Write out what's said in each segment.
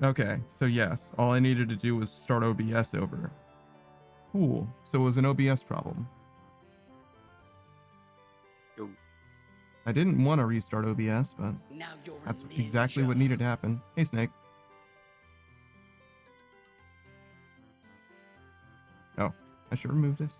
Okay, so yes, all I needed to do was start OBS over. Cool. So it was an OBS problem. Yo. I didn't want to restart OBS, but that's exactly what needed to happen. Hey, Snake. Oh, I should remove this.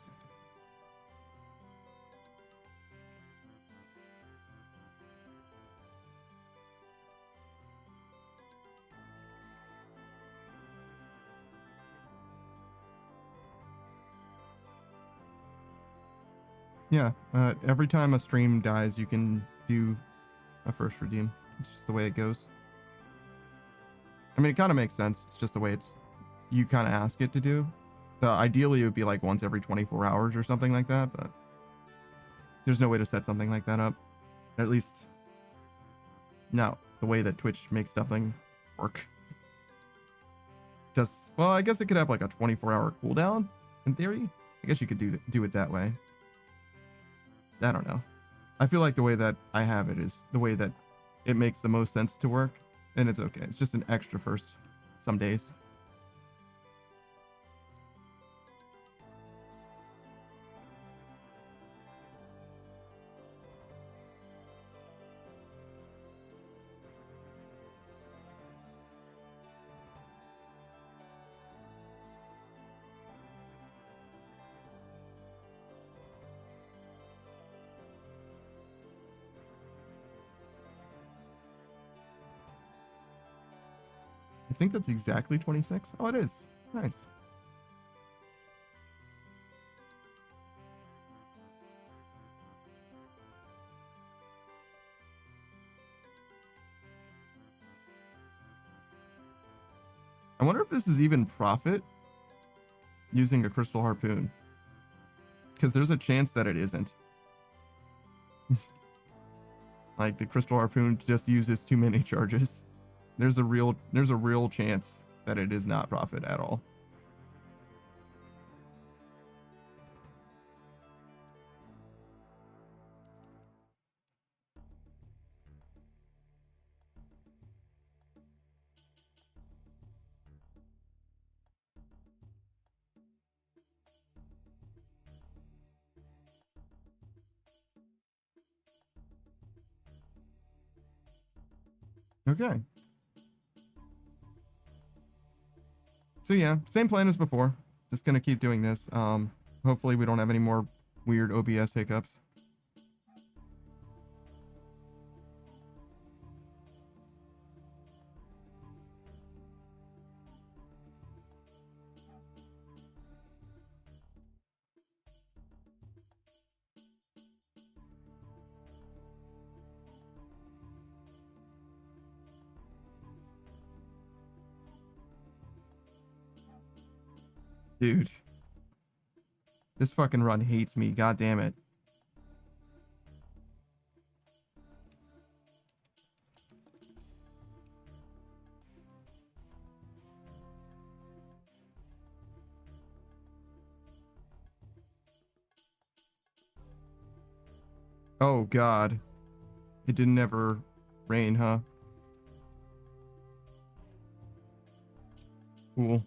Yeah, every time a stream dies, you can do a first redeem. It's just the way it goes. I mean, it kind of makes sense. It's just the way you kind of ask it to do. Ideally, it would be like once every 24 hours or something like that, but there's no way to set something like that up. At least, no, the way that Twitch makes something work. Well, I guess it could have like a 24-hour cooldown in theory. I guess you could do it that way. I don't know. I feel like the way that I have it is the way that it makes the most sense to work, and it's okay. It's just an extra first some days. I think that's exactly 26. Oh, it is. Nice. I wonder if this is even profit using a crystal harpoon, because there's a chance that it isn't. Like the crystal harpoon just uses too many charges. There's a real chance that it is not profit at all. Okay. So yeah, same plan as before. Just gonna keep doing this. Hopefully we don't have any more weird OBS hiccups. Dude. This fucking run hates me. God damn it. Oh god. It didn't ever rain, huh? Cool.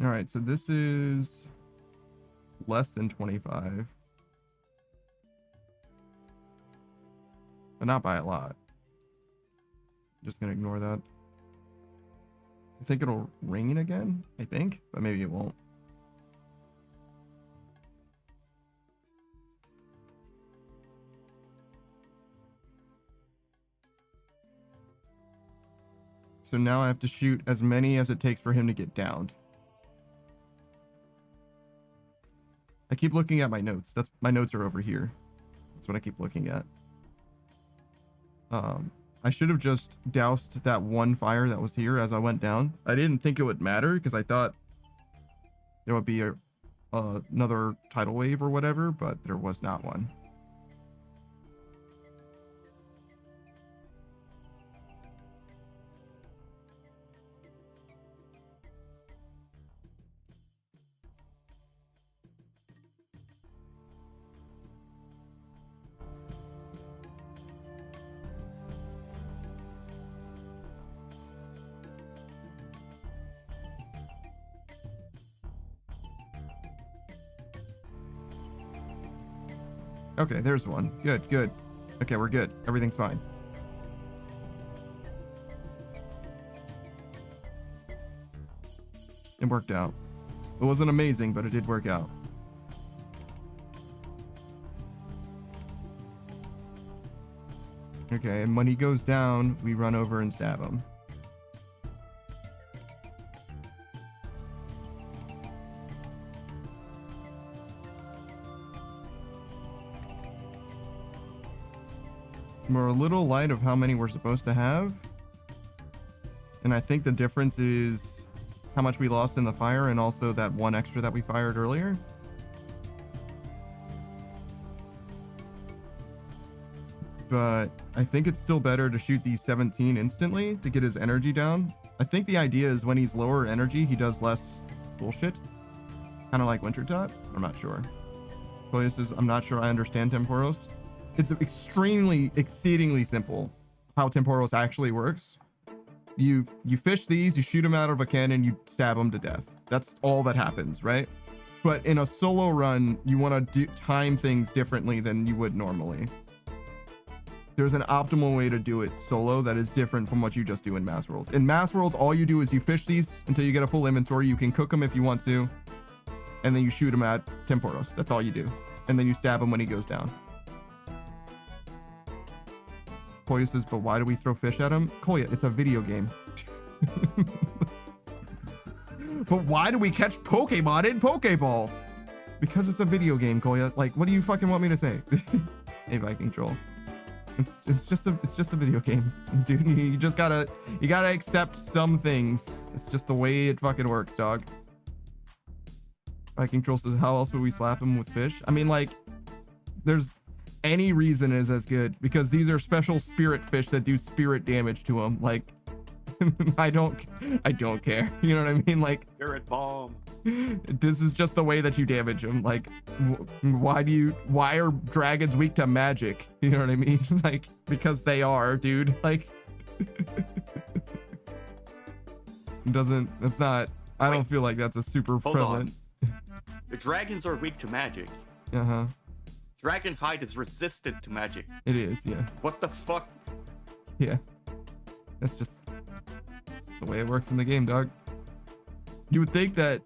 All right, so this is less than 25. But not by a lot. Just gonna ignore that. I think it'll rain again, I think, but maybe it won't. So now I have to shoot as many as it takes for him to get downed. I keep looking at my notes. My notes are over here. That's what I keep looking at. I should have just doused that one fire that was here as I went down. I didn't think it would matter because I thought there would be another tidal wave or whatever, but there was not one. Okay, there's one. Good, good. Okay, we're good. Everything's fine. It worked out. It wasn't amazing, but it did work out. Okay, and when he goes down, we run over and stab him. We're a little light of how many we're supposed to have. And I think the difference is how much we lost in the fire and also that one extra that we fired earlier. But I think it's still better to shoot these 17 instantly to get his energy down. I think the idea is when he's lower energy, he does less bullshit. Kind of like Wintertop. I'm not sure. Koya says, I'm not sure I understand Temporos. It's exceedingly simple how Temporos actually works. You fish these, you shoot them out of a cannon, you stab them to death. That's all that happens, right? But in a solo run, you want to time things differently than you would normally. There's an optimal way to do it solo that is different from what you just do in Mass Worlds. In Mass Worlds, all you do is you fish these until you get a full inventory. You can cook them if you want to, and then you shoot them at Temporos. That's all you do. And then you stab him when he goes down. Koya says, but why do we throw fish at him? Koya, it's a video game. But why do we catch Pokemon in Pokeballs? Because it's a video game, Koya. Like, what do you fucking want me to say? Hey, Viking Troll. It's just a video game, dude. You gotta accept some things. It's just the way it fucking works, dog. Viking Troll says, how else would we slap him with fish? I mean, like, there's any reason is as good because these are special spirit fish that do spirit damage to him. Like, I don't care. You know what I mean? Like, spirit bomb. This is just the way that you damage them. Like, why are dragons weak to magic? You know what I mean? Like, because they are, dude. Like, I don't feel like that's a super prevalent. The dragons are weak to magic. Uh-huh. Dragon hide is resistant to magic. It is, yeah. What the fuck? Yeah. That's just the way it works in the game, dog. You would think that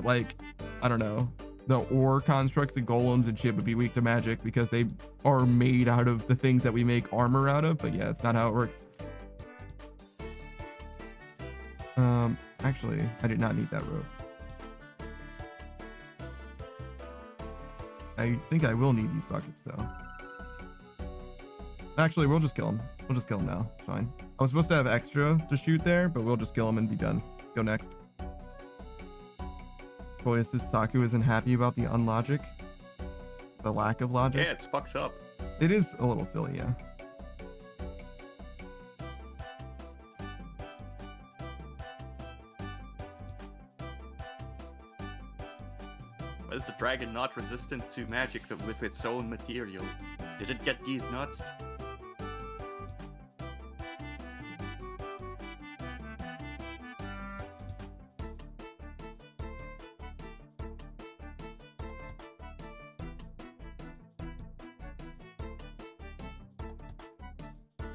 like, I don't know, the ore constructs and golems and shit would be weak to magic because they are made out of the things that we make armor out of, but yeah, it's not how it works. Actually, I did not need that rope. I think I will need these buckets though. Actually, we'll just kill him. We'll just kill him now. It's fine. I was supposed to have extra to shoot there, but we'll just kill him and be done. Go next. Koya says Saku isn't happy about the unlogic. The lack of logic. Yeah, it's fucked up. It is a little silly, yeah. Why is the dragon not resistant to magic with its own material? Did it get these nuts?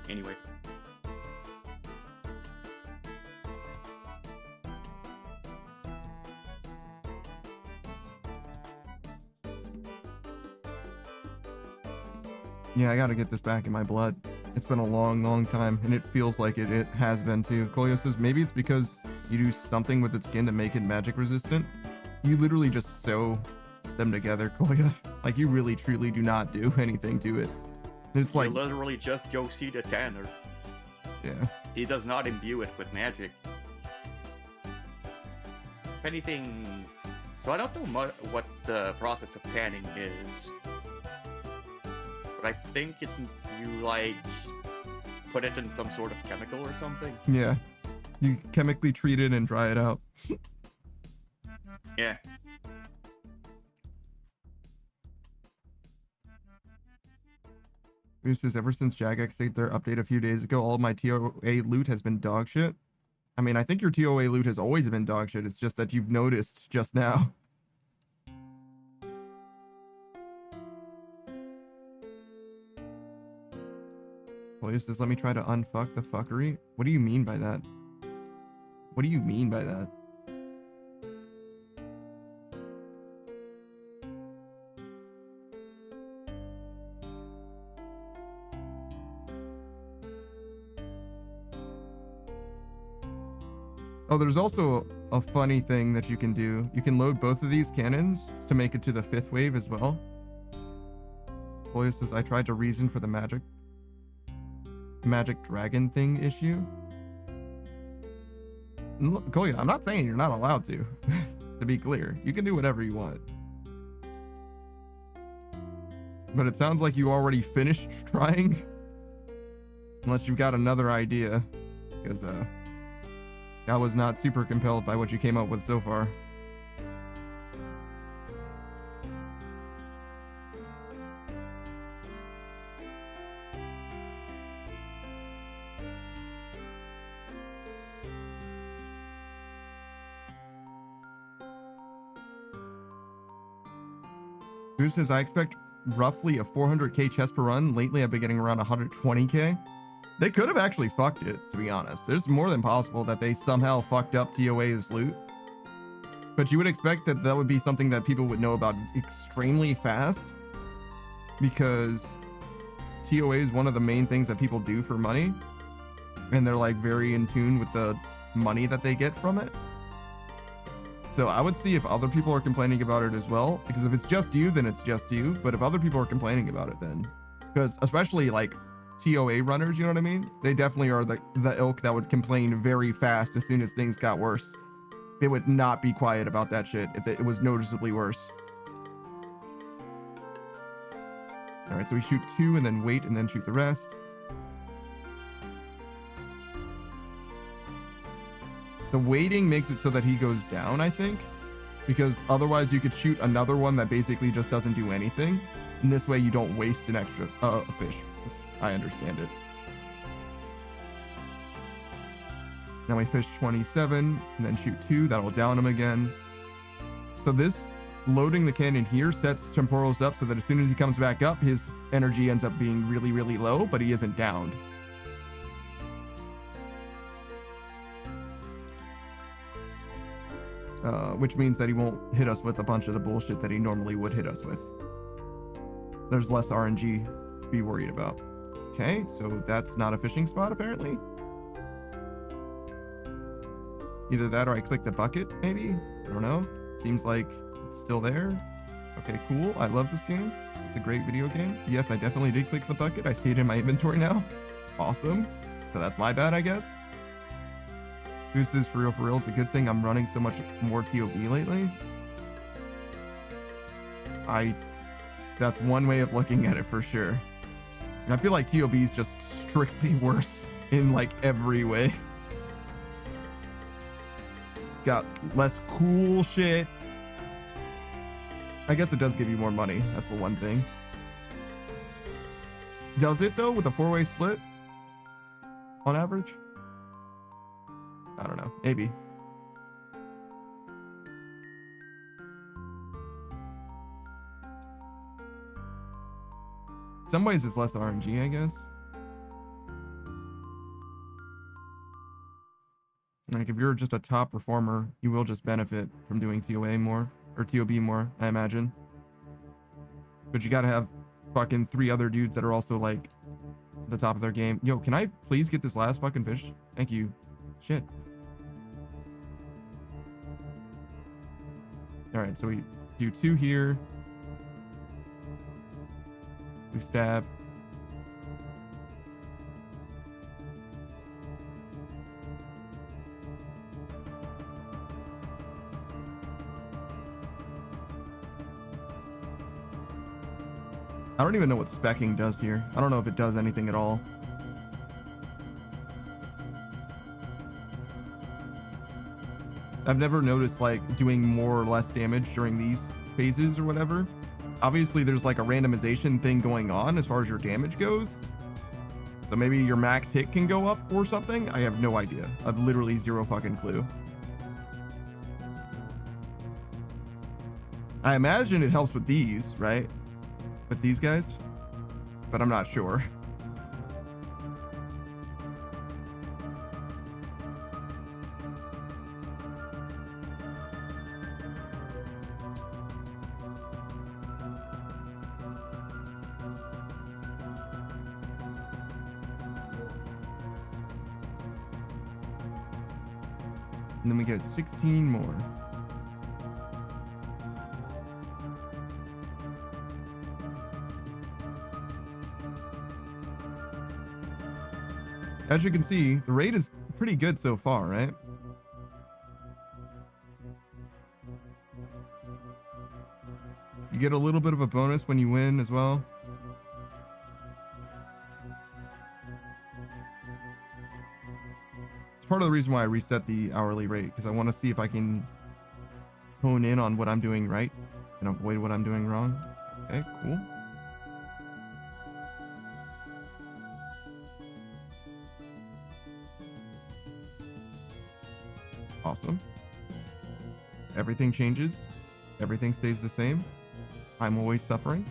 Anyway. Yeah, I gotta get this back in my blood. It's been a long time, and it feels like it has been too. Koya says maybe it's because you do something with its skin to make it magic resistant. You literally just sew them together, Koya. Like, you really truly do not do anything to it. It's like, you literally just go see the tanner. Yeah. He does not imbue it with magic. If anything, so I don't know what the process of tanning is, but I think you like put it in some sort of chemical or something. Yeah, you chemically treat it and dry it out. Yeah. This is ever since Jagex did their update a few days ago, all of my TOA loot has been dog shit. I mean, I think your TOA loot has always been dog shit. It's just that you've noticed just now. Polius says, let me try to unfuck the fuckery. What do you mean by that? What do you mean by that? Oh, there's also a funny thing that you can do. You can load both of these cannons to make it to the 5th wave as well. Polius says, I tried to reason for the magic dragon thing issue. Koya, I'm not saying you're not allowed to. To be clear, you can do whatever you want. But it sounds like you already finished trying. Unless you've got another idea. Because, I was not super compelled by what you came up with so far. Goose says, I expect roughly a 400k chest per run. Lately, I've been getting around 120k. They could have actually fucked it, to be honest. There's more than possible that they somehow fucked up TOA's loot. But you would expect that that would be something that people would know about extremely fast. Because TOA is one of the main things that people do for money. And they're like very in tune with the money that they get from it. So I would see if other people are complaining about it as well. Because if it's just you, then it's just you. But if other people are complaining about it, then... Because especially like TOA runners, you know what I mean? They definitely are the ilk that would complain very fast as soon as things got worse. They would not be quiet about that shit if it was noticeably worse. Alright, so we shoot 2 and then wait and then shoot the rest. The waiting makes it so that he goes down, I think. Because otherwise you could shoot another one that basically just doesn't do anything. And this way you don't waste an extra fish. I understand it. Now we fish 27 and then shoot 2. That'll down him again. So this loading the cannon here sets Temporos up so that as soon as he comes back up, his energy ends up being really, really low, but he isn't downed. Which means that he won't hit us with a bunch of the bullshit that he normally would hit us with. There's less RNG to be worried about. Okay, so that's not a fishing spot apparently. Either that or I click the bucket, maybe? I don't know. Seems like it's still there. Okay, cool. I love this game. It's a great video game. Yes, I definitely did click the bucket. I see it in my inventory now. Awesome. So that's my bad, I guess. Goose is for real, it's a good thing I'm running so much more TOB lately. That's one way of looking at it for sure. And I feel like TOB is just strictly worse in like every way. It's got less cool shit. I guess it does give you more money. That's the one thing. Does it though with a 4-way split? On average? I don't know. Maybe. In some ways it's less RNG, I guess. Like if you're just a top performer, you will just benefit from doing TOA more or TOB more, I imagine. But you gotta have fucking 3 other dudes that are also like the top of their game. Yo, can I please get this last fucking fish? Thank you. Shit. All right, so we do 2 here. We stab. I don't even know what speccing does here. I don't know if it does anything at all. I've never noticed like doing more or less damage during these phases or whatever. Obviously there's like a randomization thing going on as far as your damage goes. So maybe your max hit can go up or something. I have no idea. I've literally zero fucking clue. I imagine it helps with these, right? With these guys, but I'm not sure. And then we get 16 more. As you can see, the rate is pretty good so far, right? You get a little bit of a bonus when you win as well. It's part of the reason why I reset the hourly rate, because I want to see if I can hone in on what I'm doing right and avoid what I'm doing wrong. Okay, cool. Awesome. Everything changes. Everything stays the same. I'm always suffering.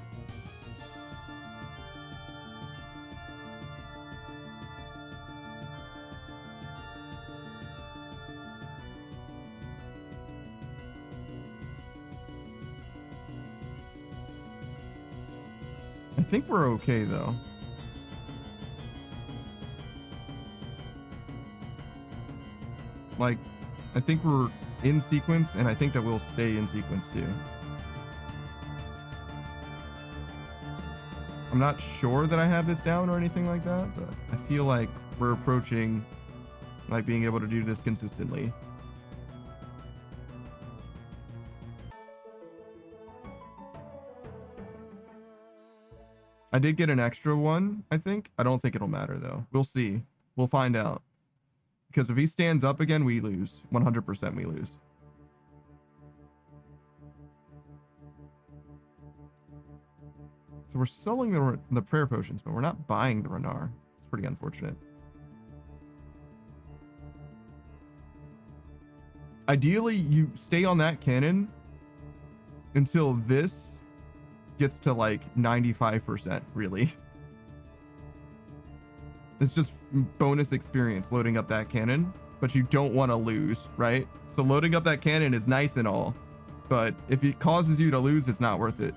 I think we're okay though. Like, I think we're in sequence, and I think that we'll stay in sequence too. I'm not sure that I have this down or anything like that, but I feel like we're approaching like being able to do this consistently. I did get an extra one, I think. I don't think it'll matter though. We'll see. We'll find out. Because if he stands up again, we lose. 100% we lose. So we're selling the prayer potions, but we're not buying the Renar. It's pretty unfortunate. Ideally, you stay on that cannon until this gets to like 95%, really. It's just bonus experience loading up that cannon, but you don't want to lose, right? So loading up that cannon is nice and all, but if it causes you to lose, it's not worth it.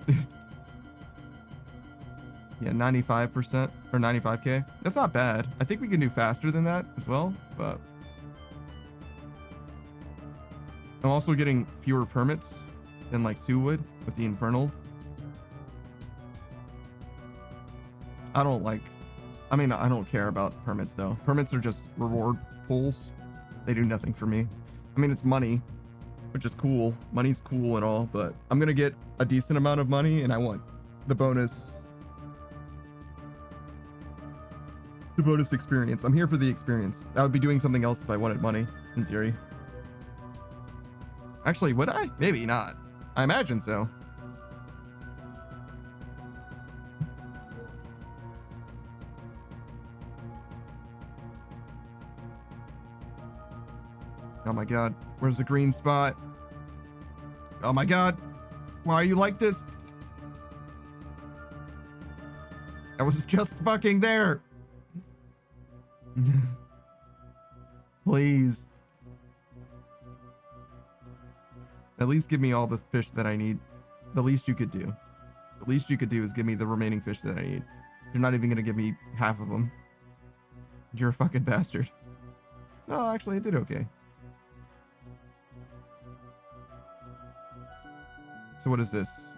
Yeah, 95% or 95k. That's not bad. I think we can do faster than that as well, but I'm also getting fewer permits than like Sue would with the Infernal. I don't care about permits though. Permits are just reward pools. They do nothing for me. I mean, it's money, which is cool. Money's cool and all, but I'm gonna get a decent amount of money and I want the bonus experience. I'm here for the experience. I would be doing something else if I wanted money, in theory. Actually, would I? Maybe not. I imagine so. Oh my god. Where's the green spot? Oh my god. Why are you like this? I was just fucking there. Please. At least give me all the fish that I need. The least you could do. The least you could do is give me the remaining fish that I need. You're not even gonna give me half of them. You're a fucking bastard. Oh, actually, I did okay. So what is this?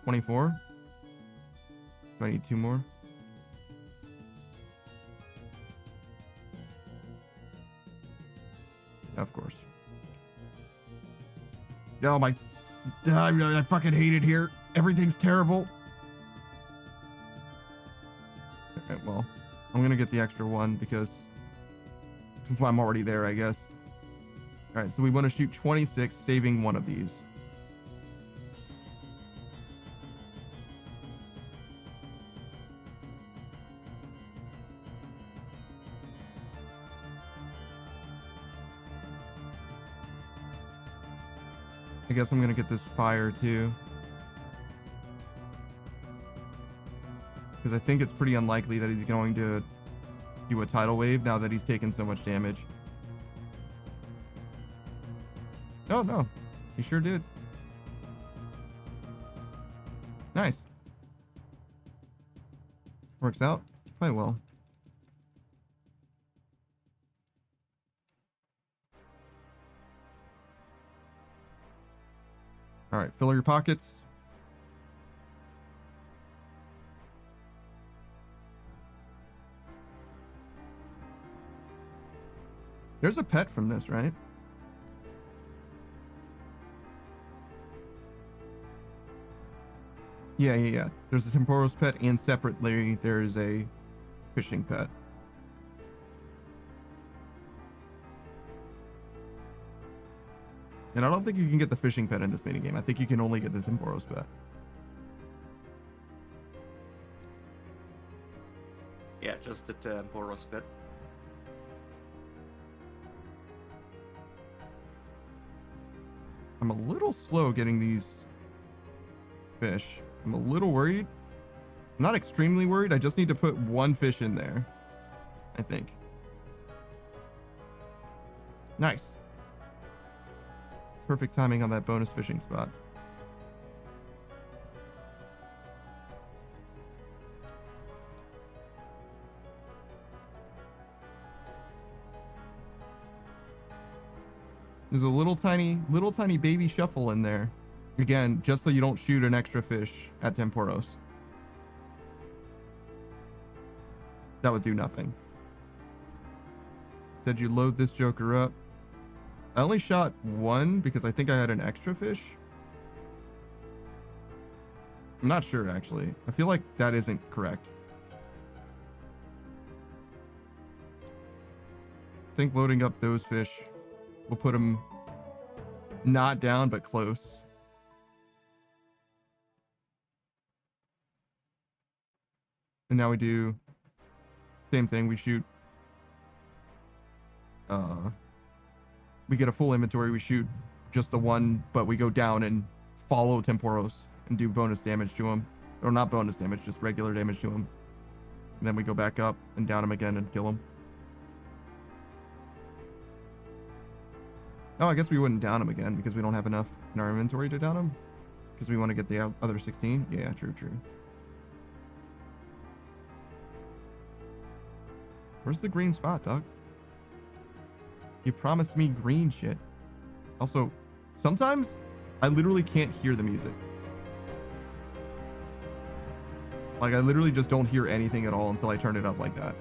24? So I need 2 more. Of course. Oh my... I fucking hate it here. Everything's terrible. Alright, well, I'm gonna get the extra one because I'm already there, I guess. Alright, so we want to shoot 26, saving one of these. I guess I'm gonna get this fire too. Because I think it's pretty unlikely that he's going to do a tidal wave now that he's taken so much damage. Oh no, he sure did. Nice. Works out quite well. All right, fill your pockets. There's a pet from this, right? Yeah. There's a Temporos pet, and separately there's a fishing pet. And I don't think you can get the fishing pet in this minigame. I think you can only get the Temporos pet. Yeah, just the Temporos bit. I'm a little slow getting these fish. I'm a little worried. I'm not extremely worried. I just need to put one fish in there, I think. Nice. Perfect timing on that bonus fishing spot. There's a little tiny baby shuffle in there. Again, just so you don't shoot an extra fish at Temporos. That would do nothing. Instead, you load this joker up. I only shot one because I think I had an extra fish. I'm not sure, actually. I feel like that isn't correct. I think loading up those fish will put them not down, but close. And now we do same thing. We shoot. We get a full inventory. We shoot just the one, but we go down and follow Temporos and do bonus damage to him. Or not bonus damage, just regular damage to him. And then we go back up and down him again and kill him. Oh, I guess we wouldn't down him again because we don't have enough in our inventory to down him. Because we want to get the other 16. Yeah, true. Where's the green spot, dog? You promised me green shit. Also, sometimes I literally can't hear the music. Like, I literally just don't hear anything at all until I turn it up like that.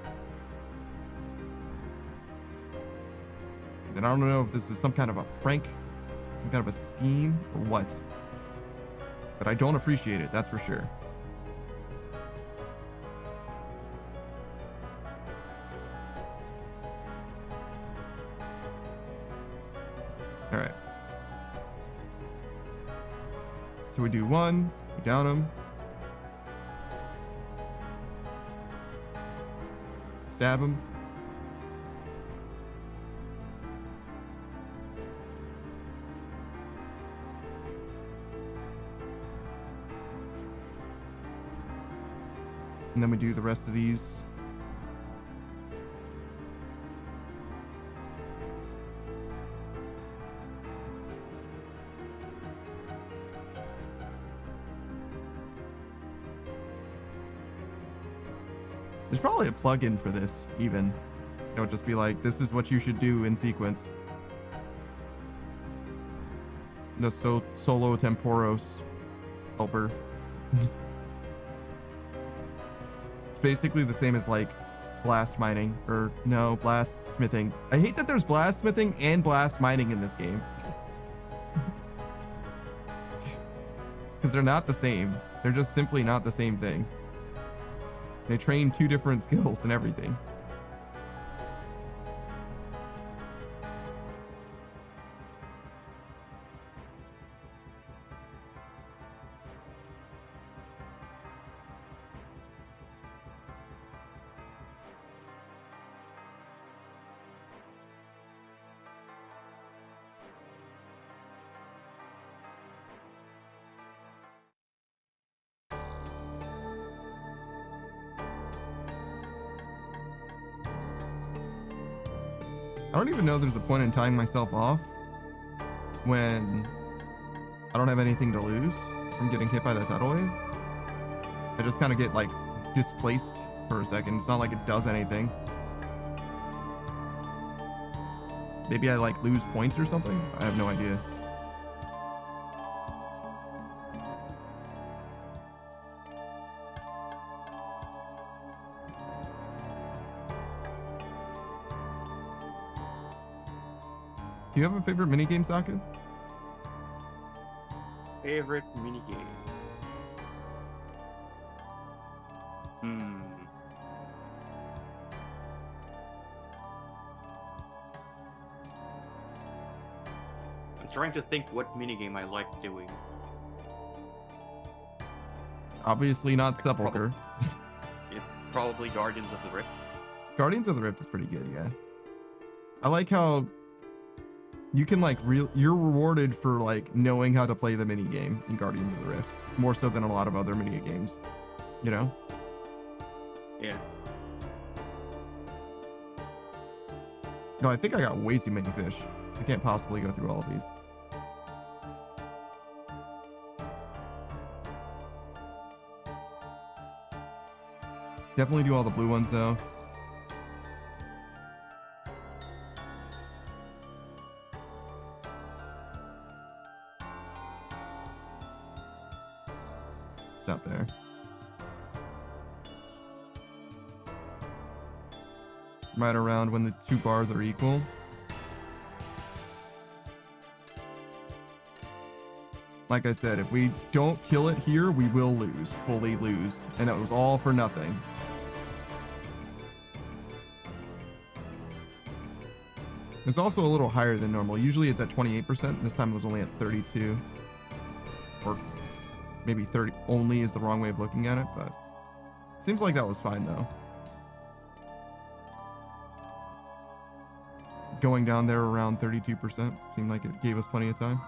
And I don't know if this is some kind of a prank, some kind of a scheme, or what. But I don't appreciate it, that's for sure. All right. So we do one, we down him. Stab him. And then we do the rest of these. There's probably a plugin for this, even. It would just be like, this is what you should do in sequence. The solo Temporos helper. It's basically the same as like blast mining, or no, blast smithing. I hate that there's blast smithing and blast mining in this game. Because they're not the same. They're just simply not the same thing. They train two different skills and everything. I don't even know if there's a point in tying myself off when I don't have anything to lose from getting hit by that tidal wave. I just kind of get like displaced for a second. It's not like it does anything. Maybe I like lose points or something. I have no idea. Do you have a favorite minigame, Saku? Favorite minigame? Hmm. I'm trying to think what minigame I like doing. Obviously not Sepulcher. Probably Guardians of the Rift. Guardians of the Rift is pretty good, yeah. I like how you can like you're rewarded for like knowing how to play the mini game in Guardians of the Rift more so than a lot of other mini games, you know? Yeah. No, I think I got way too many fish. I can't possibly go through all of these. Definitely do all the blue ones though. Stop there. Right around when the two bars are equal. Like I said, if we don't kill it here, we will lose, fully lose. And it was all for nothing. It's also a little higher than normal. Usually it's at 28%. This time it was only at 32. Or maybe 30 only is the wrong way of looking at it, but seems like that was fine though. Going down there around 32% seemed like it gave us plenty of time.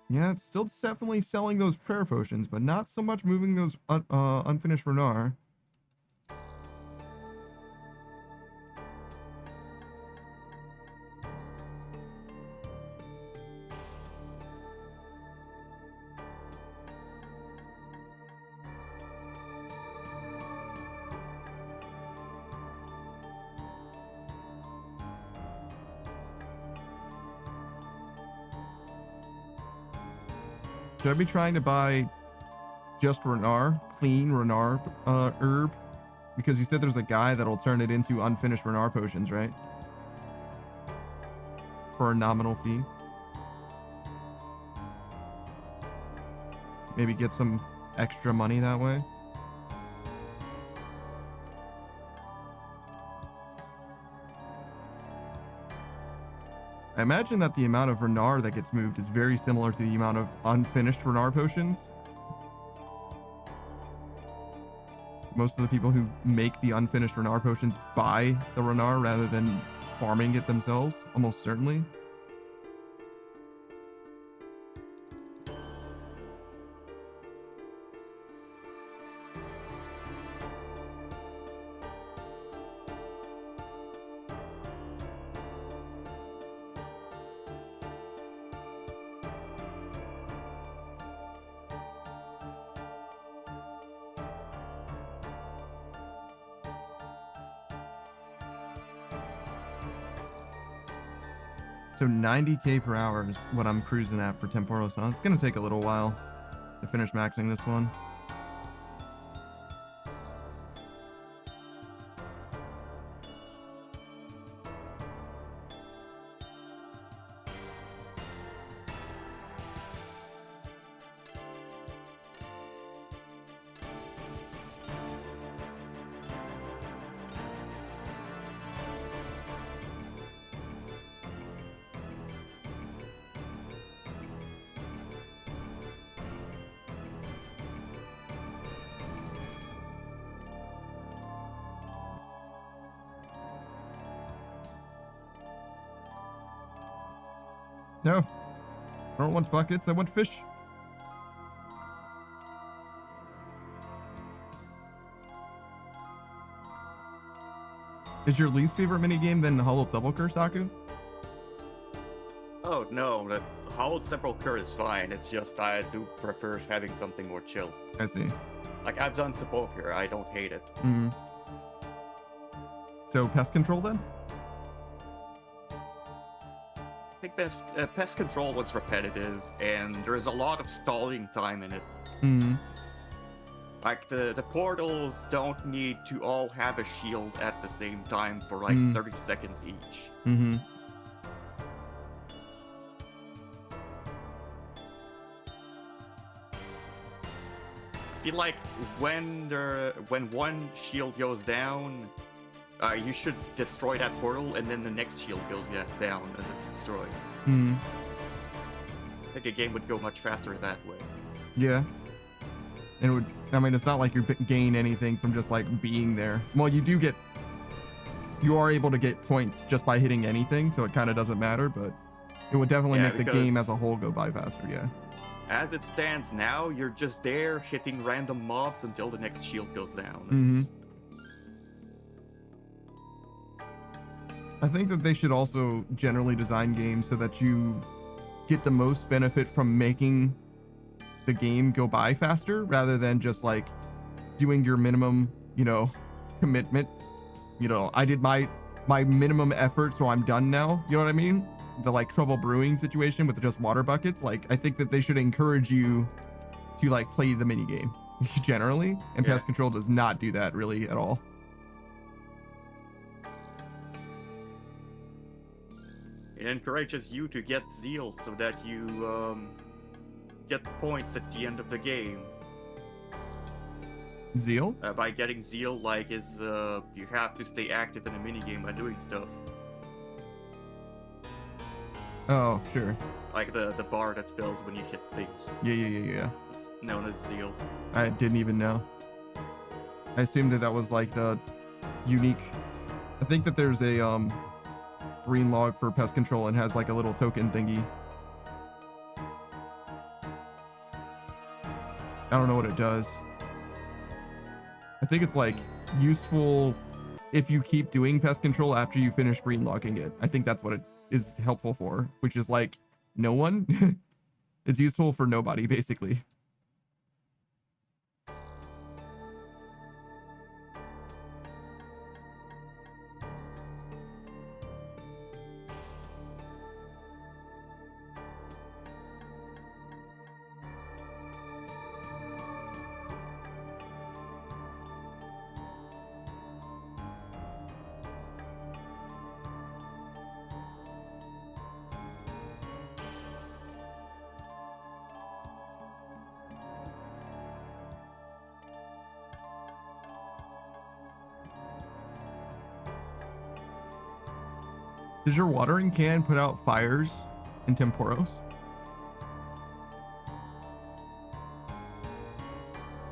Yeah, it's still definitely selling those prayer potions, but not so much moving those unfinished Renar. Should I be trying to buy just Renar, clean Renar herb? Because you said there's a guy that'll turn it into unfinished Renar potions, right? For a nominal fee. Maybe get some extra money that way. I imagine that the amount of Renar that gets moved is very similar to the amount of unfinished Renar potions. Most of the people who make the unfinished Renar potions buy the Renar rather than farming it themselves, almost certainly. So 90k per hour is what I'm cruising at for Temporos, huh? It's going to take a little while to finish maxing this one. No, I don't want buckets, I want fish. Is your least favorite minigame then Hollow Sepulcher, Saku? Oh no, the Hollowed Sepulcher is fine. It's just I do prefer having something more chill. I see. Like I've done Sepulcher, I don't hate it. Mm. So pest control then? I think pest control was repetitive, and there is a lot of stalling time in it. Mm. Like the portals don't need to all have a shield at the same time for like 30 seconds each. Mm-hmm. I feel like when one shield goes down, you should destroy that portal, and then the next shield goes down as it's destroyed. Mm. I think a game would go much faster that way. Yeah. And it would, I mean, it's not like you gain anything from just like being there. Well, you are able to get points just by hitting anything, so it kind of doesn't matter, but it would definitely make the game as a whole go by faster, yeah. As it stands now, you're just there hitting random mobs until the next shield goes down. Mm-hmm. I think that they should also generally design games so that you get the most benefit from making the game go by faster rather than just like doing your minimum, commitment. I did my minimum effort, so I'm done now. You know what I mean? The like trouble brewing situation with just water buckets. Like, I think that they should encourage you to like play the mini game generally, and Pest Control does not do that really at all. It encourages you to get zeal so that you get points at the end of the game. Zeal? By getting zeal, you have to stay active in a minigame by doing stuff. Oh, sure. Like the bar that fills when you hit things. Yeah. It's known as zeal. I didn't even know. I assumed that was like the unique. I think that there's a green log for Pest Control and has like a little token thingy. I don't know what it does. I think it's like useful if you keep doing Pest Control after you finish green logging it. I think that's what it is helpful for, which is like no one. It's useful for nobody, basically. Does your watering can put out fires in Temporos?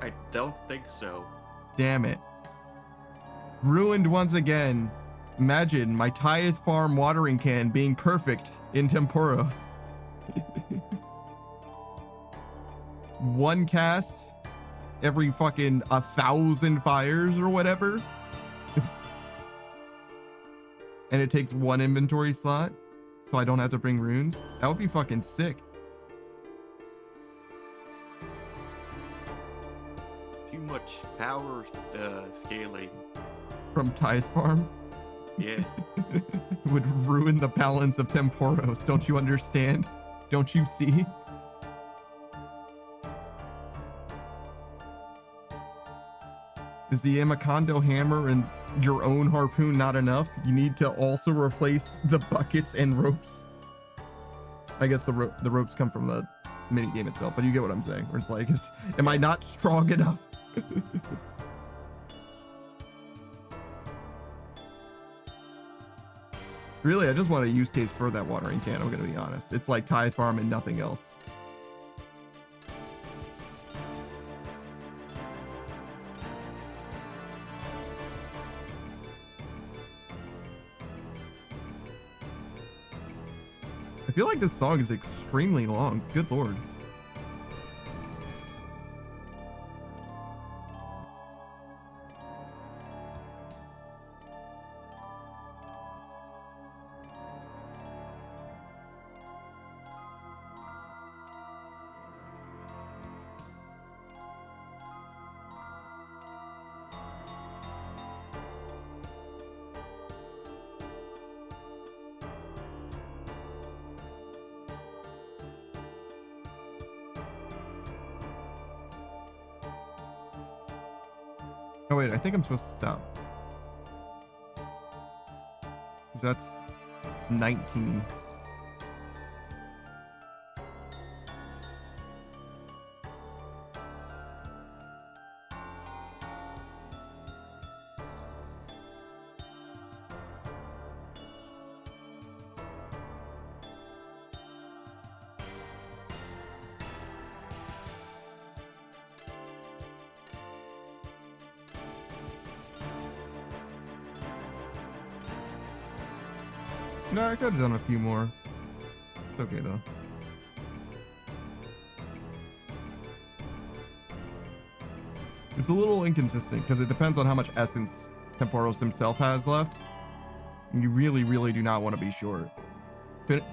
I don't think so. Damn it. Ruined once again. Imagine my Tithe Farm watering can being perfect in Temporos. One cast every fucking 1,000 fires or whatever. And it takes one inventory slot, so I don't have to bring runes. That would be fucking sick. Too much power scaling. From Tithe Farm? Yeah. Would ruin the balance of Temporos. Don't you understand? Don't you see? Is the Amacondo hammer and your own harpoon not enough? You need to also replace the buckets and ropes. I guess the ropes come from the mini game itself, but you get what I'm saying. Where it's like, am I not strong enough? Really, I just want a use case for that watering can, I'm gonna be honest. It's like Tithe Farm and nothing else. I feel like this song is extremely long. Good lord. Oh wait, I think I'm supposed to stop. 'Cause that's 19. No, I could have done a few more. It's okay though. It's a little inconsistent because it depends on how much essence Temporos himself has left. And you really, really do not want to be short.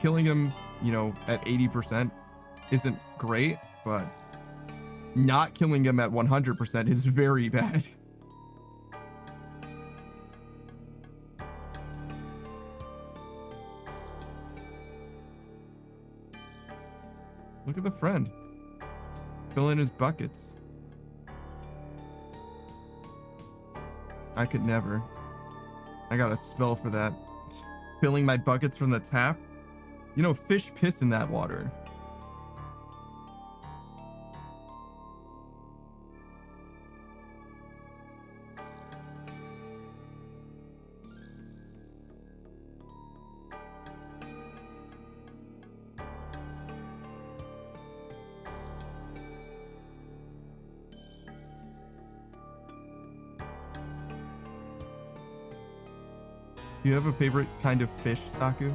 Killing him, you know, at 80% isn't great, but not killing him at 100% is very bad. Look at the friend. Fill in his buckets. I could never. I got a spell for that. Filling my buckets from the tap. You know, fish piss in that water. Do you have a favorite kind of fish, Saku?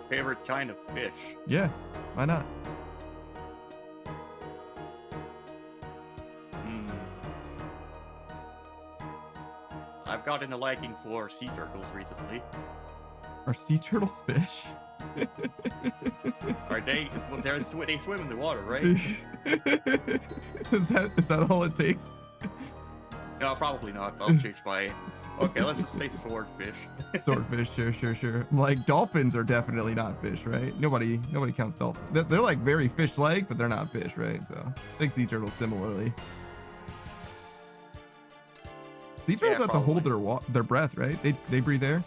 Favorite kind of fish? Yeah, why not? I've gotten a liking for sea turtles recently. Are sea turtles fish? Are they? Well, they swim in the water, right? Is that all it takes? No, probably not. I'll change my. Okay, let's just say swordfish. Swordfish, sure. Like dolphins are definitely not fish, right? Nobody counts dolphins. They're like very fish-like, but they're not fish, right? So I think sea turtles similarly. Sea turtles have to hold their breath, right? They breathe air.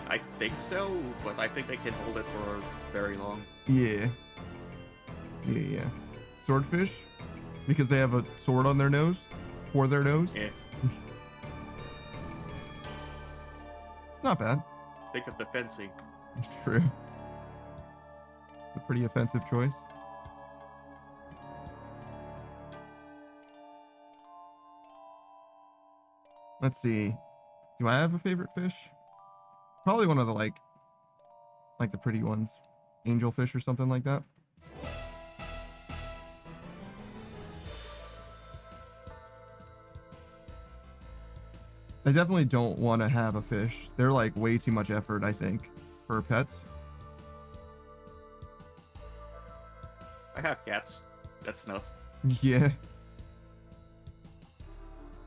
I think so, but I think they can hold it for very long. Yeah. Swordfish, because they have a sword on their nose, for their nose. Yeah. It's not bad. Think of the fencing. True. It's a pretty offensive choice. Let's see. Do I have a favorite fish? Probably one of the like the pretty ones. Angelfish or something like that. I definitely don't want to have a fish. They're like way too much effort, I think, for pets. I have cats. That's enough. Yeah.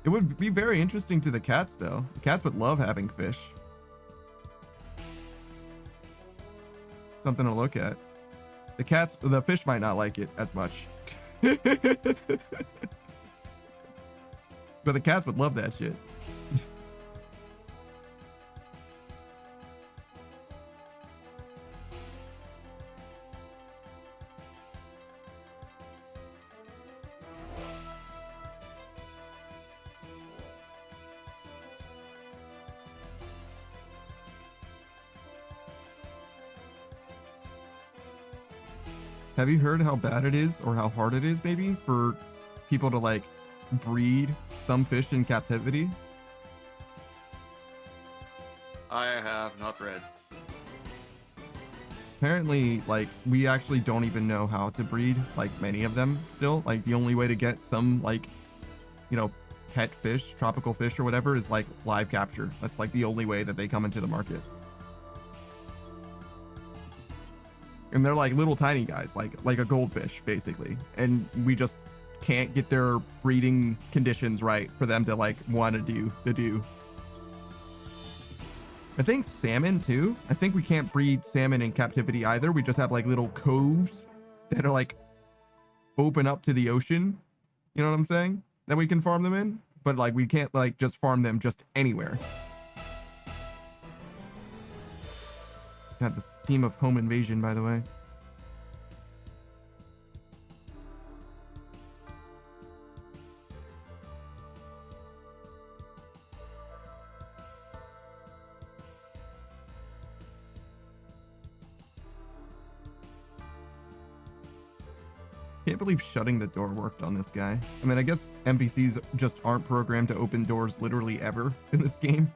It would be very interesting to the cats, though. The cats would love having fish. Something to look at. The fish might not like it as much. But the cats would love that shit. Have you heard how bad it is, or how hard it is, maybe, for people to, like, breed some fish in captivity? I have not read. Apparently, like, we actually don't even know how to breed, like, many of them still. Like, the only way to get some, like, you know, pet fish, tropical fish or whatever, is, like, live capture. That's, like, the only way that they come into the market. And they're like little tiny guys, like a goldfish, basically. And we just can't get their breeding conditions right for them to like want to do the do. I think salmon too. I think we can't breed salmon in captivity either. We just have like little coves that are like open up to the ocean You know what I'm saying? That we can farm them in, but like we can't like just farm them just anywhere. Got this team of home invasion, by the way. Can't believe shutting the door worked on this guy. I mean, I guess NPCs just aren't programmed to open doors literally ever in this game.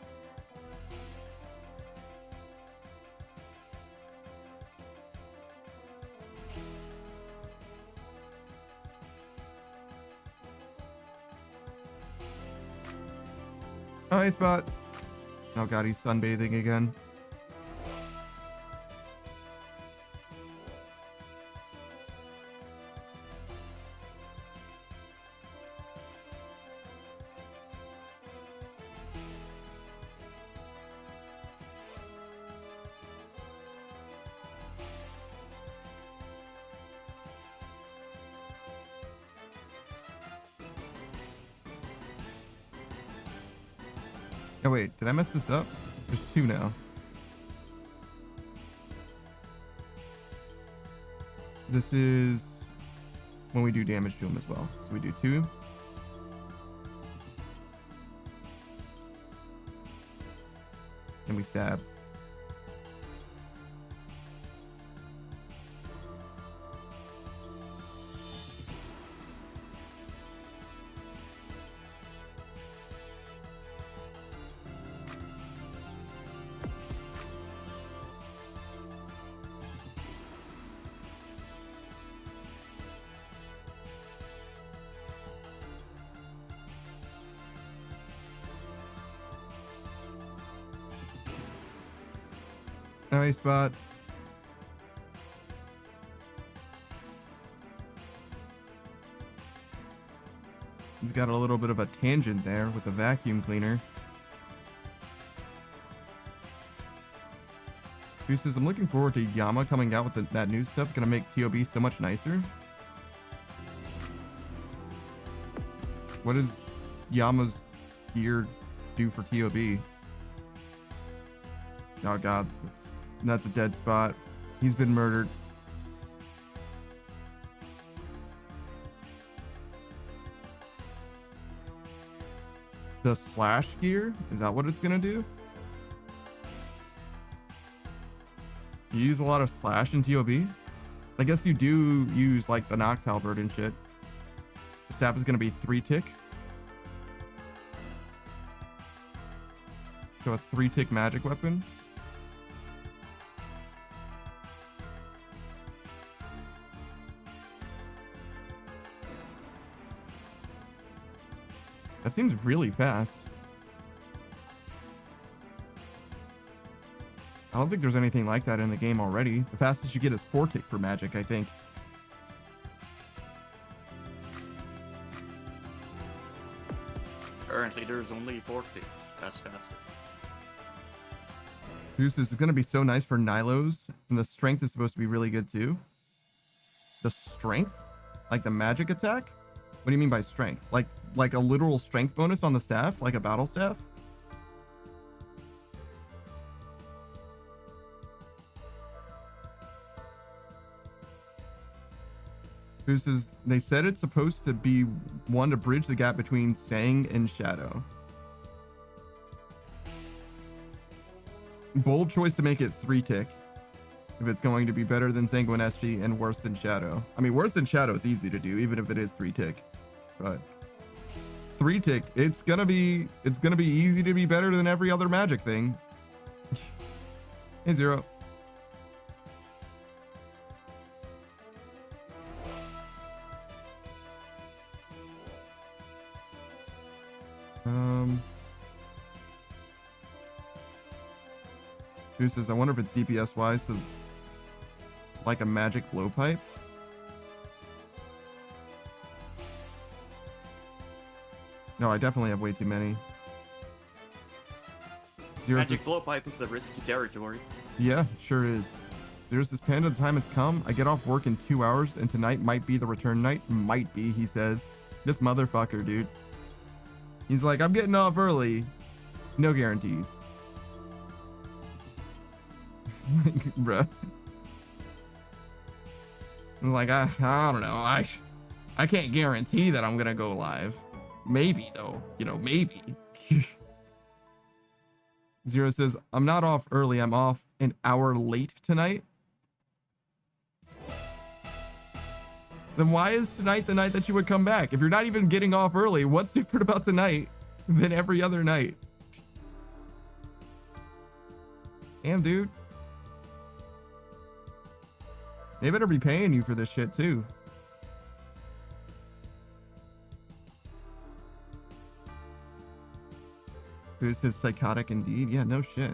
Oh, hey, Spot. Oh god, he's sunbathing again. Oh wait, did I mess this up? There's two now. This is when we do damage to him as well. So we do 2. And we stab. Nice Spot. He's got a little bit of a tangent there with the vacuum cleaner. Who says, I'm looking forward to Yama coming out with that new stuff. Gonna make TOB so much nicer. What does Yama's gear do for TOB? Oh god, that's a dead Spot. He's been murdered. The slash gear? Is that what it's gonna do? You use a lot of slash in TOB? I guess you do use like the Nox Halberd and shit. The staff is gonna be 3 tick. So a 3 tick magic weapon. That seems really fast. I don't think there's anything like that in the game already. The fastest you get is 4 tick for magic, I think. Currently, there's only 40 as fastest. This is going to be so nice for Nilos, and the strength is supposed to be really good too. The strength? Like the magic attack? What do you mean by strength? Like a literal strength bonus on the staff? Like a battle staff? They said it's supposed to be one to bridge the gap between Sang and Shadow. Bold choice to make it 3 tick. If it's going to be better than Sanguine SG and worse than Shadow. I mean, worse than Shadow is easy to do, even if it is 3 tick. But 3 tick, it's gonna be easy to be better than every other magic thing. Hey, Zero. Who says, I wonder if it's DPS wise, so like a magic blowpipe. No, I definitely have way too many. Zero Magic says, blowpipe is a risky territory. yeah, sure is. Zero says, Panda, the time has come. I get off work in 2 hours, and tonight might be the return night. Might be, he says. This motherfucker, dude. He's like, I'm getting off early. No guarantees. Bruh. I'm like, I don't know. I can't guarantee that I'm gonna go live. Maybe though, you know, maybe. Zero says, I'm not off early. I'm off an hour late tonight. Then why is tonight the night that you would come back? If you're not even getting off early, what's different about tonight than every other night? Damn, dude. They better be paying you for this shit too. Who's his psychotic indeed? Yeah, no shit.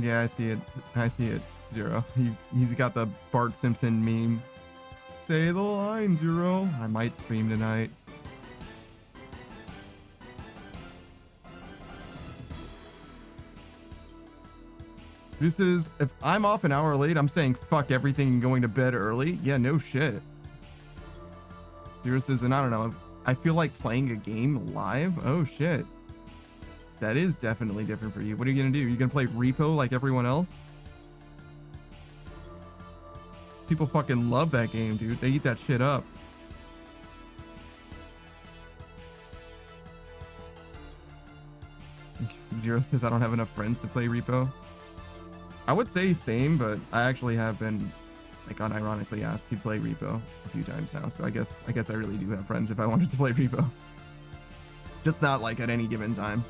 Yeah, I see it. I see it. Zero. He's got the Bart Simpson meme. Say the line, Zero. I might stream tonight. This is, if I'm off an hour late, I'm saying fuck everything and going to bed early. Yeah, no shit. Zero says, and I don't know, I feel like playing a game live. Oh shit. That is definitely different for you. What are you gonna do? You gonna play Repo like everyone else? People fucking love that game, dude. They eat that shit up. Zero says I don't have enough friends to play Repo. I would say same, but I actually have been like unironically asked to play Repo a few times now. So I guess I really do have friends if I wanted to play Repo. Just not like at any given time.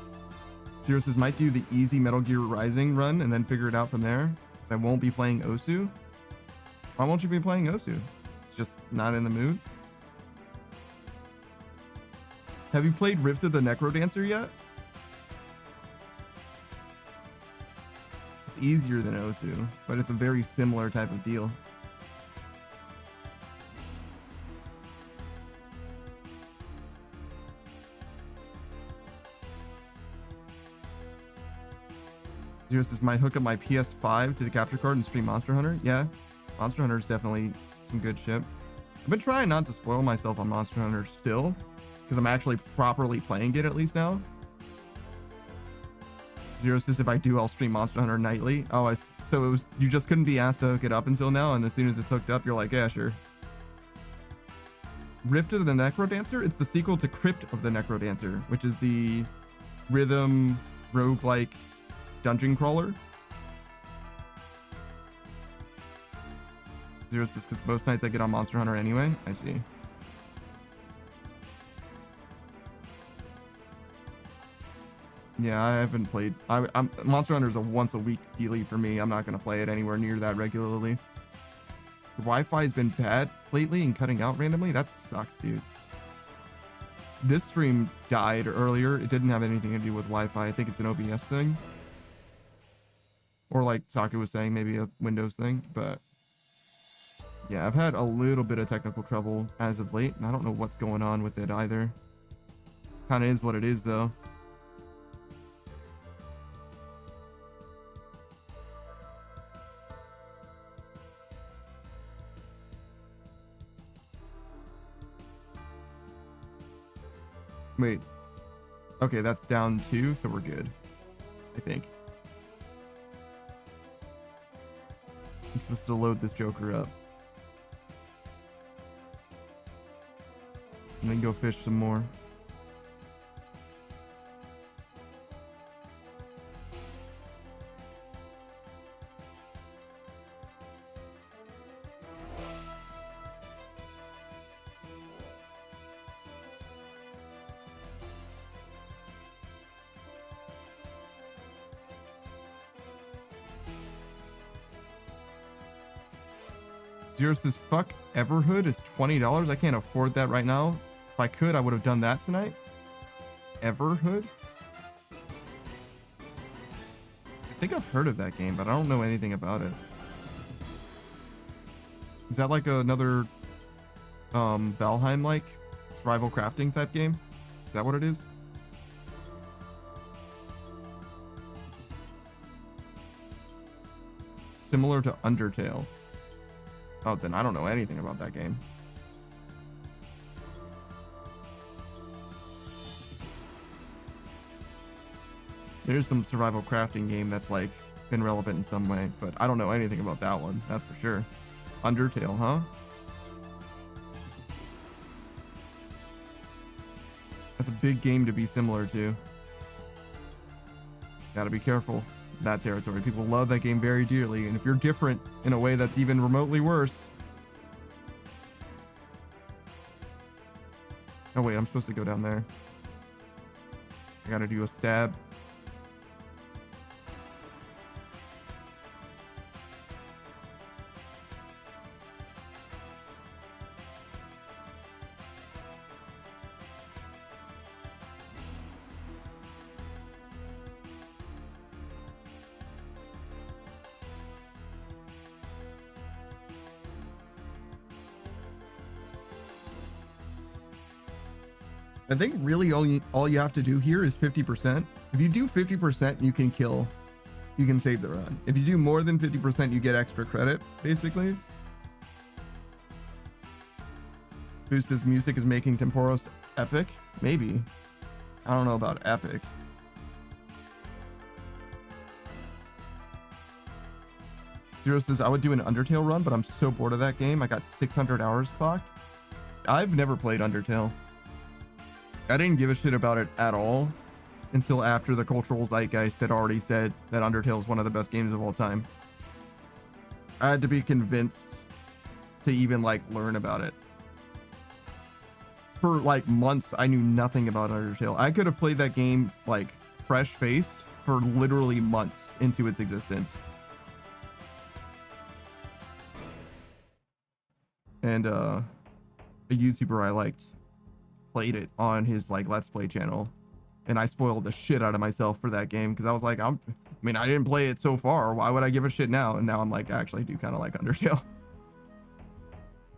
Zero says, might do the easy Metal Gear Rising run and then figure it out from there. Because I won't be playing Osu. Why won't you be playing Osu? It's just not in the mood. Have you played Rift of the Necrodancer yet? It's easier than Osu, but it's a very similar type of deal. Zero says, might hook up my PS5 to the capture card and stream Monster Hunter. Yeah, Monster Hunter is definitely some good shit. I've been trying not to spoil myself on Monster Hunter still, because I'm actually properly playing it at least now. Zero says, if I do, I'll stream Monster Hunter nightly. Oh, so it was, you just couldn't be asked to hook it up until now, and as soon as it's hooked up, you're like, yeah, sure. Rift of the Necrodancer? It's the sequel to Crypt of the Necrodancer, which is the rhythm roguelike dungeon crawler. Zero says, because most nights I get on Monster Hunter anyway. I see. Yeah, I haven't played. Monster Hunter is a once a week dealie for me. I'm not going to play it anywhere near that regularly. The Wi-Fi has been bad lately and cutting out randomly. That sucks, dude. This stream died earlier. It didn't have anything to do with Wi-Fi. I think it's an OBS thing. Or like Saki was saying, maybe a Windows thing. But yeah, I've had a little bit of technical trouble as of late. And I don't know what's going on with it either. Kind of is what it is, though. Wait. Okay, that's down 2, so we're good. I think. I'm supposed to load this Joker up. And then go fish some more. Zero says, fuck Everhood is $20. I can't afford that right now. If I could, I would have done that tonight. Everhood? I think I've heard of that game, but I don't know anything about it. Is that like another Valheim-like survival crafting type game? Is that what it is? Similar to Undertale. Oh, then I don't know anything about that game. There's some survival crafting game that's like been relevant in some way, but I don't know anything about that one. That's for sure. Undertale, huh? That's a big game to be similar to. Gotta be careful. That territory. People love that game very dearly, and if you're different in a way that's even remotely worse. Oh wait, I'm supposed to go down there. I gotta do a stab. I think really all you have to do here is 50%. If you do 50%, you can kill. You can save the run. If you do more than 50%, you get extra credit, basically. Boost's music is making Temporos epic? Maybe. I don't know about epic. Zero says, I would do an Undertale run, but I'm so bored of that game. I got 600 hours clocked. I've never played Undertale. I didn't give a shit about it at all until after the cultural zeitgeist had already said that Undertale is one of the best games of all time. I had to be convinced to even like learn about it. For like months, I knew nothing about Undertale. I could have played that game like fresh-faced for literally months into its existence. And a YouTuber I liked played it on his like Let's Play channel, and I spoiled the shit out of myself for that game because I was like, I didn't play it so far. Why would I give a shit now? And now I'm like, I actually do kind of like Undertale.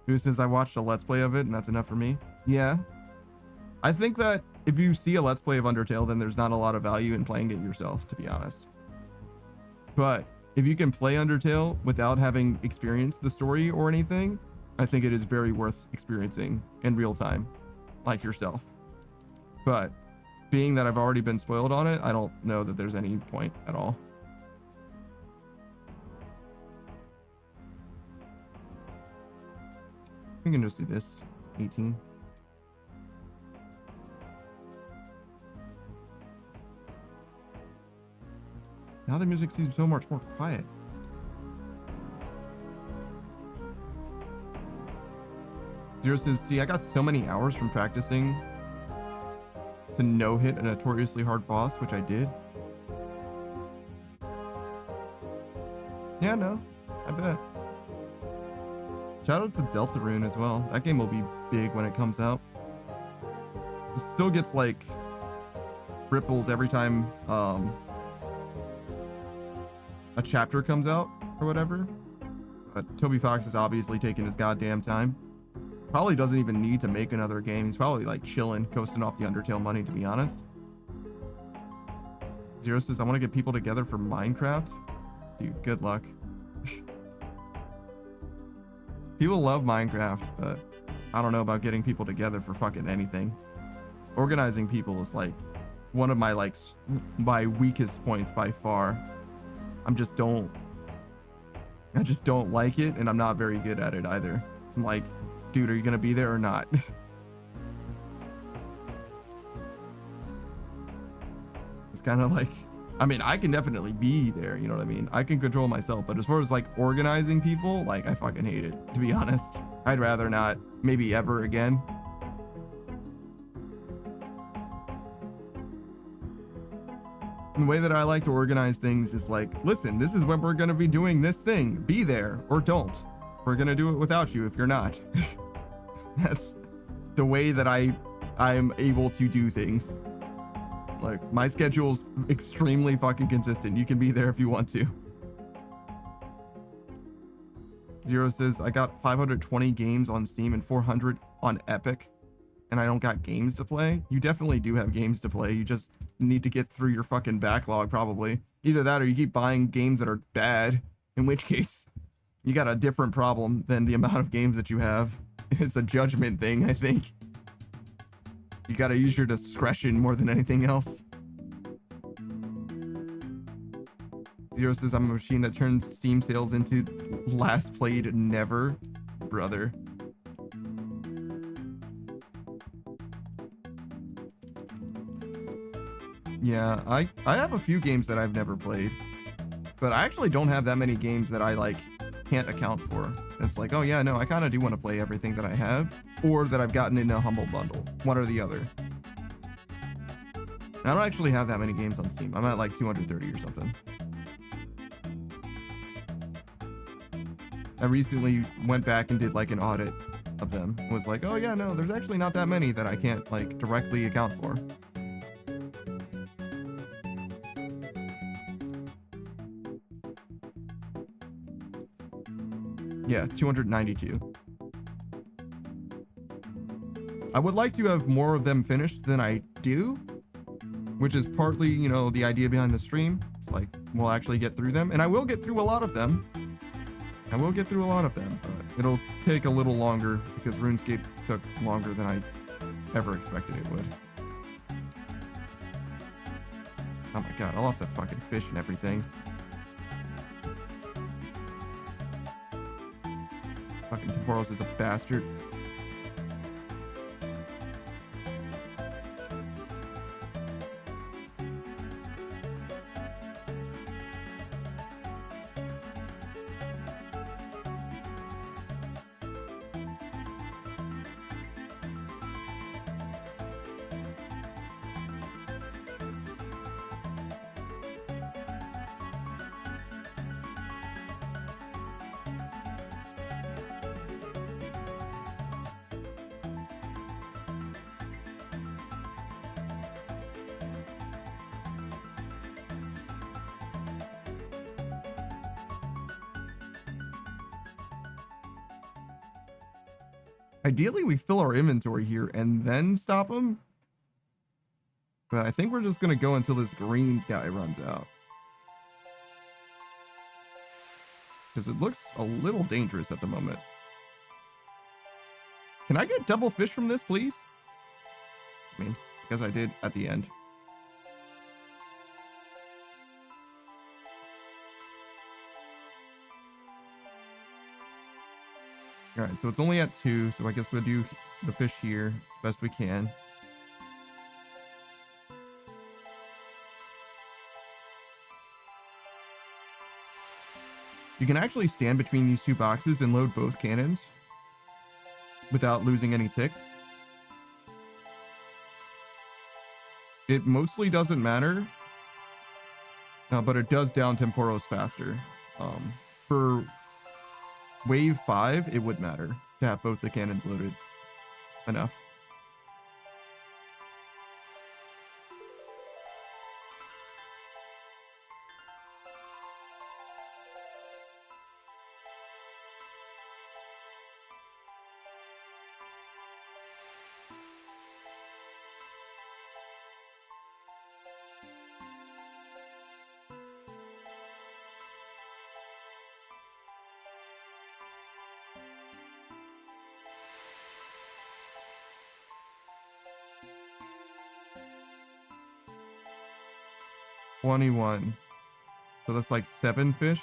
Who says I watched a Let's Play of it and that's enough for me? Yeah. I think that if you see a Let's Play of Undertale, then there's not a lot of value in playing it yourself, to be honest. But if you can play Undertale without having experienced the story or anything, I think it is very worth experiencing in real time, like yourself. But being that I've already been spoiled on it, I don't know that there's any point at all. We can just do this. 18. Now the music seems so much more quiet. Zero says, see, I got so many hours from practicing to no-hit a notoriously hard boss, which I did. Yeah, no, I bet. Shout out to Deltarune as well. That game will be big when it comes out. It still gets like ripples every time a chapter comes out or whatever. But Toby Fox is obviously taking his goddamn time. Probably doesn't even need to make another game. He's probably like chilling, coasting off the Undertale money, to be honest. Zero says, I want to get people together for Minecraft. Dude, good luck. People love Minecraft, but I don't know about getting people together for fucking anything. Organizing people is like one of my my weakest points by far. I just don't like it, and I'm not very good at it either. I'm like, dude, are you gonna be there or not? It's kind of like, I mean, I can definitely be there, you know what I mean? I can control myself, but as far as like organizing people, like I fucking hate it, to be honest. I'd rather not, maybe ever again. And the way that I like to organize things is like, listen, this is when we're gonna be doing this thing. Be there or don't. we're gonna do it without you if you're not. That's the way that I'm able to do things. Like, my schedule's extremely fucking consistent. You can be there if you want to. Zero says, I got 520 games on Steam and 400 on Epic, and I don't got games to play. You definitely do have games to play. You just need to get through your fucking backlog, probably. Either that or you keep buying games that are bad, in which case you got a different problem than the amount of games that you have. It's a judgment thing, I think. You gotta use your discretion more than anything else. Zero says, I'm a machine that turns Steam sales into last played never. Brother. Yeah, I have a few games that I've never played, but I actually don't have that many games that I like can't account for. It's like, oh yeah, no, I kind of do want to play everything that I have, or that I've gotten in a Humble Bundle, one or the other. I don't actually have that many games on Steam. I'm at like 230 or something. I recently went back and did like an audit of them. Was like, oh yeah, no, there's actually not that many that I can't like directly account for. Yeah, 292. I would like to have more of them finished than I do, which is partly, you know, the idea behind the stream. It's like, we'll actually get through them, and I will get through a lot of them. But it'll take a little longer because RuneScape took longer than I ever expected it would. Oh my god, I lost that fucking fish and everything. Fucking Temporos is a bastard. Ideally, we fill our inventory here and then stop him. But I think we're just going to go until this green guy runs out. Because it looks a little dangerous at the moment. Can I get double fish from this, please? I mean, because I did at the end. All right, so it's only at 2, so I guess we'll do the fish here as best we can. You can actually stand between these two boxes and load both cannons without losing any ticks. It mostly doesn't matter, but it does down Temporos faster. For Wave 5, it would matter to have both the cannons loaded enough. $21. So that's like 7 fish.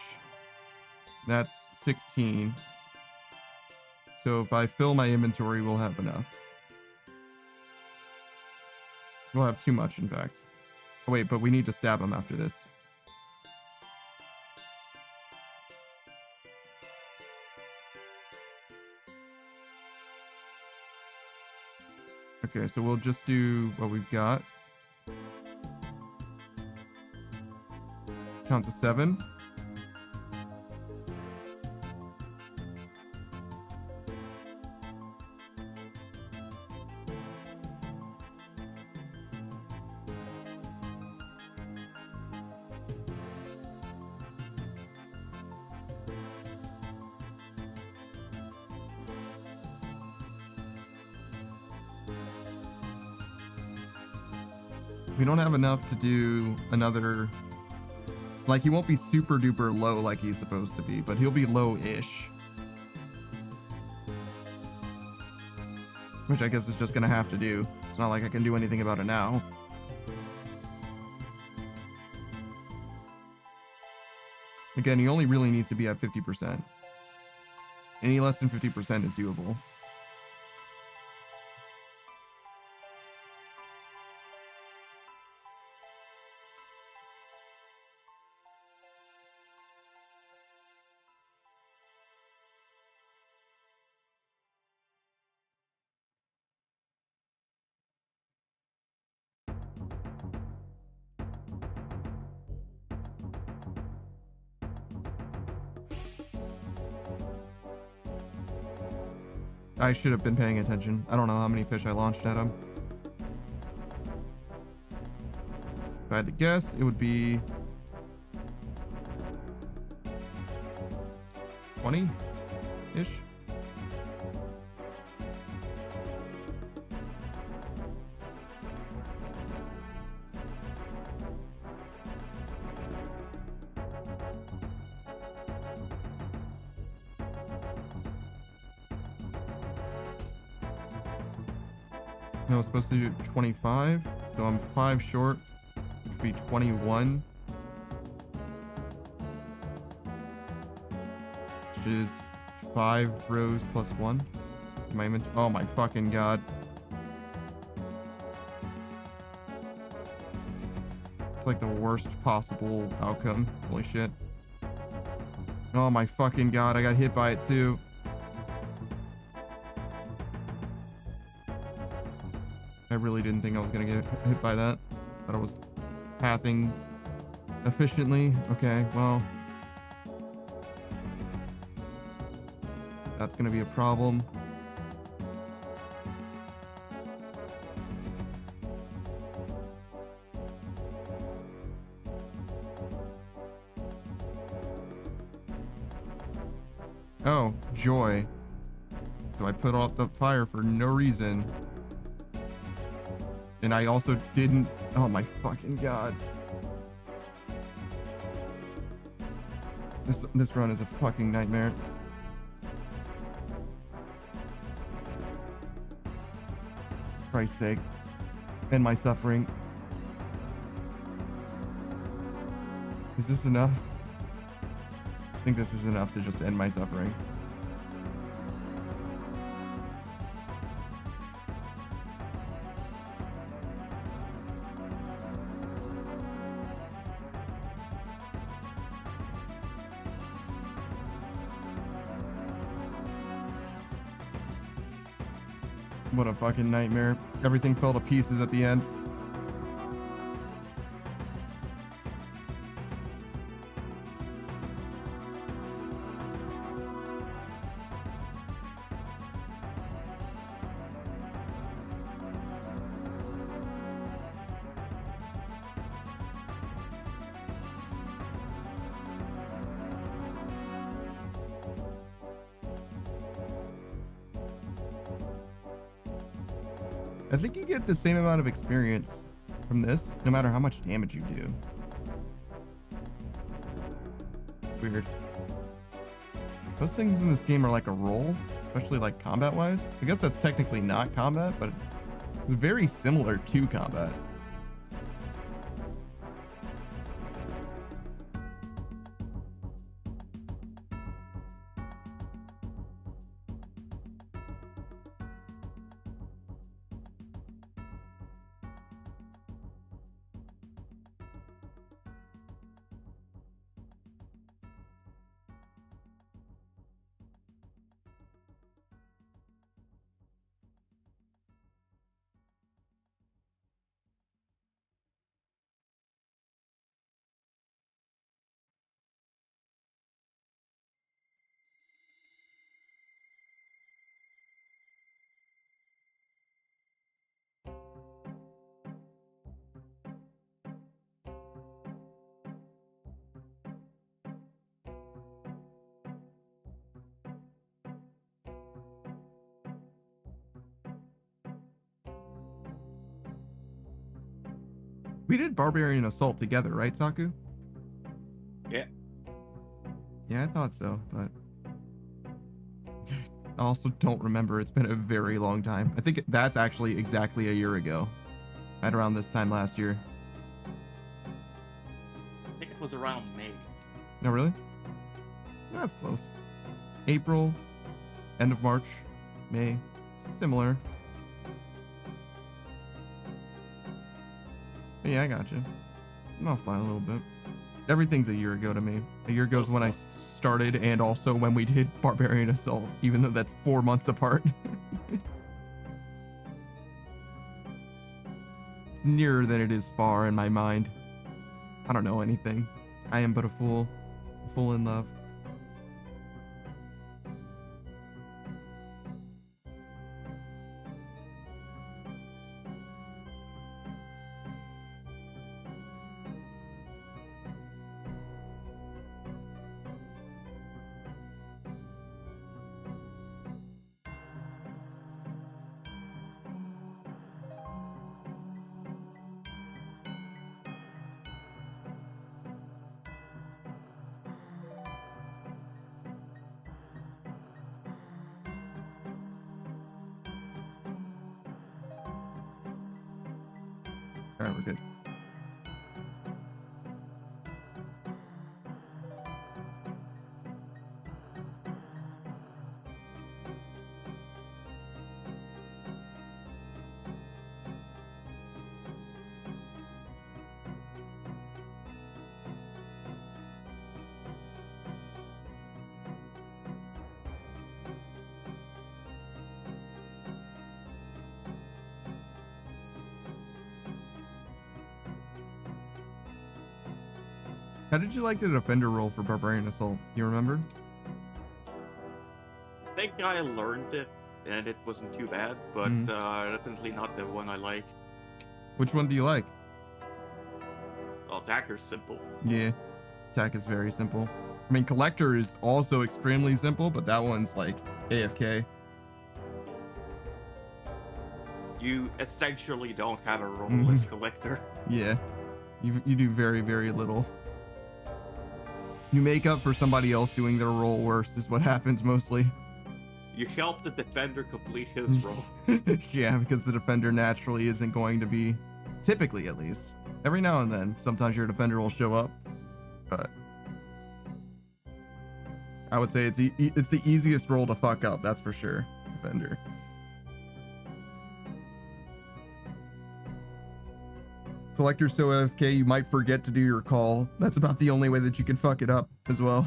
That's 16. So if I fill my inventory, we'll have enough. We'll have too much, in fact. Oh, wait, but we need to stab him after this. Okay, so we'll just do what we've got. Count to 7. We don't have enough to do another. Like, he won't be super duper low like he's supposed to be, but he'll be low-ish. Which I guess is just gonna have to do. It's not like I can do anything about it now. Again, he only really needs to be at 50%. Any less than 50% is doable. I should have been paying attention. I don't know how many fish I launched at him. If I had to guess, it would be 20-ish. I was supposed to do 25, so I'm 5 short, which would be 21. Which is 5 rows plus 1. Oh my fucking god. It's like the worst possible outcome. Holy shit. Oh my fucking god, I got hit by it too. I really didn't think I was gonna get hit by that. Thought I was pathing efficiently. Okay, well. That's gonna be a problem. Oh, joy. So I put out the fire for no reason. And I also didn't. Oh my fucking god. This run is a fucking nightmare. For Christ's sake. End my suffering. Is this enough? I think this is enough to just end my suffering. What a fucking nightmare. Everything fell to pieces at the end. I think you get the same amount of experience from this, no matter how much damage you do. Weird. Most things in this game are like a roll, especially like combat-wise. I guess that's technically not combat, but it's very similar to combat. We did Barbarian Assault together, right, Saku? Yeah. Yeah, I thought so, but I also don't remember. It's been a very long time. I think that's actually exactly a year ago, right around this time last year. I think it was around May. No, really? That's close. April, end of March, May, similar. But yeah, I got you. I'm off by a little bit. Everything's a year ago to me. A year ago is when I started, and also when we did Barbarian Assault, even though that's 4 months apart. It's nearer than it is far in my mind. I don't know anything. I am but a fool in love. All right, we're good. How did you like the defender role for Barbarian Assault? Do you remember? I think I learned it, and it wasn't too bad, but definitely not the one I like. Which one do you like? Well, attacker's simple. Yeah, attack is very simple. I mean, Collector is also extremely simple, but that one's like AFK. You essentially don't have a role as Collector. Yeah, you do very, very little. You make up for somebody else doing their role worse is what happens mostly. You help the defender complete his role. Yeah, because the defender naturally isn't going to be, typically at least. Every now and then, sometimes your defender will show up, but I would say it's the easiest role to fuck up, that's for sure, defender. Collector's so AFK, you might forget to do your call. That's about the only way that you can fuck it up as well.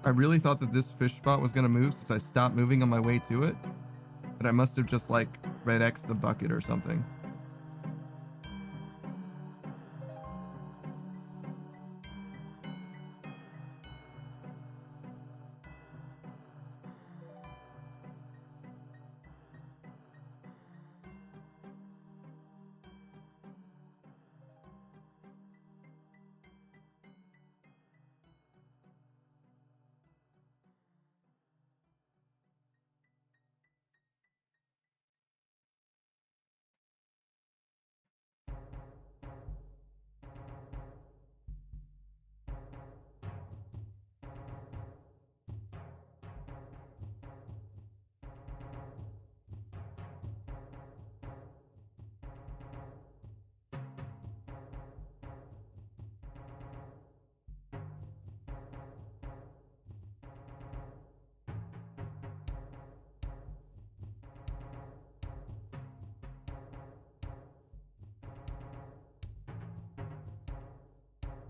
I really thought that this fish spot was going to move since I stopped moving on my way to it. But I must have just like red X the bucket or something.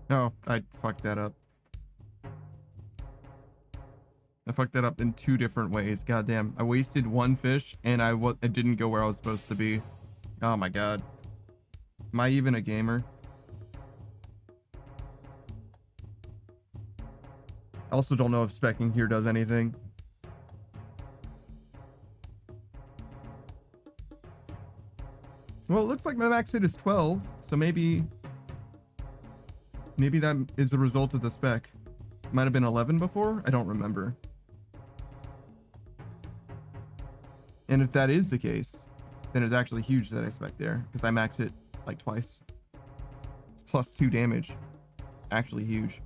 No, I fucked that up. I fucked that up in 2 different ways. Goddamn. I wasted 1 fish and I didn't go where I was supposed to be. Oh my god. Am I even a gamer? I also don't know if specking here does anything. it looks like my max hit is 12, so maybe that is the result of the spec. Might have been 11 before. I don't remember. And if that is the case, then it's actually huge that I spec there because I max hit like twice. It's plus 2 damage. Actually huge.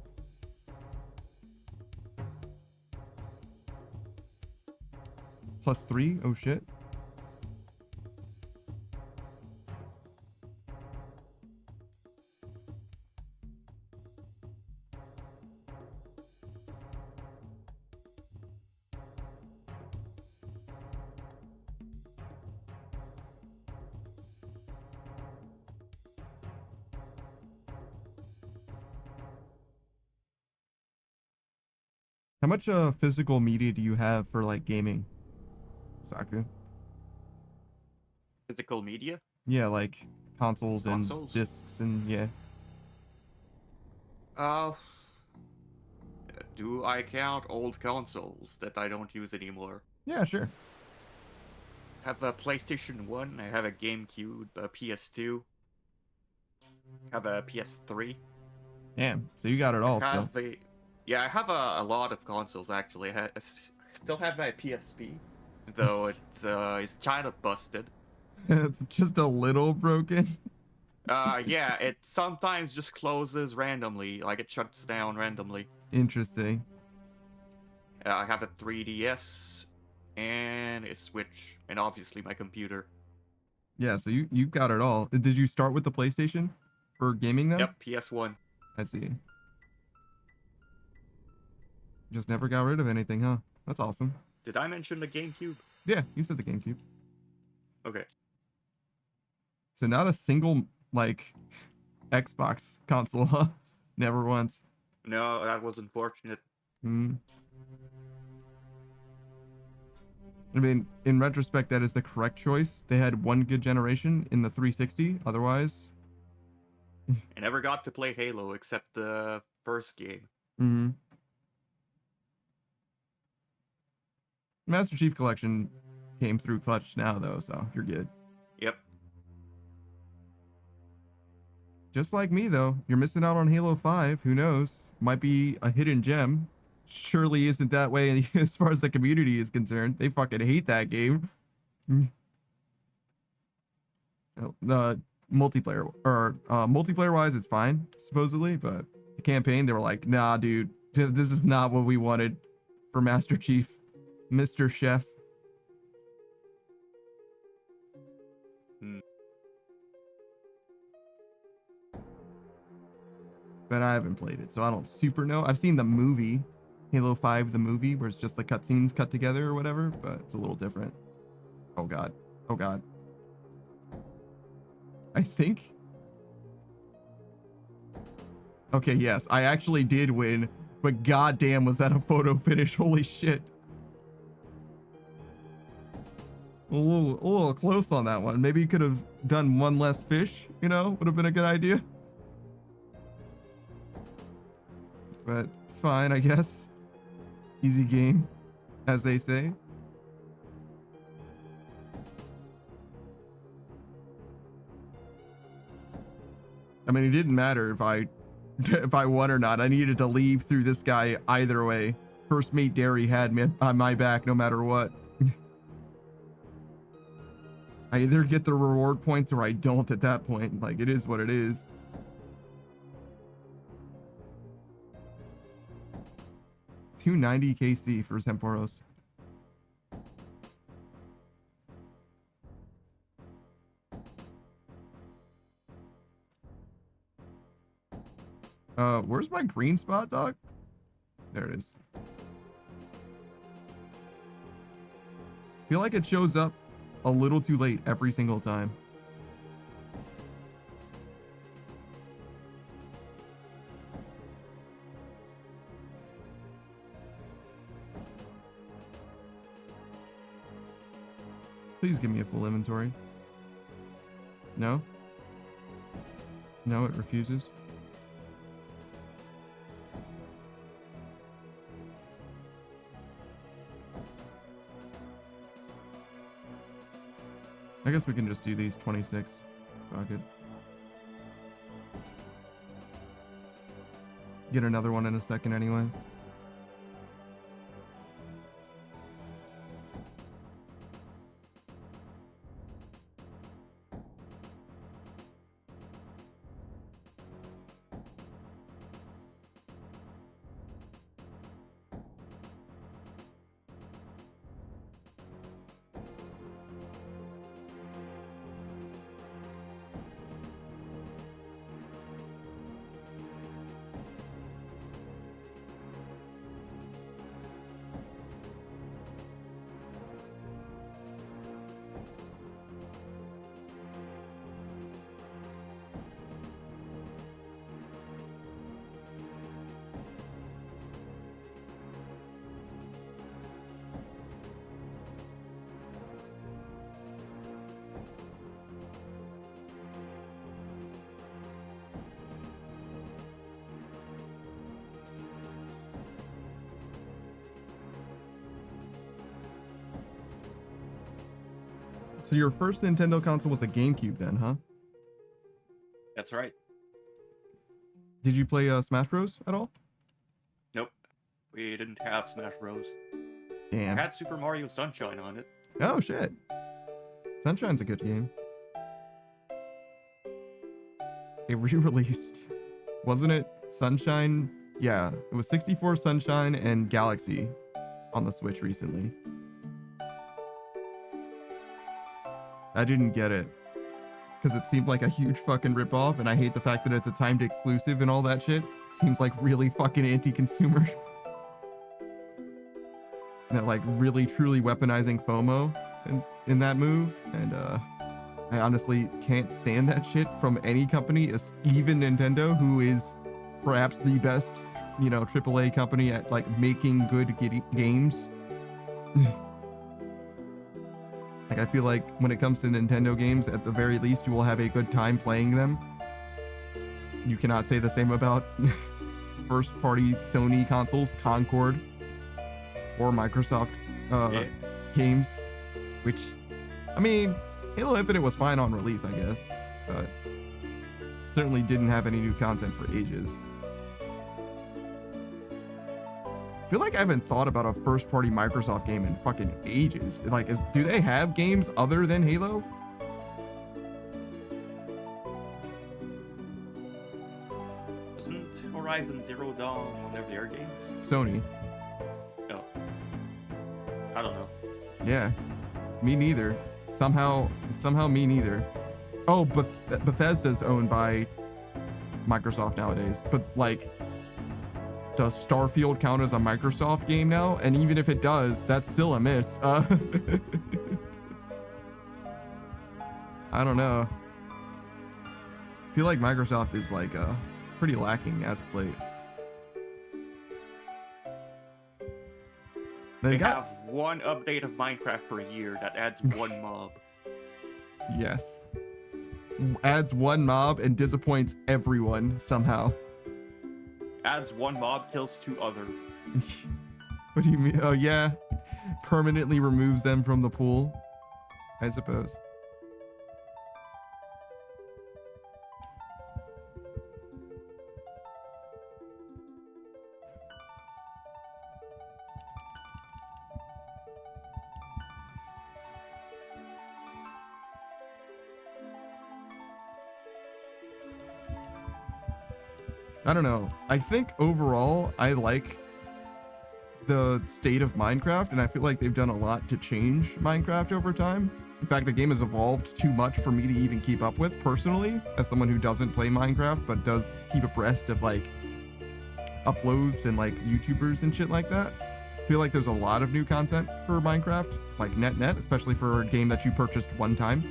Plus 3? Oh shit. How much physical media do you have for like gaming, Saku? Physical media? Yeah, like consoles and Consoles? discs and yeah. Uh, do I count old consoles that I don't use anymore? Yeah, sure. I have a PlayStation 1, I have a GameCube, a PS2, I have a PS3. Damn. So you got it I all still. have a... Yeah, I have a lot of consoles actually. I still have my PSP, though it is kind of busted. It's just a little broken. Yeah, it sometimes just closes randomly, like it shuts down randomly. Interesting. I have a 3DS and a Switch, and obviously my computer. Yeah, so you got it all. Did you start with the PlayStation for gaming then? Yep, PS1. I see. Just never got rid of anything, huh? That's awesome. Did I mention the GameCube? Yeah, you said the GameCube. Okay. So not a single like Xbox console, huh? Never once. No, that was unfortunate. Hmm. I mean, in retrospect, that is the correct choice. They had one good generation in the 360. Otherwise, I never got to play Halo except the first game. hmm. Master Chief Collection came through clutch now, though, so you're good. Yep. Just like me, though, you're missing out on Halo 5. Who knows? Might be a hidden gem. Surely isn't that way as far as the community is concerned. They fucking hate that game. The multiplayer or multiplayer wise, it's fine supposedly, but the campaign they were like, nah, dude, this is not what we wanted for Master Chief, Mr. Chef. Hmm. But I haven't played it, so I don't super know. I've seen the movie, Halo 5, the movie, where it's just the cutscenes cut together or whatever, but it's a little different. Oh god. Oh god. I think. Okay, yes, I actually did win, but goddamn, was that a photo finish? Holy shit. A little close on that one. Maybe you could have done one less fish, you know, would have been a good idea. But it's fine, I guess. Easy game, as they say. I mean, it didn't matter if I won or not. I needed to leave through this guy either way. First mate Derry had me on my back no matter what. I either get the reward points or I don't at that point. Like, it is what it is. $290 KC for Temporos. Where's my green spot, dog? There it is. Feel like it shows up a little too late every single time. Please give me a full inventory. No? No, it refuses. I guess we can just do these 26. Fuck it. Get another one in a second anyway. So your first Nintendo console was a GameCube then, huh? That's right. Did you play Smash Bros at all? Nope. We didn't have Smash Bros. Damn. I had Super Mario Sunshine on it. Oh shit. Sunshine's a good game. They re-released, wasn't it? Sunshine? Yeah, it was 64 Sunshine and Galaxy on the Switch recently. I didn't get it because it seemed like a huge fucking ripoff, and I hate the fact that it's a timed exclusive and all that shit. It seems like really fucking anti-consumer. They're like really truly weaponizing FOMO in that move, and I honestly can't stand that shit from any company, even Nintendo, who is perhaps the best, you know, AAA company at like making good games. Like, I feel like when it comes to Nintendo games, at the very least, you will have a good time playing them. You cannot say the same about first-party Sony consoles, Concord, or Microsoft games, which, I mean, Halo Infinite was fine on release, I guess, but certainly didn't have any new content for ages. I feel like I haven't thought about a first-party Microsoft game in fucking ages. Like, do they have games other than Halo? Wasn't Horizon Zero Dawn one of their games? Sony. No. I don't know. Yeah, me neither. Somehow me neither. Oh, but Bethesda's owned by Microsoft nowadays. But like, does Starfield count as a Microsoft game now? And even if it does, that's still a miss. I don't know. I feel like Microsoft is like pretty lacking as of late. They have one update of Minecraft per year that adds one mob. Yes. Adds one mob and disappoints everyone somehow. Adds one mob, kills two other. What do you mean? Oh, yeah. Permanently removes them from the pool, I suppose. I don't know. I think overall, I like the state of Minecraft, and I feel like they've done a lot to change Minecraft over time. In fact, the game has evolved too much for me to even keep up with personally, as someone who doesn't play Minecraft, but does keep abreast of like uploads and like YouTubers and shit like that. I feel like there's a lot of new content for Minecraft, like net, especially for a game that you purchased one time.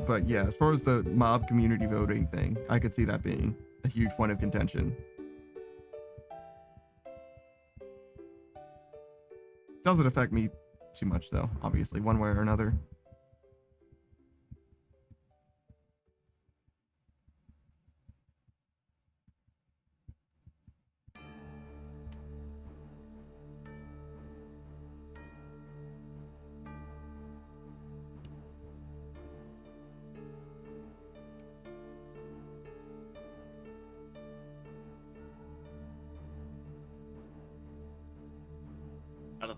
But yeah, as far as the mob community voting thing, I could see that being a huge point of contention. Doesn't affect me too much though, obviously, one way or another.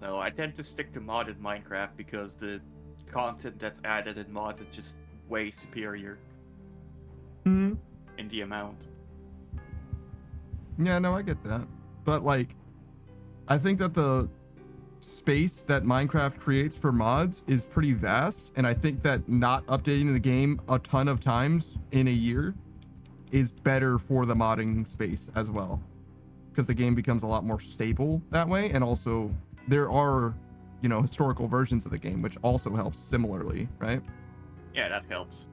don't know. I tend to stick to modded Minecraft because the content that's added in mods is just way superior Hmm. in the amount. Yeah, no, I get that. But like, I think that the space that Minecraft creates for mods is pretty vast, and I think that not updating the game a ton of times in a year is better for the modding space as well, because the game becomes a lot more stable that way. And also there are, you know, historical versions of the game, which also helps similarly, right? Yeah, that helps.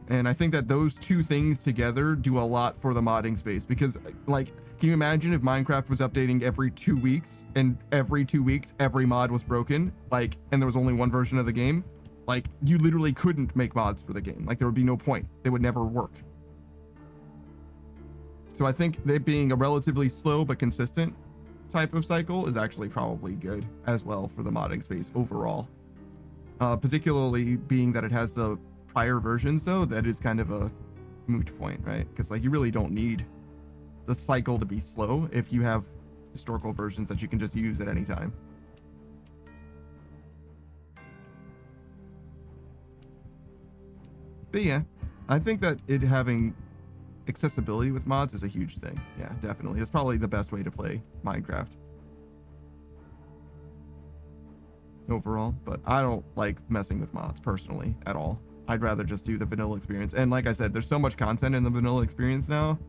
And I think that those two things together do a lot for the modding space, because like, can you imagine if Minecraft was updating every 2 weeks, and every 2 weeks every mod was broken, like, and there was only one version of the game? Like, you literally couldn't make mods for the game. Like, there would be no point. They would never work. So I think it being a relatively slow but consistent type of cycle is actually probably good as well for the modding space overall. Particularly being that it has the prior versions, though, that is kind of a moot point, right? Because like, you really don't need the cycle to be slow if you have historical versions that you can just use at any time. But yeah, I think that it having accessibility with mods is a huge thing. Yeah, definitely. It's probably the best way to play Minecraft overall, but I don't like messing with mods personally at all. I'd rather just do the vanilla experience. And like I said, there's so much content in the vanilla experience now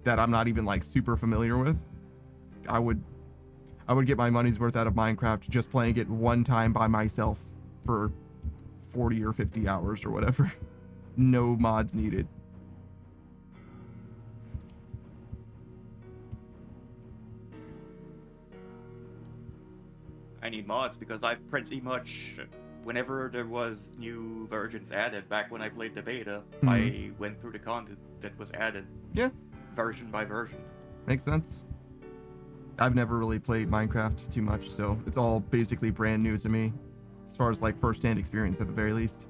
that I'm not even like super familiar with. I would get my money's worth out of Minecraft just playing it one time by myself for 40 or 50 hours or whatever. No mods needed. I need mods because I've pretty much, whenever there was new versions added, back when I played the beta, I went through the content that was added. Yeah. Version by version. Makes sense. I've never really played Minecraft too much, so it's all basically brand new to me, as far as like first-hand experience at the very least.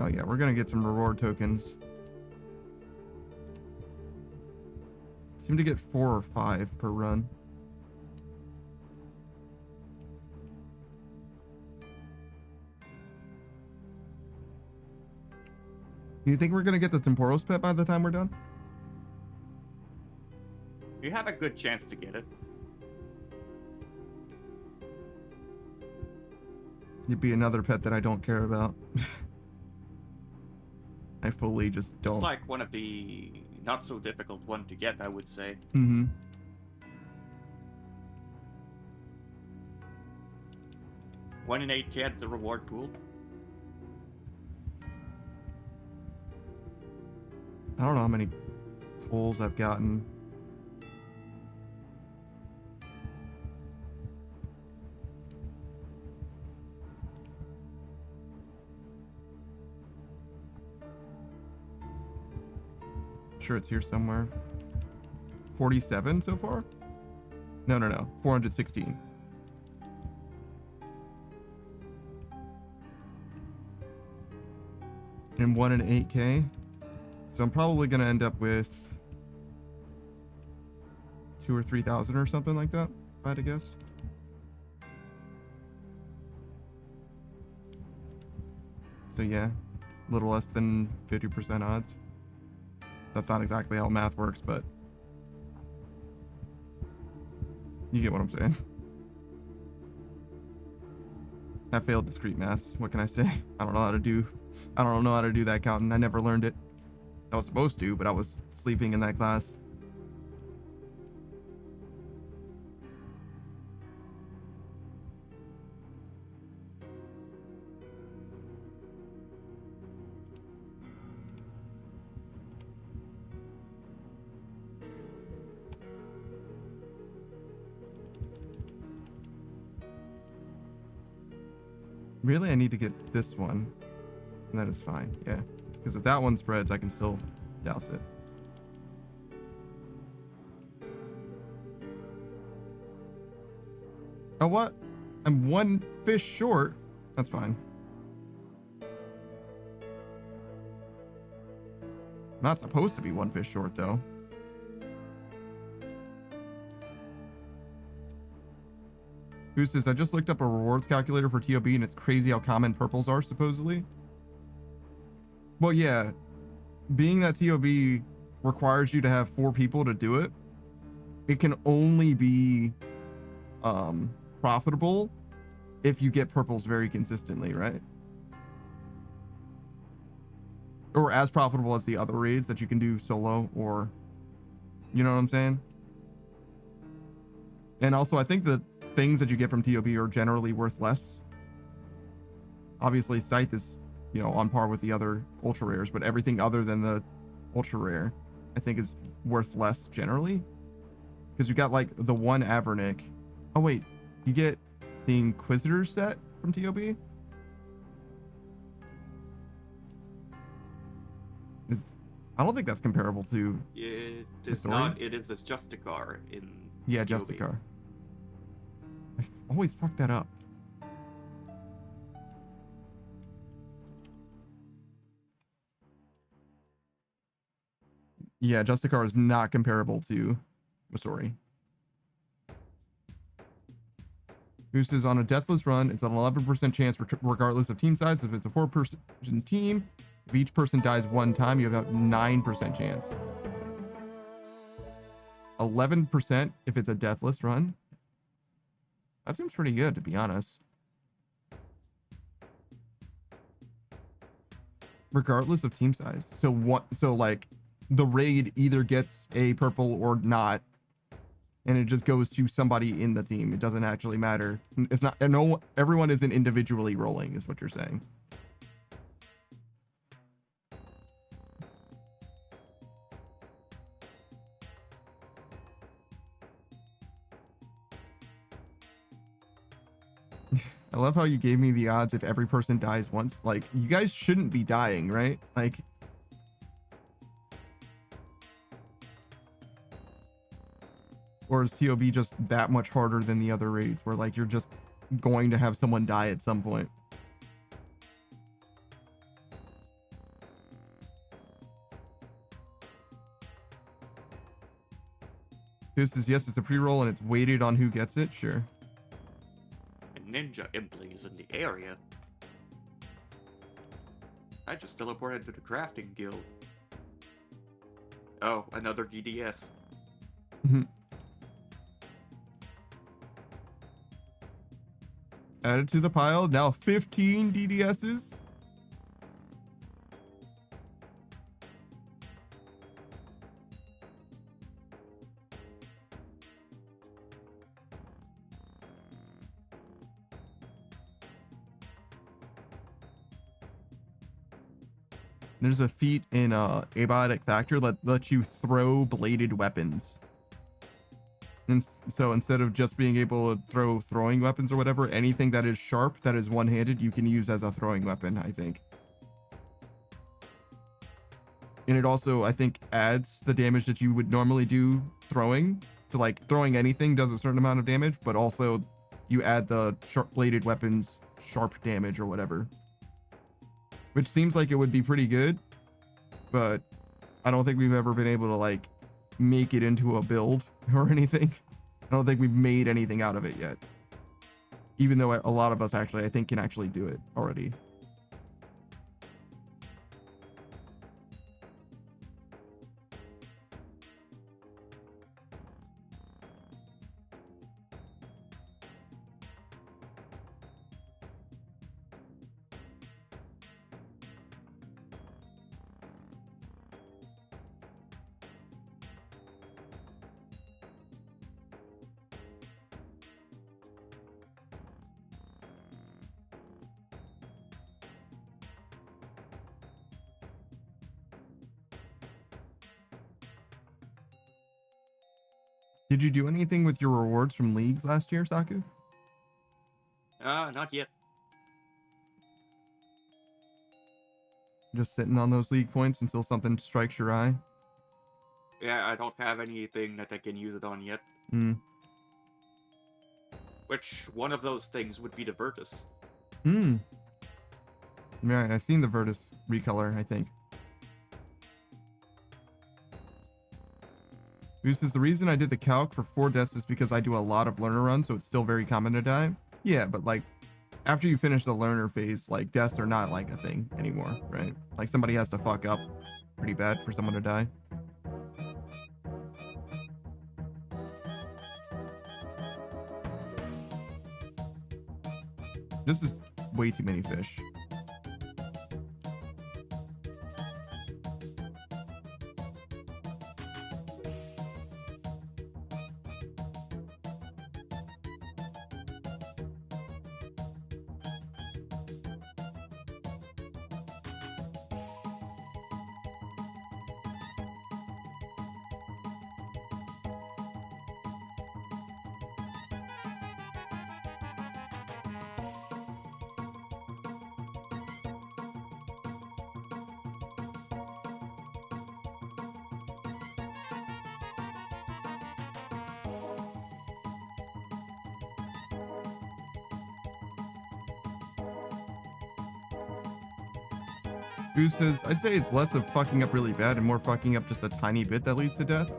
Oh yeah, we're gonna get some reward tokens. Seem to get 4 or 5 per run. You think we're gonna get the Temporos pet by the time we're done? You have a good chance to get it. It'd be another pet that I don't care about. I fully just don't. It's like one of the not so difficult one to get, I would say. Mm-hmm. One in 8 get the reward pool. I don't know how many pulls I've gotten. Sure, it's here somewhere. 47 so far? No, 416. And 1 in 8K. So I'm probably gonna end up with 2,000 or 3,000 or something like that, if I had to guess. So yeah, a little less than 50% odds. That's not exactly how math works, but you get what I'm saying. I failed discrete math. What can I say? I don't know how to do that counting. I never learned it. I was supposed to, but I was sleeping in that class. Really, I need to get this one. And that is fine, yeah. Because if that one spreads, I can still douse it. Oh, what? I'm 1 fish short. That's fine. Not supposed to be 1 fish short, though. Who says, I just looked up a rewards calculator for TOB and it's crazy how common purples are, supposedly. Well, yeah. Being that TOB requires you to have 4 people to do it, it can only be profitable if you get purples very consistently, right? Or as profitable as the other raids that you can do solo, or you know what I'm saying? And also, I think the things that you get from TOB are generally worth less. Obviously, Scythe is, you know, on par with the other ultra rares, but everything other than the ultra rare, I think, is worth less generally. Because you got like the 1 Avernick. Oh wait, you get the Inquisitor set from TOB? I don't think that's comparable to. It is not. It is this Justicar in. Yeah, TOB. Justicar. I always fuck that up. Yeah, Justicar is not comparable to Missouri. Boost is on a deathless run. It's an 11% chance regardless of team size. If it's a 4-person team, if each person dies 1 time, you have a 9% chance. 11% if it's a deathless run. That seems pretty good, to be honest. Regardless of team size. So what? So like, the raid either gets a purple or not, and it just goes to somebody in the team. It doesn't actually matter. It's not. No, everyone isn't individually rolling, is what you're saying. I love how you gave me the odds if every person dies once. Like, you guys shouldn't be dying, right? Like, or is TOB just that much harder than the other raids where like you're just going to have someone die at some point? Who says yes, it's a pre-roll and it's weighted on who gets it? Sure. Ninja Implies in the area. I just teleported to the crafting guild. Oh, another DDS. Added to the pile. Now 15 DDSs. There's a feat in Abiotic Factor that lets you throw bladed weapons. And so instead of just being able to throw throwing weapons or whatever, anything that is sharp, that is one-handed, you can use as a throwing weapon, I think. And it also, I think, adds the damage that you would normally do throwing. To like, throwing anything does a certain amount of damage, but also you add the sharp-bladed weapons sharp damage or whatever. Which seems like it would be pretty good, but I don't think we've ever been able to like make it into a build or anything. I don't think we've made anything out of it yet. Even though a lot of us actually, I think, can actually do it already. Did you do anything with your rewards from leagues last year, Saku? Not yet. Just sitting on those league points until something strikes your eye? Yeah, I don't have anything that I can use it on yet. Hmm. Which one of those things would be the Virtus? Hmm. Right, I've seen the Virtus recolor, I think. Goose says, the reason I did the calc for 4 deaths is because I do a lot of learner runs, so it's still very common to die. Yeah, but like, after you finish the learner phase, like, deaths are not like a thing anymore, right? Like, somebody has to fuck up pretty bad for someone to die. This is way too many fish. Goose says, I'd say it's less of fucking up really bad and more fucking up just a tiny bit that leads to death.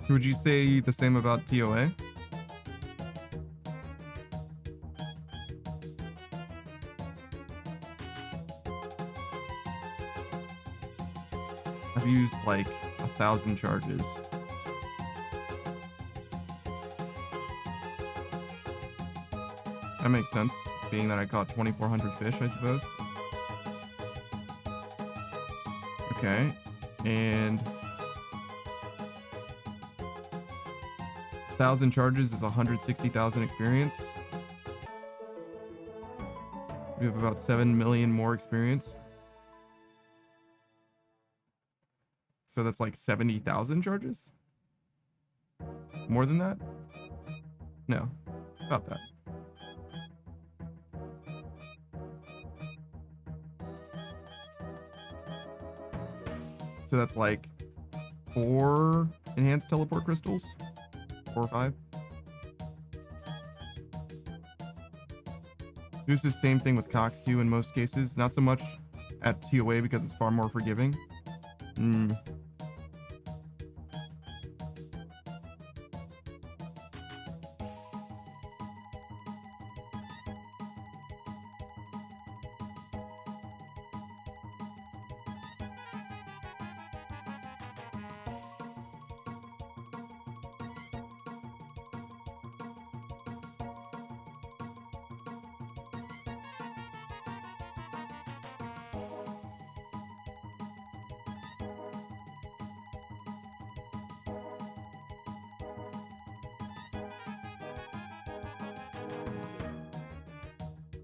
Would you say the same about TOA? I've used like 1,000 charges. That makes sense, being that I caught 2,400 fish, I suppose. Okay, and 1,000 charges is 160,000 experience. We have about 7 million more experience. So that's like 70,000 charges? More than that? No, about that. So that's like 4 enhanced teleport crystals? 4 or 5? This is the same thing with Cox too in most cases. Not so much at TOA because it's far more forgiving.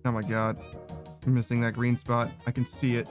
Oh my god. I'm missing that green spot. I can see it.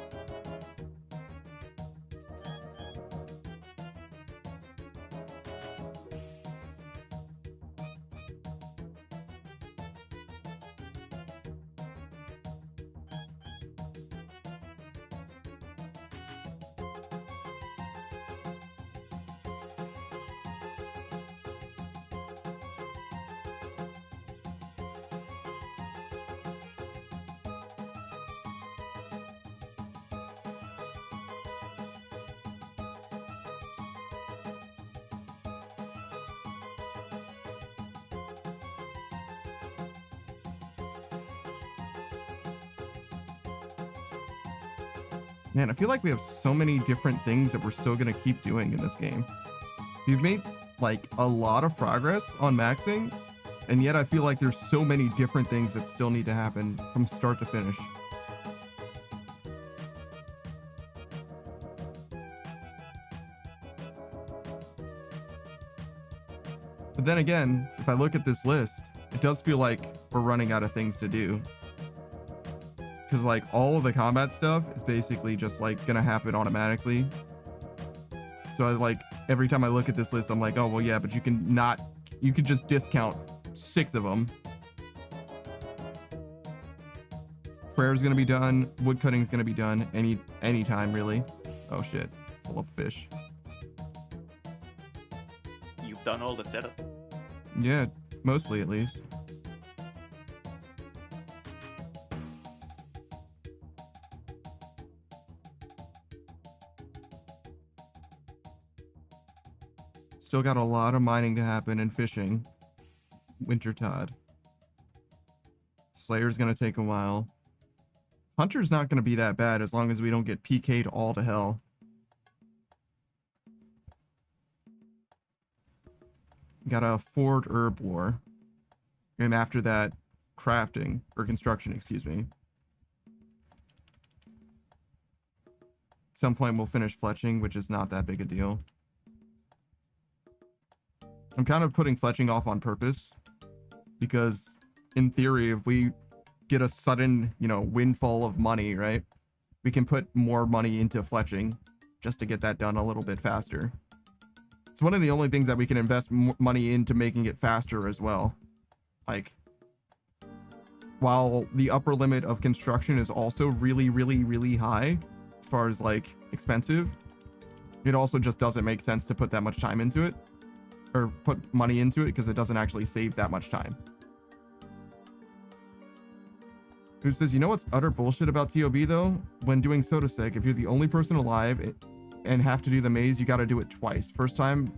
Man, I feel like we have so many different things that we're still going to keep doing in this game. We've made like a lot of progress on maxing, and yet I feel like there's so many different things that still need to happen from start to finish. But then again, if I look at this list, it does feel like we're running out of things to do. Because like all of the combat stuff is basically just like gonna happen automatically. So I like every time I look at this list, I'm like, oh well, yeah, but you could just discount 6 of them. Prayer is gonna be done. Wood cutting is gonna be done any time really. Oh shit, full of fish. You've done all the setup. Yeah, mostly at least. Still got a lot of mining to happen and fishing. Wintertide. Slayer's gonna take a while. Hunter's not gonna be that bad as long as we don't get PK'd all to hell. Got a Ford herb lore. And after that, crafting, or construction, excuse me. At some point we'll finish fletching, which is not that big a deal. I'm kind of putting fletching off on purpose because in theory, if we get a sudden, windfall of money, right? We can put more money into fletching just to get that done a little bit faster. It's one of the only things that we can invest money into making it faster as well. Like, while the upper limit of construction is also really, really, really high as far as like expensive, it also just doesn't make sense to put that much time into it. Or put money into it because it doesn't actually save that much time. Who says, you know what's utter bullshit about TOB though? When doing Sodasec, if you're the only person alive and have to do the maze, you got to do it twice. First time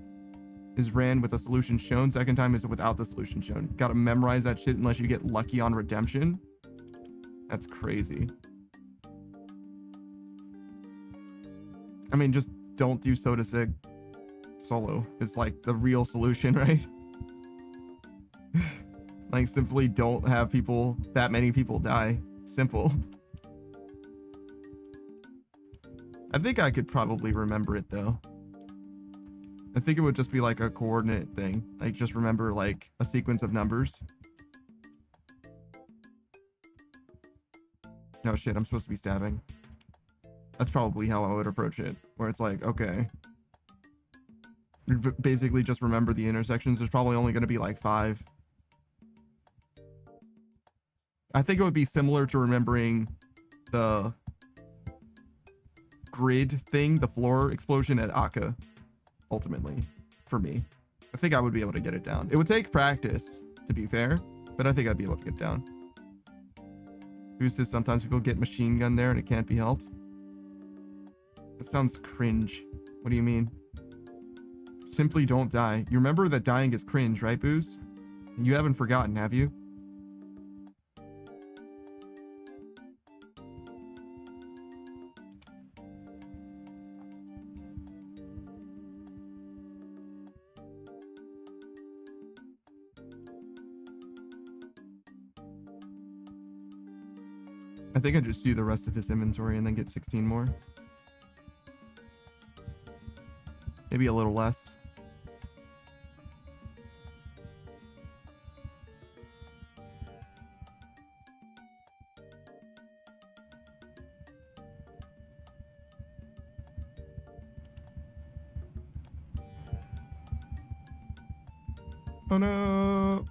is ran with a solution shown. Second time is without the solution shown. Got to memorize that shit unless you get lucky on redemption. That's crazy. I mean, just don't do Sodasec solo is like the real solution, right? Like, simply don't have that many people die. Simple. I think I could probably remember it though. I think it would just be like a coordinate thing. Like, just remember like a sequence of numbers. No shit, I'm supposed to be stabbing. That's probably how I would approach it. Where it's like, okay, basically just remember the intersections. There's probably only going to be like 5. I think it would be similar to remembering the grid thing, the floor explosion at Akka, ultimately, for me. I think I would be able to get it down. It would take practice, to be fair, but I think I'd be able to get it down. Who says sometimes people get machine gun there and it can't be helped? That sounds cringe. What do you mean? Simply don't die. You remember that dying is cringe, right, Booze? You haven't forgotten, have you? I think I just do the rest of this inventory and then get 16 more. Maybe a little less. Oh no!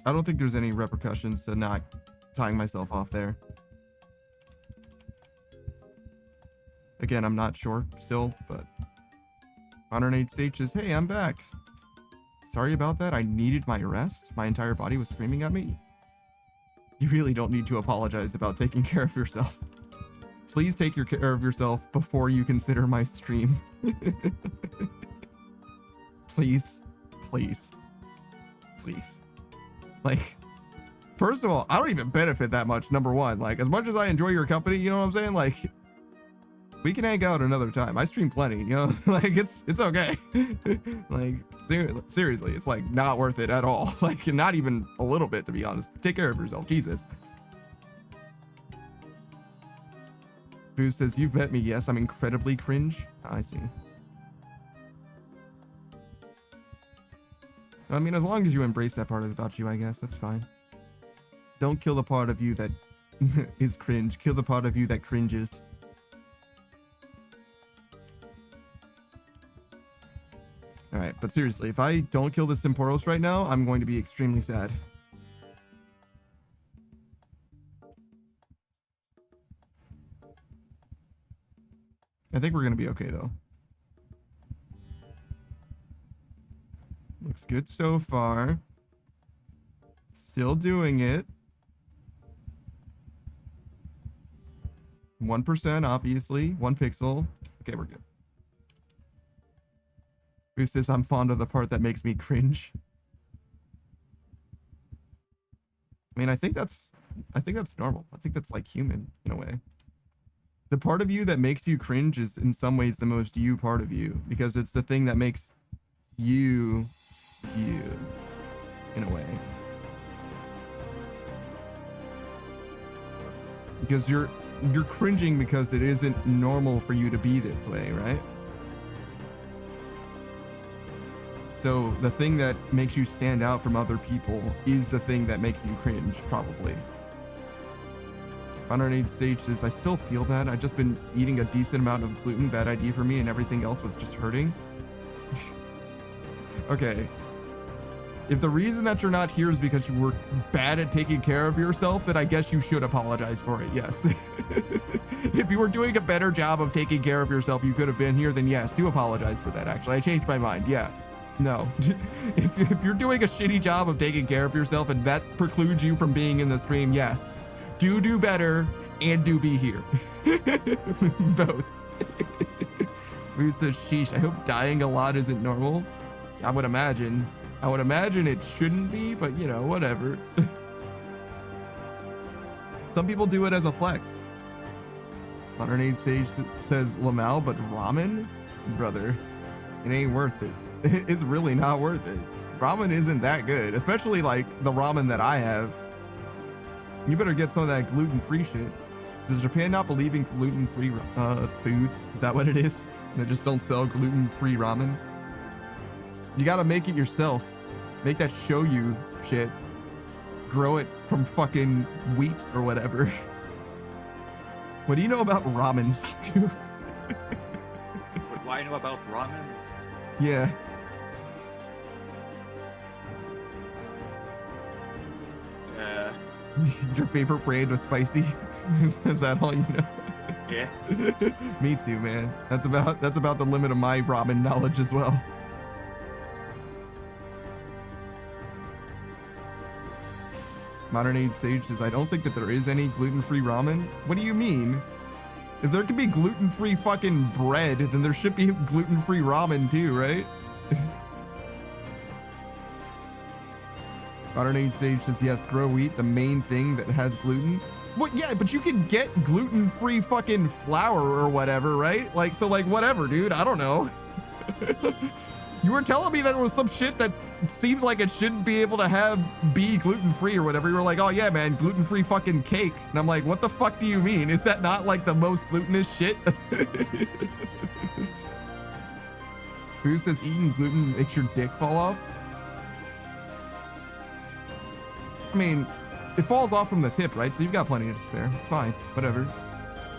I don't think there's any repercussions to not tying myself off there. Again, I'm not sure still, but 108 says, hey, I'm back. Sorry about that. I needed my rest. My entire body was screaming at me. You really don't need to apologize about taking care of yourself. Please take care of yourself before you consider my stream. Please, please, please. Like, first of all, I don't even benefit that much, number one. Like, as much as I enjoy your company, you know what I'm saying? Like, we can hang out another time. I stream plenty, you know? Like, it's okay. Like, seriously, it's like not worth it at all. Like, not even a little bit, to be honest. Take care of yourself, Jesus. Booze says, you've met me. Yes, I'm incredibly cringe. I see. I mean, as long as you embrace that part about you, I guess, that's fine. Don't kill the part of you that is cringe. Kill the part of you that cringes. Alright, but seriously, if I don't kill this Temporos right now, I'm going to be extremely sad. I think we're going to be okay, though. Looks good so far. Still doing it. 1%, obviously. 1 pixel. Okay, we're good. Who says I'm fond of the part that makes me cringe? I mean, I think that's normal. I think that's like human in a way. The part of you that makes you cringe is in some ways the most you part of you, because it's the thing that makes you you in a way. Because you're cringing because it isn't normal for you to be this way, right? So the thing that makes you stand out from other people is the thing that makes you cringe, probably. Underneath stage says, I still feel bad. I've just been eating a decent amount of gluten, bad idea for me, and everything else was just hurting. Okay. If the reason that you're not here is because you were bad at taking care of yourself, then I guess you should apologize for it, yes. If you were doing a better job of taking care of yourself, you could have been here, then yes, do apologize for that, actually. I changed my mind, yeah. No. If you're doing a shitty job of taking care of yourself and that precludes you from being in the stream, yes. Do better and do be here. Both. Who says, sheesh, I hope dying a lot isn't normal. I would imagine. I would imagine it shouldn't be, but you know, whatever. Some people do it as a flex. Modern Aid Sage says Lamau, but ramen? Brother, it ain't worth it. It's really not worth it. Ramen isn't that good, especially like the ramen that I have. You better get some of that gluten-free shit. Does Japan not believe in gluten-free foods? Is that what it is? They just don't sell gluten-free ramen? You gotta make it yourself. Make that shoyu shit. Grow it from fucking wheat or whatever. What do you know about ramen, Saku? What do I know about ramens? Yeah. Your favorite brand of spicy? Is that all you know? Yeah. Me too, man. That's about the limit of my ramen knowledge as well. Modern Aid Sage says, I don't think that there is any gluten-free ramen. What do you mean? If there could be gluten-free fucking bread, then there should be gluten-free ramen too, right? Modern Age Sage says, yes, grow wheat, the main thing that has gluten. Well, yeah, but you can get gluten-free fucking flour or whatever, right? Like, so like, whatever, dude. I don't know. You were telling me that there was some shit that seems like it shouldn't be able to be gluten-free or whatever. You were like, oh yeah, man, gluten-free fucking cake. And I'm like, what the fuck do you mean? Is that not like the most glutinous shit? Who says eating gluten makes your dick fall off? I mean, it falls off from the tip, right? So you've got plenty to spare. It's fine. Whatever.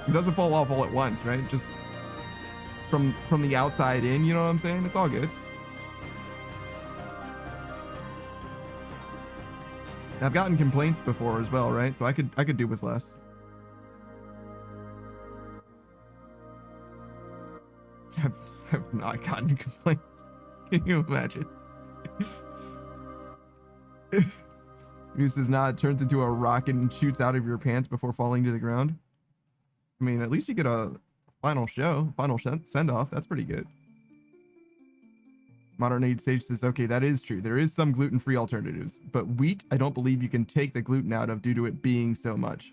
It doesn't fall off all at once, right? Just from the outside in, you know what I'm saying? It's all good. I've gotten complaints before as well, right? So I could do with less. I've not gotten complaints. Can you imagine? Moose says, nah, it turns into a rocket and shoots out of your pants before falling to the ground. I mean, at least you get a final send-off. That's pretty good. Modern Age Sage says, okay, that is true. There is some gluten-free alternatives, but wheat, I don't believe you can take the gluten out of due to it being so much.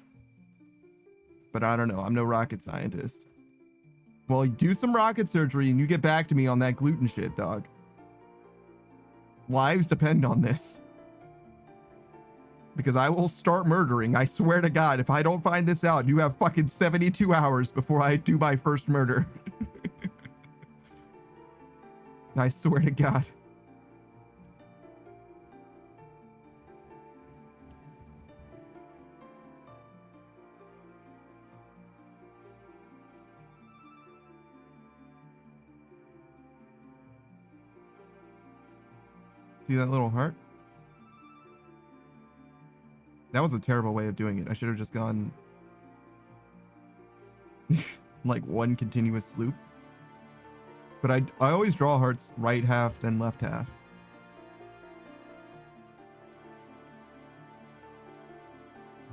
But I don't know. I'm no rocket scientist. Well, do some rocket surgery and you get back to me on that gluten shit, dog. Lives depend on this. Because I will start murdering. I swear to God, if I don't find this out, you have fucking 72 hours before I do my first murder. I swear to God. See that little heart? That was a terrible way of doing it. I should have just gone like one continuous loop. But I always draw hearts right half, then left half.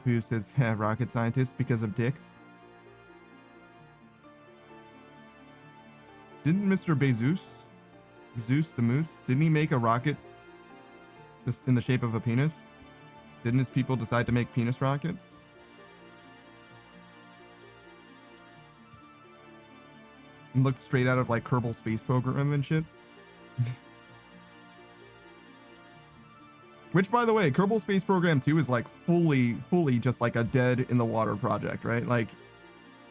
Who says rocket scientist because of dicks? Didn't Mr. Zeus the moose, didn't he make a rocket just in the shape of a penis? Didn't his people decide to make penis rocket? And looked straight out of like Kerbal Space Program and shit. Which, by the way, Kerbal Space Program 2 is like fully just like a dead in the water project, right? Like,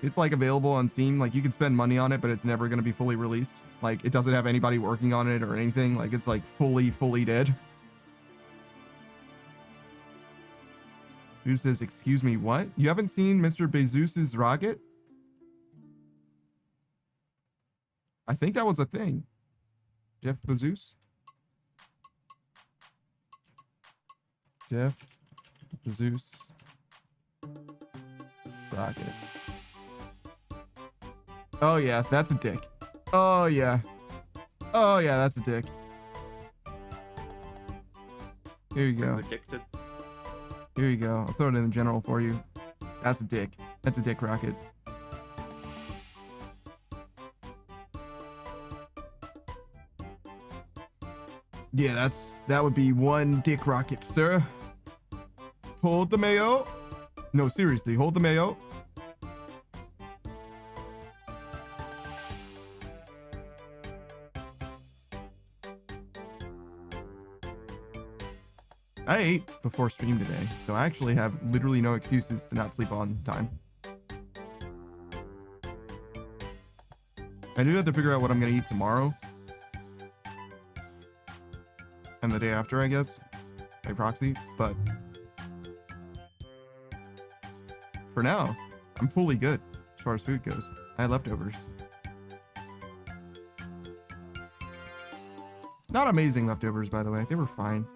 it's like available on Steam. Like, you can spend money on it, but it's never going to be fully released. Like, it doesn't have anybody working on it or anything. Like, it's like fully dead. Who says, excuse me, what? You haven't seen Mr. Bezos's rocket? I think that was a thing. Jeff Bezos? Jeff Bezos rocket. Oh yeah, that's a dick. Oh yeah. Oh yeah, that's a dick. Here you go. Addicted. Here you go. I'll throw it in the general for you. That's a dick. That's a dick rocket. Yeah, that would be one dick rocket, sir. Hold the mayo. No, seriously, hold the mayo. I ate before stream today, so I actually have literally no excuses to not sleep on time. I do have to figure out what I'm going to eat tomorrow. And the day after, I guess, by proxy, but for now, I'm fully good as far as food goes. I had leftovers. Not amazing leftovers, by the way. They were fine.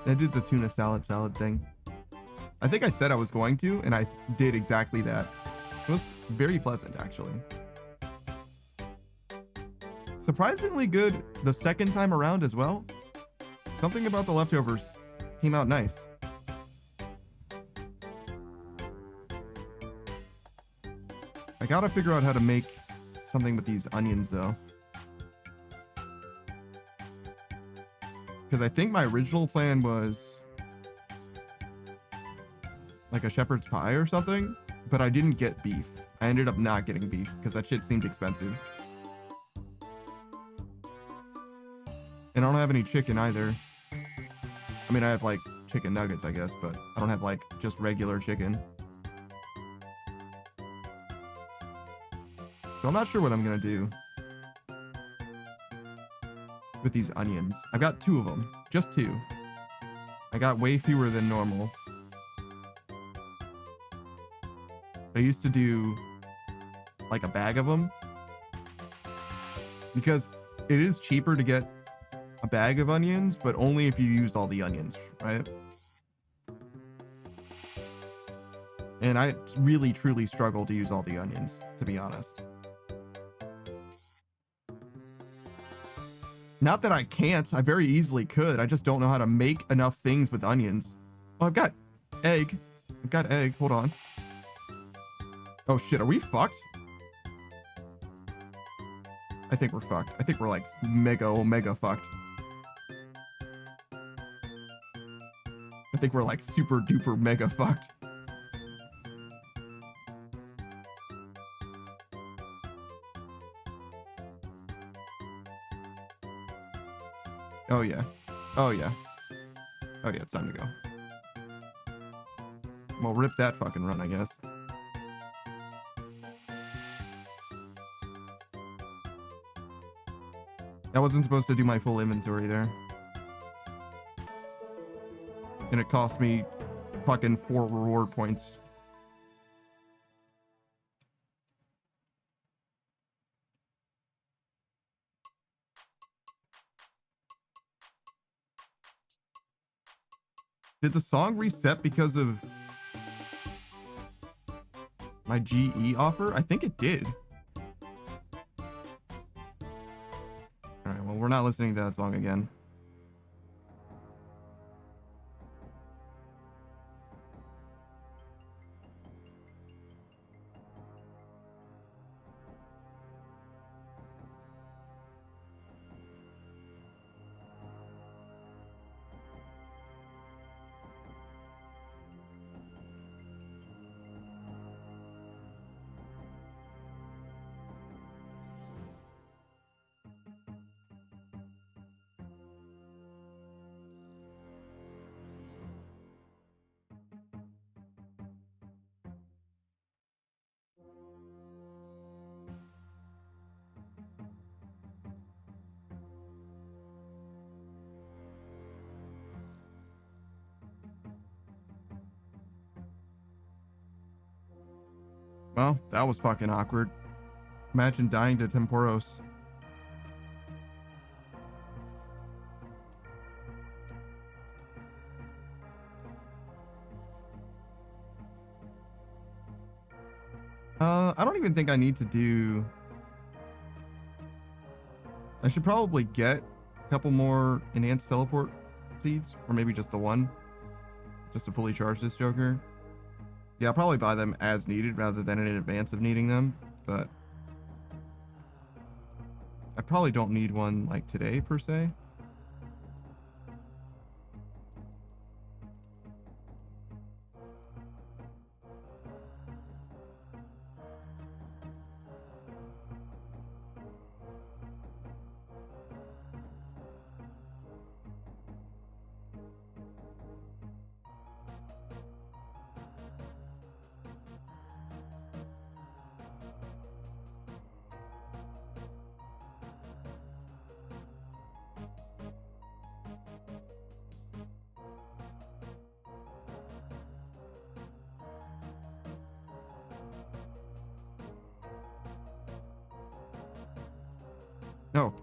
I did the tuna salad thing. I think I said I was going to, and I did exactly that. It was very pleasant, actually. Surprisingly good the second time around as well. Something about the leftovers came out nice. I gotta figure out how to make something with these onions, though. Because I think my original plan was like a shepherd's pie or something, but I didn't get beef. I ended up not getting beef because that shit seemed expensive. And I don't have any chicken either. I mean, I have like chicken nuggets, I guess, but I don't have like just regular chicken. So I'm not sure what I'm gonna do with these onions. I've got 2 of them, just 2. I got way fewer than normal. I used to do like a bag of them because it is cheaper to get a bag of onions, but only if you use all the onions, right? And I really truly struggle to use all the onions, to be honest. Not that I can't, I very easily could. I just don't know how to make enough things with onions. Oh, I've got egg. I've got egg. Hold on. Oh shit, are we fucked? I think we're fucked. I think we're like mega fucked. I think we're like super duper mega fucked. Oh yeah. Oh yeah. Oh yeah, it's time to go. Well, rip that fucking run, I guess. I wasn't supposed to do my full inventory there. and it cost me fucking 4 reward points. Did the song reset because of my GE offer? I think it did. All right, well, we're not listening to that song again. Well, that was fucking awkward. Imagine dying to Temporos. I don't even think I need to do... I should probably get a couple more enhanced teleport seeds, or maybe just the one, just to fully charge this Joker. Yeah, I'll probably buy them as needed rather than in advance of needing them, but I probably don't need one like today per se. No,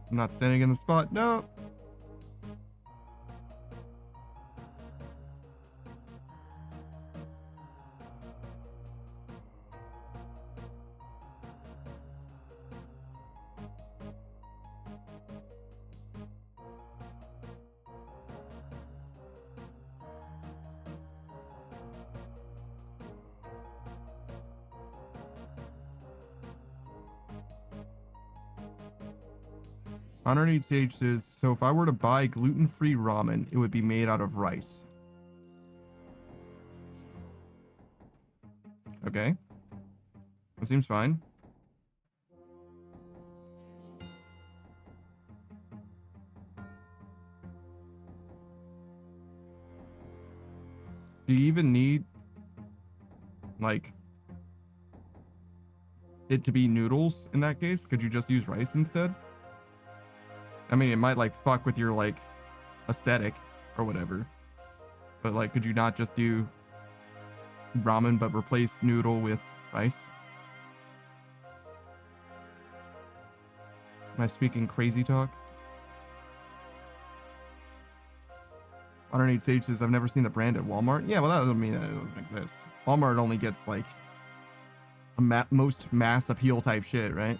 I'm not standing in the spot. No. Underneath Sage says, so if I were to buy gluten-free ramen, it would be made out of rice. Okay. That seems fine. Do you even need, like, it to be noodles in that case? Could you just use rice instead? I mean, it might like fuck with your like aesthetic or whatever, but like, could you not just do ramen but replace noodle with rice? Am I speaking crazy talk? Underneath Sage says, I've never seen the brand at Walmart. Yeah, well, that doesn't mean that it doesn't exist. Walmart only gets like a most mass appeal type shit, right?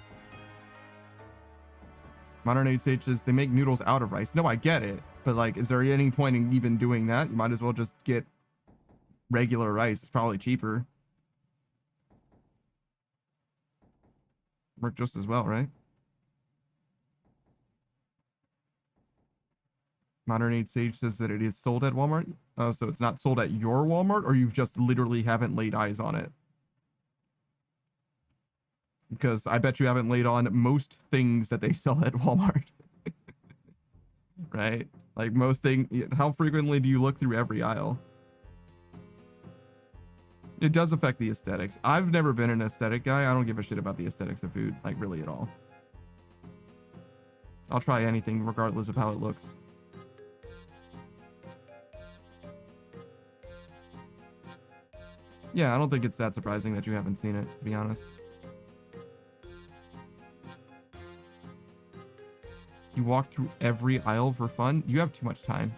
Modern Age Sage says they make noodles out of rice. No, I get it, but like, is there any point in even doing that? You might as well just get regular rice. It's probably cheaper. Work just as well, right? Modern Age Sage says that it is sold at Walmart. Oh, so it's not sold at your Walmart, or you just literally haven't laid eyes on it? Because I bet you haven't laid on most things that they sell at Walmart. Right? Like most things, how frequently do you look through every aisle? It does affect the aesthetics. I've never been an aesthetic guy. I don't give a shit about the aesthetics of food, like really at all. I'll try anything regardless of how it looks. Yeah, I don't think it's that surprising that you haven't seen it, to be honest. You walk through every aisle for fun? You have too much time.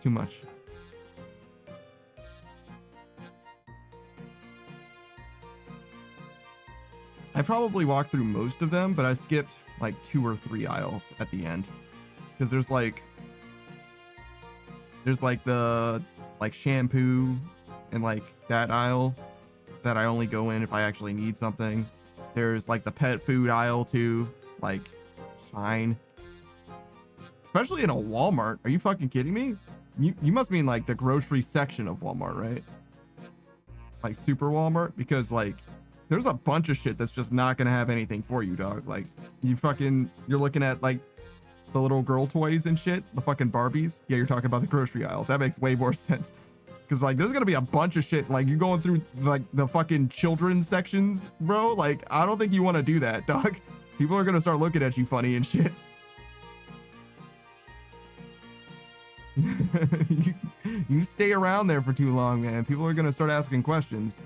Too much. I probably walked through most of them, but I skipped like 2 or 3 aisles at the end. Because there's like the like shampoo and like that aisle that I only go in if I actually need something. There's like the pet food aisle too. Like, fine. Especially in a Walmart. Are you fucking kidding me? You must mean like the grocery section of Walmart, right? Like super Walmart? Because like there's a bunch of shit that's just not gonna have anything for you, dog. Like you're looking at like the little girl toys and shit, the fucking Barbies. Yeah, you're talking about the grocery aisles. That makes way more sense. Because like there's gonna be a bunch of shit, like you're going through like the fucking children's sections, bro. Like I don't think you want to do that, dog. People are gonna start looking at you funny and shit. you stay around there for too long, man. People are gonna start asking questions.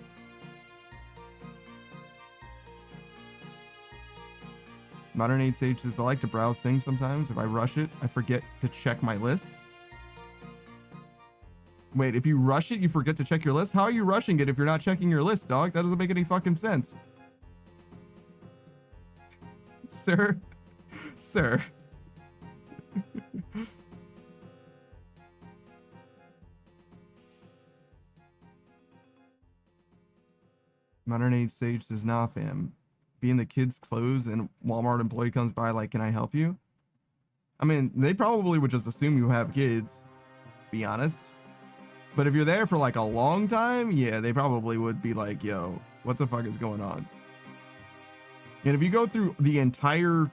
Modern Age Sage says, I like to browse things sometimes. If I rush it, I forget to check my list. Wait, if you rush it, you forget to check your list? How are you rushing it if you're not checking your list, dog? That doesn't make any fucking sense. Sir. Sir. Modern Age Sage says, nah, fam. Being the kids' clothes and Walmart employee comes by like, can I help you? I mean, they probably would just assume you have kids, to be honest. But if you're there for like a long time, yeah, they probably would be like, yo, what the fuck is going on? And if you go through the entire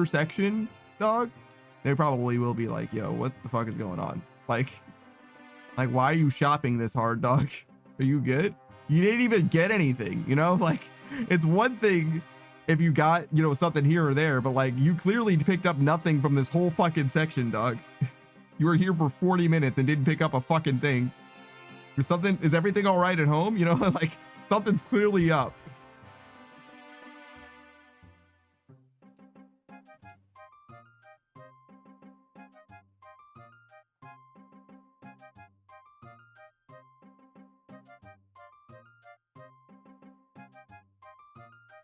section, dog, they probably will be like, yo, what the fuck is going on? Like why are you shopping this hard, dog? Are you good? You didn't even get anything, you know? Like, it's one thing if you got, you know, something here or there, but like you clearly picked up nothing from this whole fucking section, dog. You were here for 40 minutes and didn't pick up a fucking thing. Is everything all right at home? You know, like something's clearly up.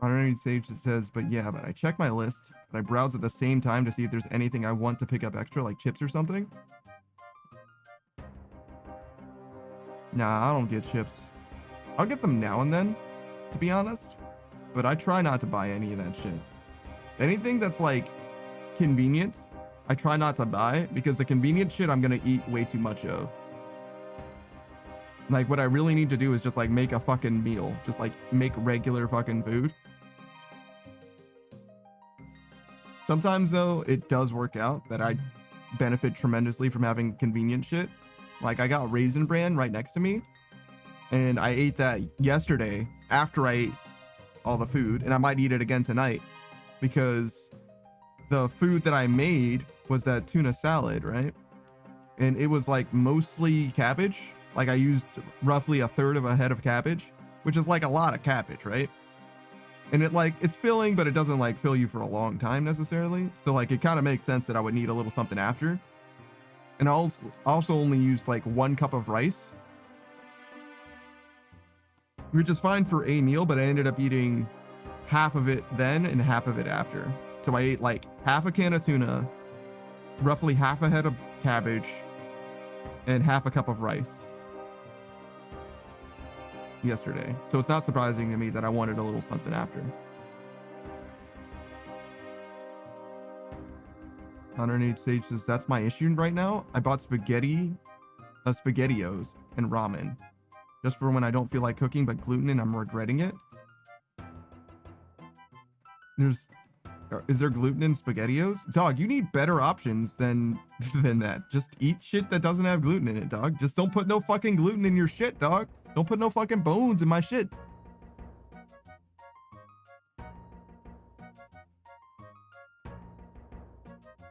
Modern Sage says, but I check my list, but I browse at the same time to see if there's anything I want to pick up extra, like chips or something. Nah, I don't get chips. I'll get them now and then, to be honest, but I try not to buy any of that shit. Anything that's like convenient, I try not to buy because the convenient shit I'm gonna eat way too much of. Like what I really need to do is just like make a fucking meal, just like make regular fucking food. Sometimes though, it does work out that I benefit tremendously from having convenient shit. Like I got Raisin Bran right next to me and I ate that yesterday after I ate all the food, and I might eat it again tonight because the food that I made was that tuna salad, right? And it was like mostly cabbage. Like I used roughly a third of a head of cabbage, which is like a lot of cabbage, right? And it's filling, but it doesn't like fill you for a long time necessarily. So like it kind of makes sense that I would need a little something after. And I also only used like 1 cup of rice, which is fine for a meal, but I ended up eating half of it then and half of it after. So I ate like half a can of tuna, roughly half a head of cabbage, and half a cup of rice yesterday. So it's not surprising to me that I wanted a little something after. Underneath Sage says, that's my issue right now. I bought SpaghettiOs and ramen just for when I don't feel like cooking, but gluten and I'm regretting it. Is there gluten in SpaghettiOs? Dog, you need better options than that. Just eat shit that doesn't have gluten in it, dog. Just don't put no fucking gluten in your shit, dog. Don't put no fucking bones in my shit.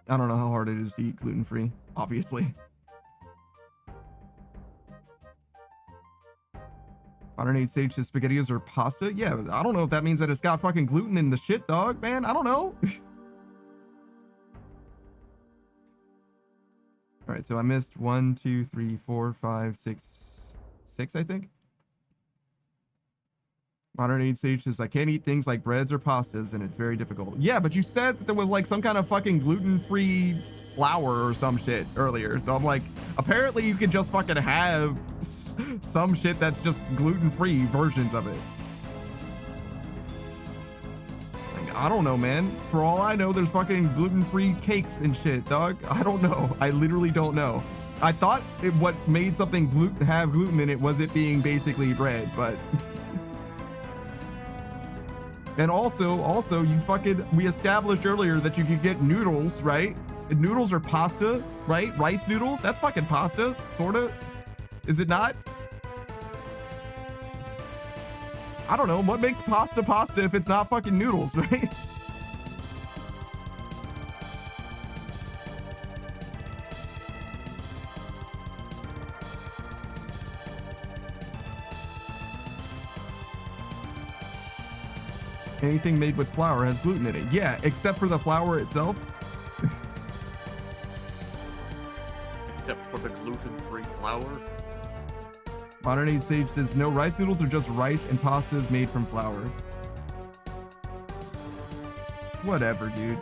I don't know how hard it is to eat gluten-free, obviously. Modern age stage says spaghettios or pasta. Yeah, I don't know if that means that it's got fucking gluten in the shit, dog, man. I don't know. All right, so I missed 1, 2, 3, 4, 5, 6, I think. Modern age sage says I can't eat things like breads or pastas, and it's very difficult. Yeah, but you said that there was like some kind of fucking gluten-free flour or some shit earlier. So I'm like, apparently you can just fucking have some shit that's just gluten-free versions of it. Like, I don't know, man. For all I know, there's fucking gluten-free cakes and shit, dog. I don't know. I literally don't know. I thought what made something have gluten in it was it being basically bread, but and also we established earlier that you could get noodles, right? And noodles are pasta, right? Rice noodles, that's fucking pasta, sorta. Is it not? I don't know. What makes pasta if it's not fucking noodles, right? Anything made with flour has gluten in it. Yeah, except for the flour itself. Except for the gluten-free flour. Modern age sage says no, rice noodles are just rice and pasta is made from flour. Whatever, dude.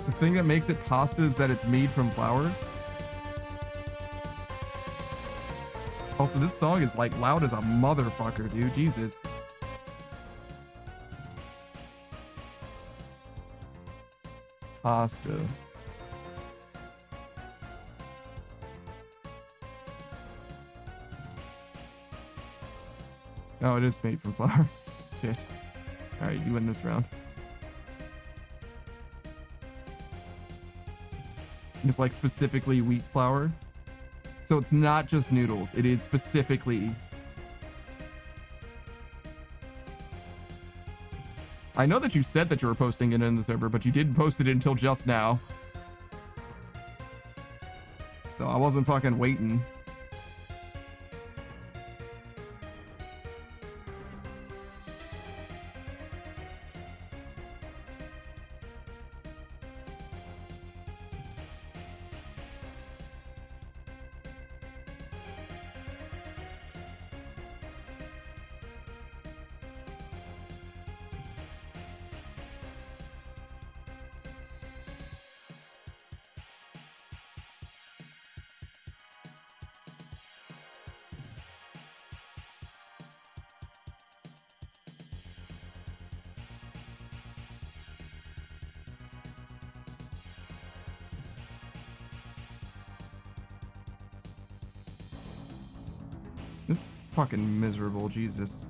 The thing that makes it pasta is that it's made from flour. Also, this song is like loud as a motherfucker, dude. Jesus. Pasta. Oh, it is made from flour. Shit. All right, you win this round. It's like specifically wheat flour. So it's not just noodles. It is specifically. I know that you said that you were posting it in the server, but you didn't post it until just now. So I wasn't fucking waiting. This fucking miserable, Jesus.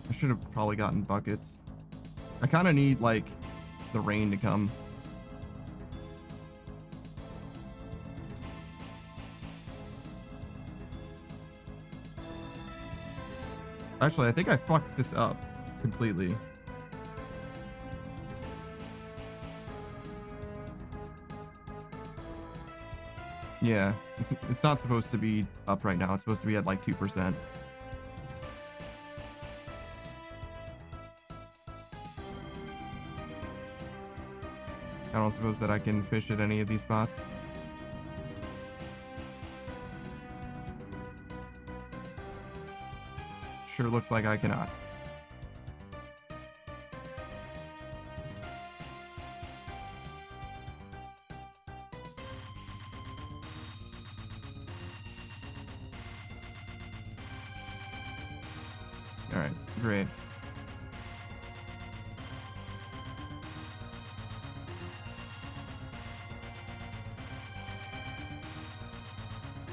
I should have probably gotten buckets. I kind of need, like, the rain to come. Actually, I think I fucked this up completely. Yeah, it's not supposed to be up right now. It's supposed to be at like 2%. I don't suppose that I can fish at any of these spots. Sure looks like I cannot. All right, great.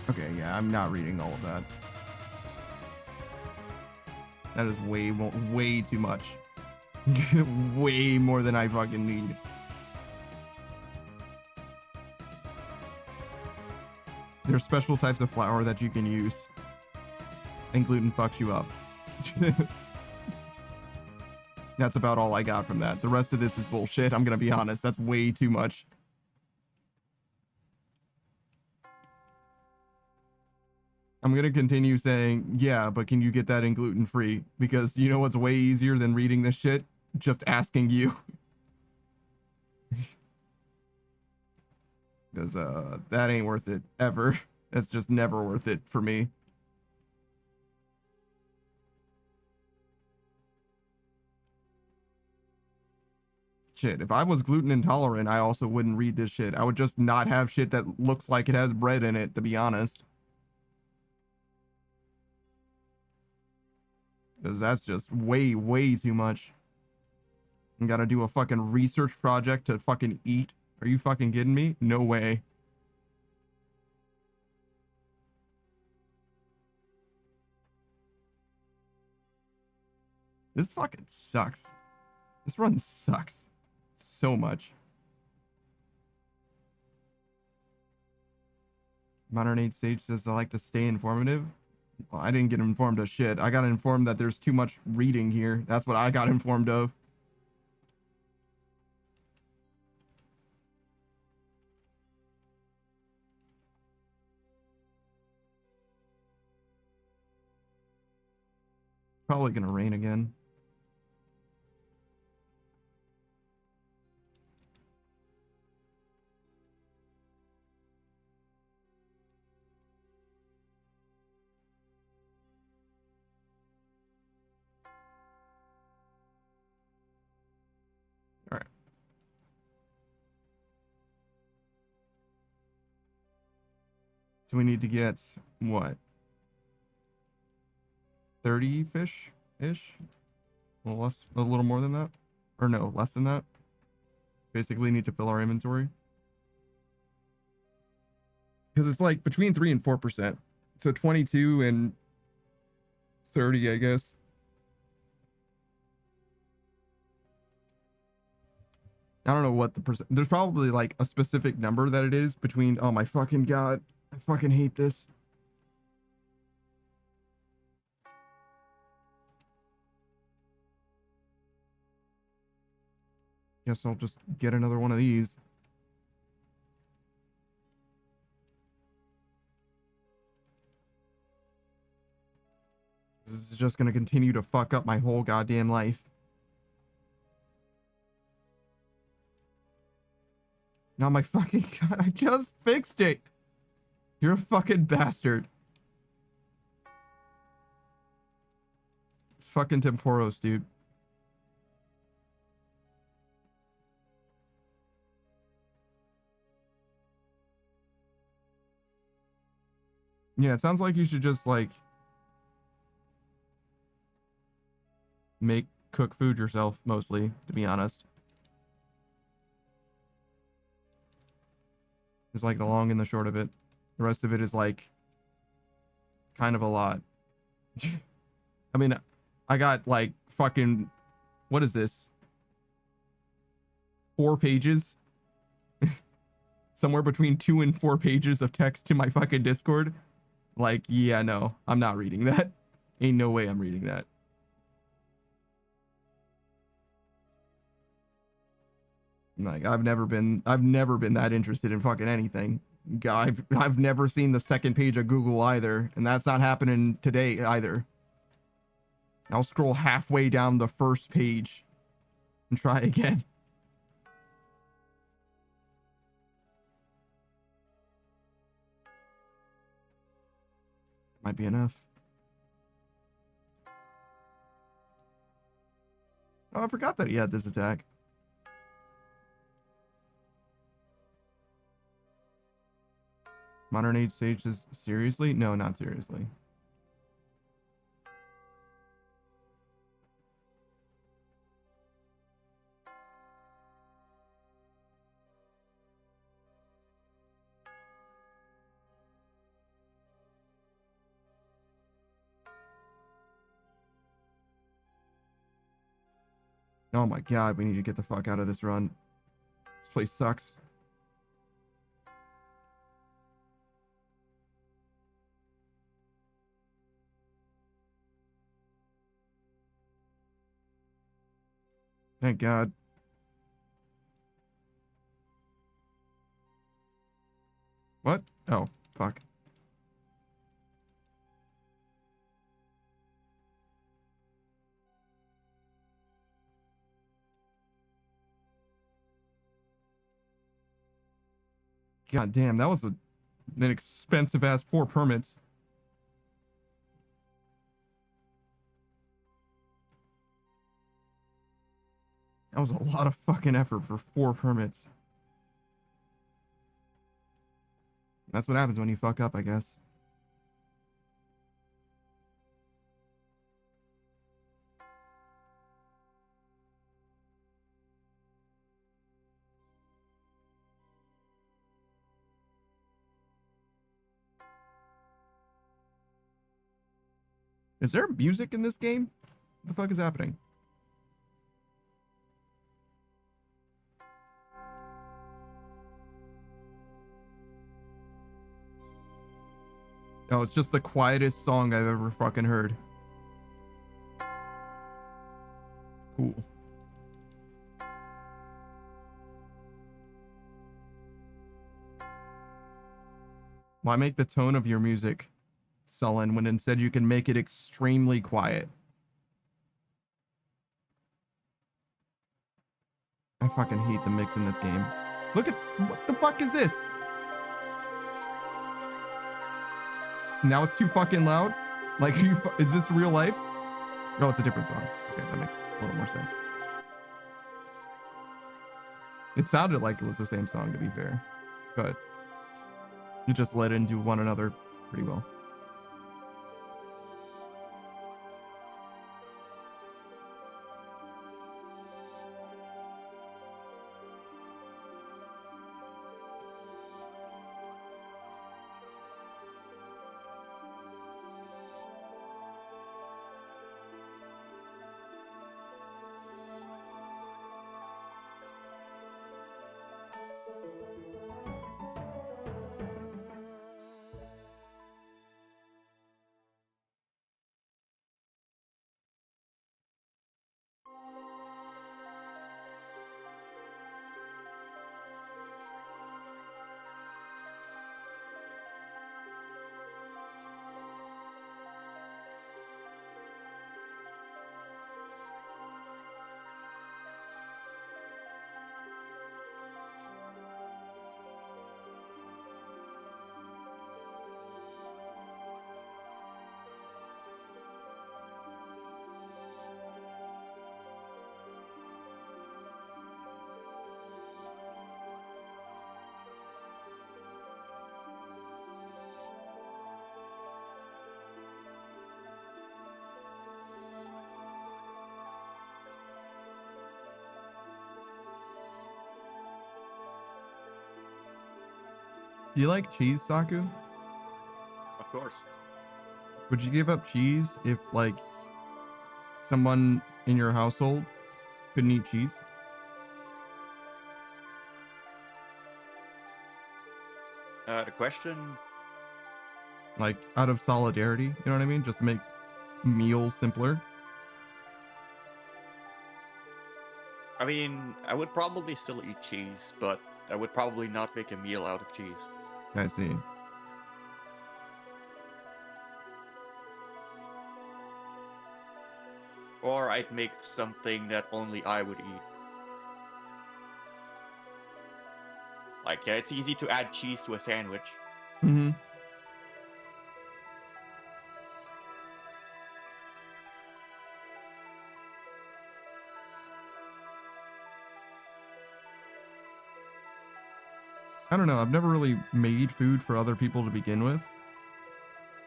Okay, yeah, I'm not reading all of that. That is way too much. Way more than I fucking need. There's special types of flour that you can use. And gluten fucks you up. That's about all I got from that. The rest of this is bullshit. I'm gonna be honest. That's way too much. I'm gonna continue saying, yeah, but can you get that in gluten free? Because you know what's way easier than reading this shit? Just asking you. Because that ain't worth it ever. That's just never worth it for me. Shit, if I was gluten intolerant, I also wouldn't read this shit. I would just not have shit that looks like it has bread in it, to be honest. Because that's just way, way too much. I gotta do a fucking research project to fucking eat. Are you fucking kidding me? No way. This fucking sucks. This run sucks. So much. Modern Age Sage says I like to stay informative. Well, I didn't get informed of shit. I got informed that there's too much reading here. That's what I got informed of. Probably gonna rain again. All right. So we need to get what? 30 fish ish? A little less, a little more than that? Or no, less than that? Basically need to fill our inventory. Because it's like between 3 and 4%. So 22 and 30, I guess. I don't know what the percent. There's probably like a specific number that it is between. Oh my fucking god. I fucking hate this. Guess I'll just get another one of these. This is just gonna continue to fuck up my whole goddamn life. Now my fucking god, I just fixed it. You're a fucking bastard. It's fucking Temporos, dude. Yeah, it sounds like you should just like cook food yourself mostly, to be honest. Is like the long and the short of it. The rest of it is like kind of a lot. I mean, I got like fucking, what is this? 4 pages? Somewhere between 2 and 4 pages of text to my fucking Discord. Like, yeah, no, I'm not reading that. Ain't no way I'm reading that. Like, I've never been that interested in fucking anything. I've never seen the second page of Google either, and that's not happening today either. I'll scroll halfway down the first page and try again. Might be enough. Oh, I forgot that he had this attack. Modern Age Sages, seriously? No, not seriously. Oh my god, we need to get the fuck out of this run. This place sucks. Thank god. What? Oh, fuck. God damn, that was an expensive ass 4 permits. That was a lot of fucking effort for 4 permits. That's what happens when you fuck up, I guess. Is there music in this game? What the fuck is happening? Oh, it's just the quietest song I've ever fucking heard. Cool. Why make the tone of your music sullen when instead you can make it extremely quiet? I fucking hate the mix in this game. Look at, what the fuck is this? Now it's too fucking loud? Like, is this real life? No, it's a different song. Okay, that makes a little more sense. It sounded like it was the same song, to be fair, but it just led into one another pretty well. Do you like cheese, Saku? Of course. Would you give up cheese if, like, someone in your household couldn't eat cheese? The question? Like, out of solidarity, you know what I mean? Just to make meals simpler? I mean, I would probably still eat cheese, but I would probably not make a meal out of cheese. I see. Or I'd make something that only I would eat. Like, yeah, it's easy to add cheese to a sandwich. Mm-hmm. I don't know. I've never really made food for other people to begin with.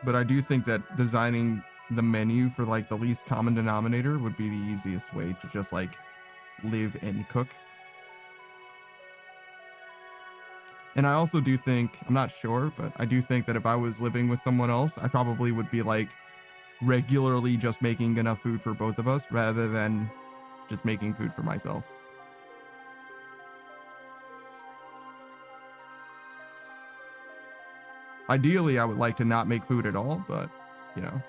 But I do think that designing the menu for, like, the least common denominator would be the easiest way to just, like, live and cook. And I also do think, I'm not sure, but I do think that if I was living with someone else, I probably would be, like, regularly just making enough food for both of us rather than just making food for myself. Ideally, I would like to not make food at all, but, you know,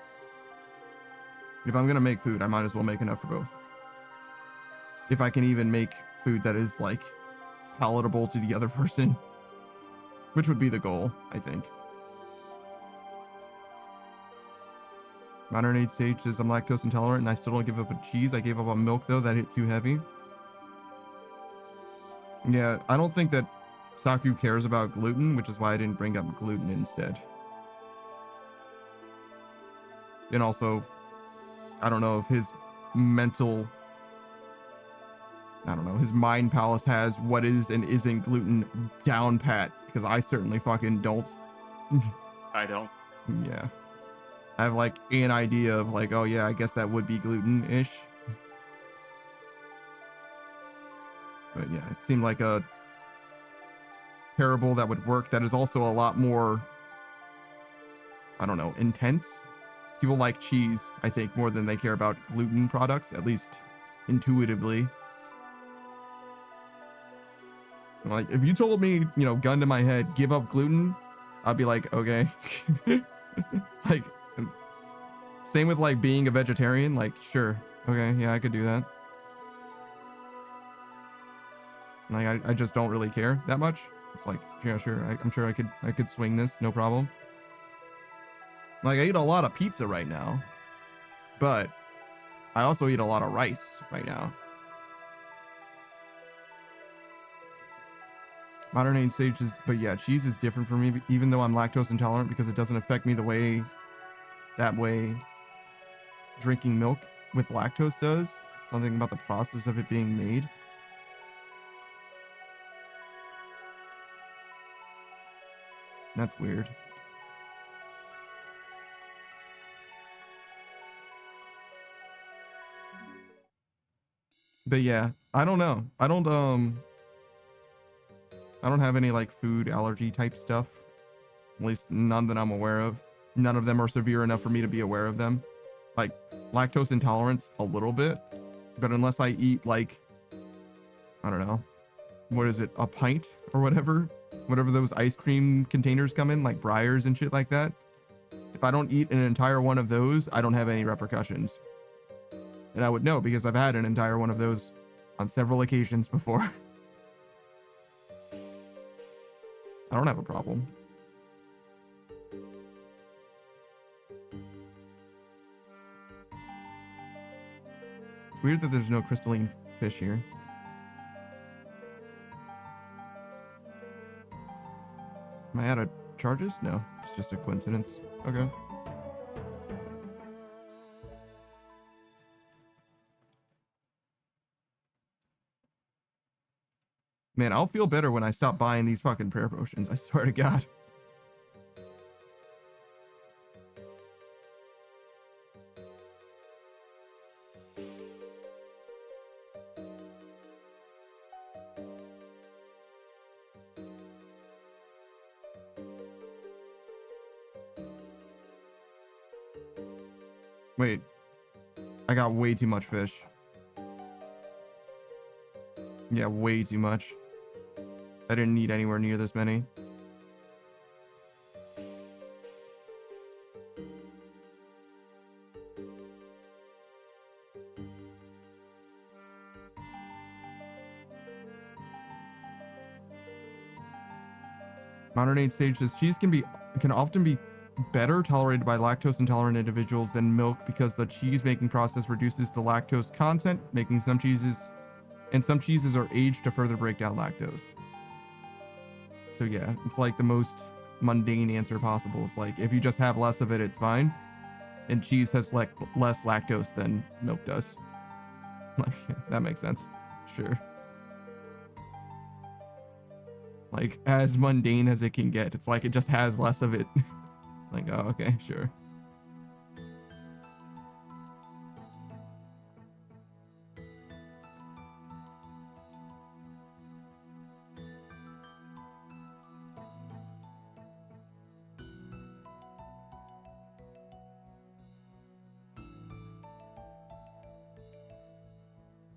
if I'm going to make food, I might as well make enough for both. If I can even make food that is, like, palatable to the other person, which would be the goal, I think. Modern Age Sage says I'm lactose intolerant and I still don't give up on cheese. I gave up on milk, though. That hit too heavy. Yeah, I don't think that Saku cares about gluten, which is why I didn't bring up gluten instead. And also, I don't know if his mental, I don't know, his mind palace has what is and isn't gluten down pat, because I certainly fucking don't. I don't. Yeah. I have like an idea of like, oh yeah, I guess that would be gluten-ish. But yeah, it seemed like a parable that would work that is also a lot more, I don't know, intense. People like cheese, I think, more than they care about gluten products, at least intuitively. Like, if you told me, you know, gun to my head, give up gluten, I'd be like, okay. Like, same with like being a vegetarian, like, sure, okay, yeah, I could do that. Like, I just don't really care that much. It's like, yeah, sure, I'm sure I could swing this, no problem. Like, I eat a lot of pizza right now, but I also eat a lot of rice right now. Modern age stages, but yeah, cheese is different for me, even though I'm lactose intolerant, because it doesn't affect me the way drinking milk with lactose does. Something about the process of it being made. That's weird. But yeah, I don't know. I don't have any like food allergy type stuff. At least none that I'm aware of. None of them are severe enough for me to be aware of them. Like lactose intolerance a little bit, but unless I eat like, I don't know, what is it, a pint or whatever those ice cream containers come in, like Breyers and shit like that. If I don't eat an entire one of those, I don't have any repercussions. And I would know because I've had an entire one of those on several occasions before. I don't have a problem. It's weird that there's no crystalline fish here. Am I out of charges? No, it's just a coincidence. Okay. Man, I'll feel better when I stop buying these fucking prayer potions. I swear to God. Wait, I got way too much fish. Yeah, way too much. I didn't need anywhere near this many. Modern age stage says cheese can often be better tolerated by lactose intolerant individuals than milk because the cheese making process reduces the lactose content, making some cheeses are aged to further break down lactose. So yeah, it's like the most mundane answer possible. It's like if you just have less of it, it's fine. And cheese has less lactose than milk does. Like, that makes sense. Sure. Like, as mundane as it can get. It's like it just has less of it. Like, oh, okay, sure.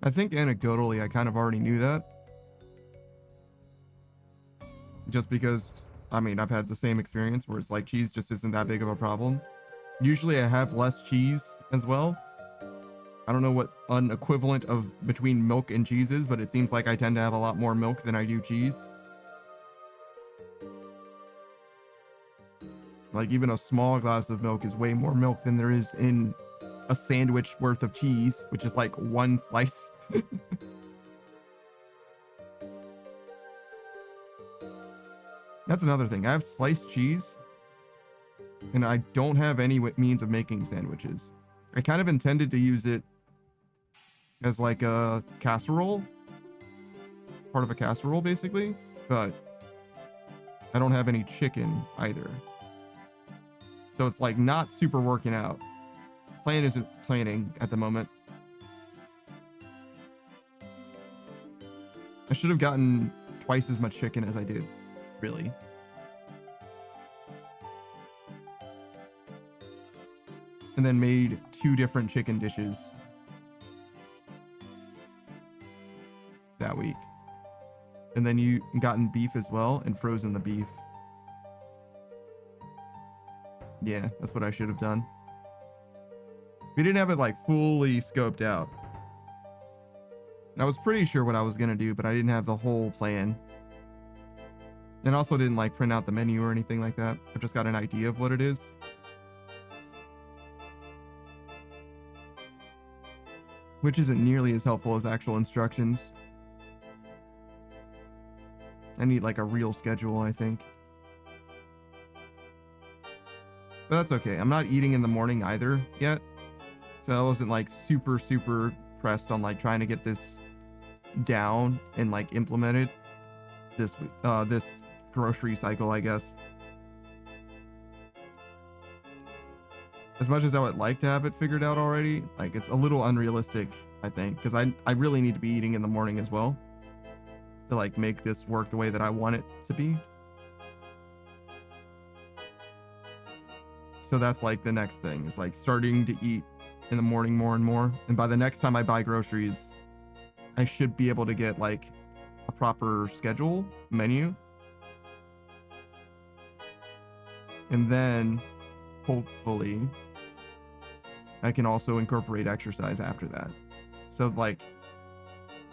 I think anecdotally, I kind of already knew that. Just because, I mean, I've had the same experience where it's like cheese just isn't that big of a problem. Usually I have less cheese as well. I don't know what an equivalent of between milk and cheese is, but it seems like I tend to have a lot more milk than I do cheese. Like even a small glass of milk is way more milk than there is in a sandwich worth of cheese, which is like one slice. That's another thing. I have sliced cheese, and I don't have any means of making sandwiches. I kind of intended to use it as like a casserole, part of a casserole basically, but I don't have any chicken either. So it's like not super working out. Plan isn't planning at the moment. I should have gotten twice as much chicken as I did, really. And then made 2 different chicken dishes that week. And then you gotten beef as well and frozen the beef. Yeah, that's what I should have done. We didn't have it like fully scoped out. And I was pretty sure what I was gonna do, but I didn't have the whole plan. And also didn't like print out the menu or anything like that. I just got an idea of what it is. Which isn't nearly as helpful as actual instructions. I need like a real schedule, I think. But that's okay. I'm not eating in the morning either yet. So I wasn't like super pressed on like trying to get this down and like implemented this grocery cycle, I guess. As much as I would like to have it figured out already, like it's a little unrealistic, I think, because I really need to be eating in the morning as well to like make this work the way that I want it to be. So that's like the next thing, is like starting to eat in the morning more and more. And by the next time I buy groceries, I should be able to get like a proper schedule menu. And then hopefully I can also incorporate exercise after that. So like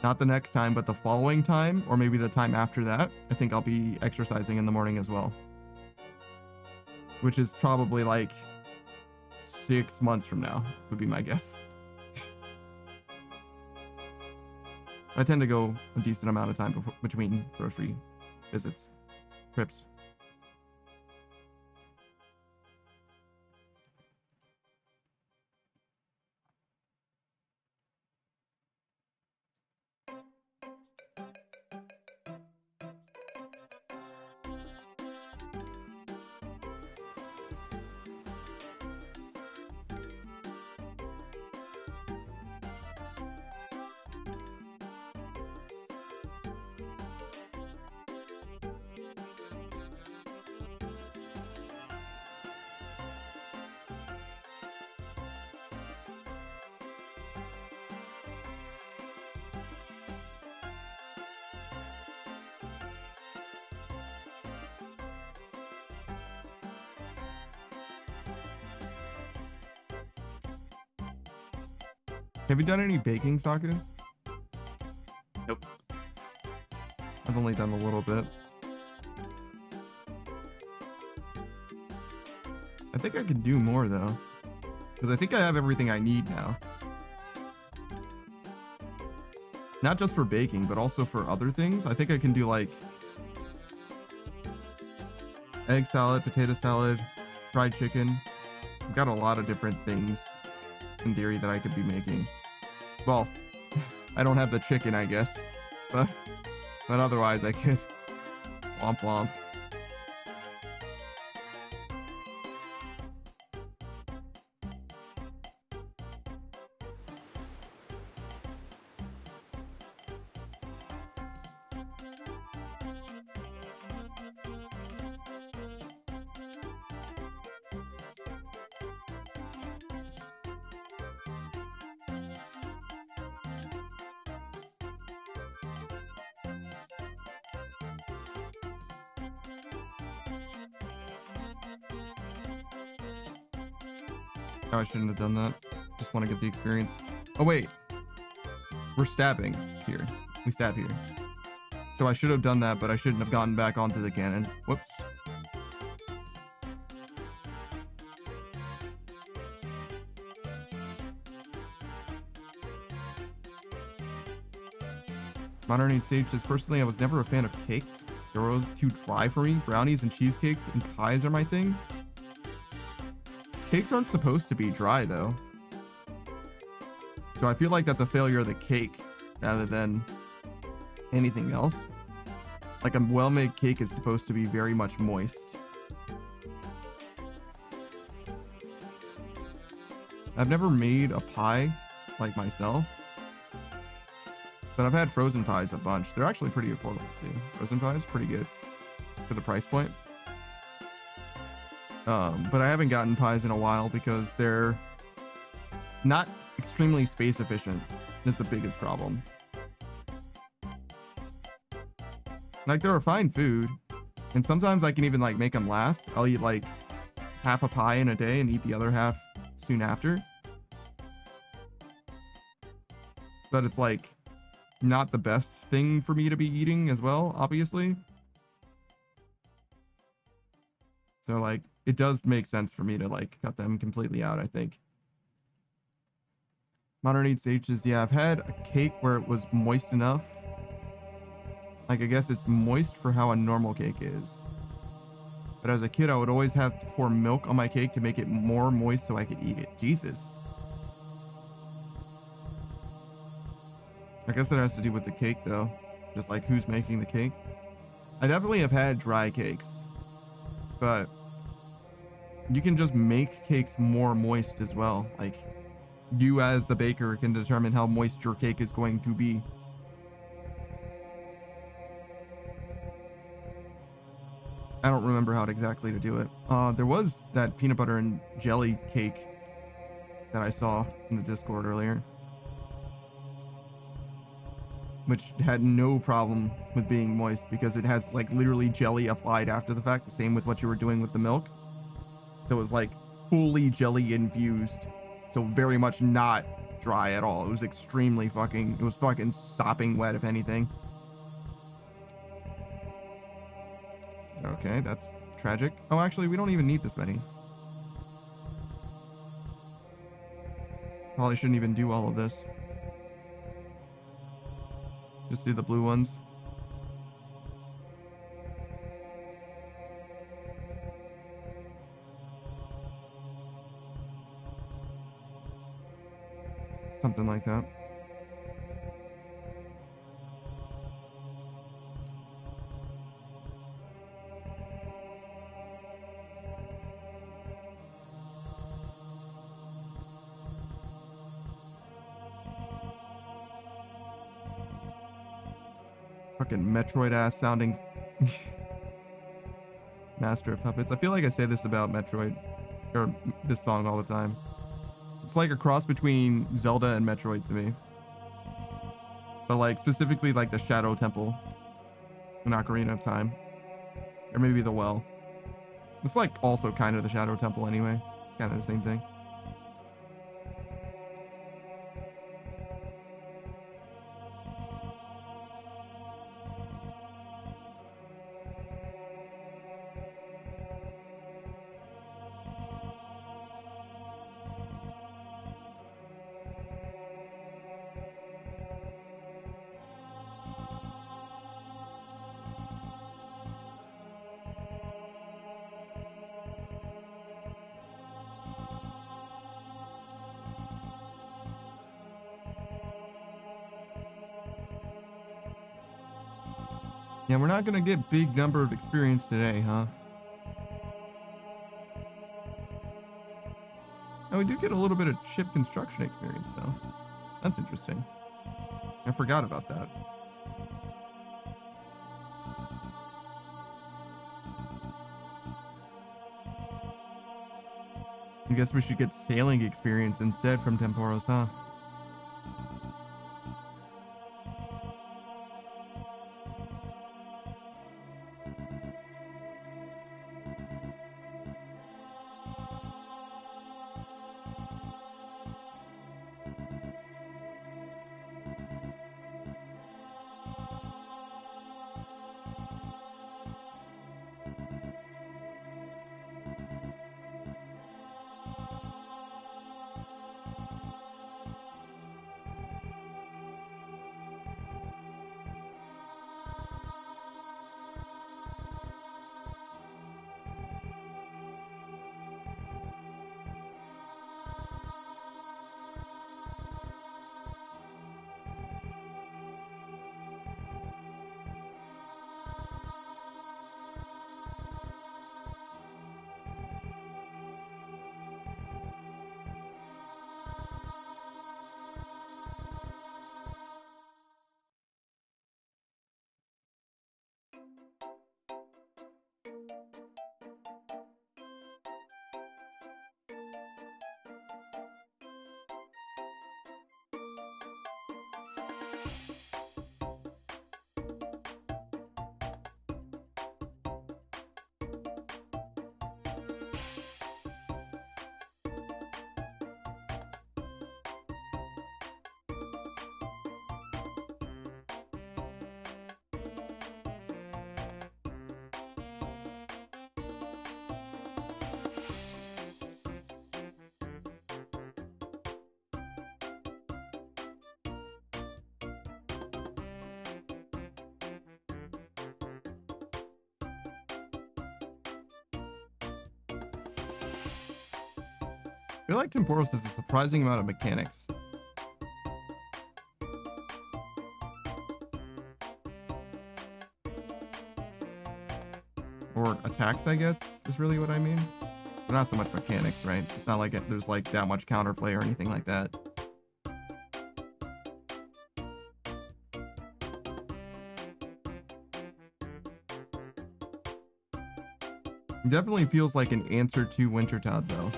not the next time, but the following time, or maybe the time after that, I think I'll be exercising in the morning as well. Which is probably like 6 months from now, would be my guess. I tend to go a decent amount of time between grocery visits, trips. Have you done any baking, Saku? Nope. I've only done a little bit. I think I could do more though, because I think I have everything I need now. Not just for baking, but also for other things. I think I can do like egg salad, potato salad, fried chicken. I've got a lot of different things in theory that I could be making. Well, I don't have the chicken, I guess, but otherwise I could. Womp womp. Oh, I shouldn't have done that. Just want to get the experience. Oh, wait. We're stabbing here. We stab here. So I should have done that, but I shouldn't have gotten back onto the cannon. Whoops. Modern Age Sage says, personally, I was never a fan of cakes. Churros too dry for me. Brownies and cheesecakes and pies are my thing. Cakes aren't supposed to be dry though. So I feel like that's a failure of the cake rather than anything else. Like a well-made cake is supposed to be very much moist. I've never made a pie like myself, but I've had frozen pies a bunch. They're actually pretty affordable too. Frozen pies, pretty good for the price point. But I haven't gotten pies in a while because they're not extremely space efficient. That's the biggest problem. Like they're a fine food, and sometimes I can even like make them last. I'll eat like half a pie in a day and eat the other half soon after. But it's like not the best thing for me to be eating as well, obviously. So like it does make sense for me to like cut them completely out, I think. Modern Eats H's, yeah, I've had a cake where it was moist enough. Like I guess it's moist for how a normal cake is. But as a kid, I would always have to pour milk on my cake to make it more moist so I could eat it. Jesus. I guess that has to do with the cake though. Just like who's making the cake. I definitely have had dry cakes, but you can just make cakes more moist as well. Like you as the baker can determine how moist your cake is going to be. I don't remember how exactly to do it. There was that peanut butter and jelly cake that I saw in the Discord earlier, which had no problem with being moist because it has like literally jelly applied after the fact, the same with what you were doing with the milk. So it was like fully jelly infused, so very much not dry at all. It was extremely fucking, it was fucking sopping wet if anything. Okay, that's tragic. Oh, actually, we don't even need this many. Probably shouldn't even do all of this. Just do the blue ones. Something like that. Fucking Metroid ass sounding Master of Puppets. I feel like I say this about Metroid, or this song all the time. It's like a cross between Zelda and Metroid to me. But like specifically like the Shadow Temple in Ocarina of Time. Or maybe the Well. It's like also kind of the Shadow Temple anyway. Kind of the same thing. Yeah, we're not gonna get big number of experience today, huh? Oh, we do get a little bit of ship construction experience, though. That's interesting. I forgot about that. I guess we should get sailing experience instead from Temporos, huh? feel like Temporos has a surprising amount of mechanics. Or attacks, I guess, is really what I mean. But not so much mechanics, right? It's not like there's like that much counterplay or anything like that. Definitely feels like an answer to Wintertod, though.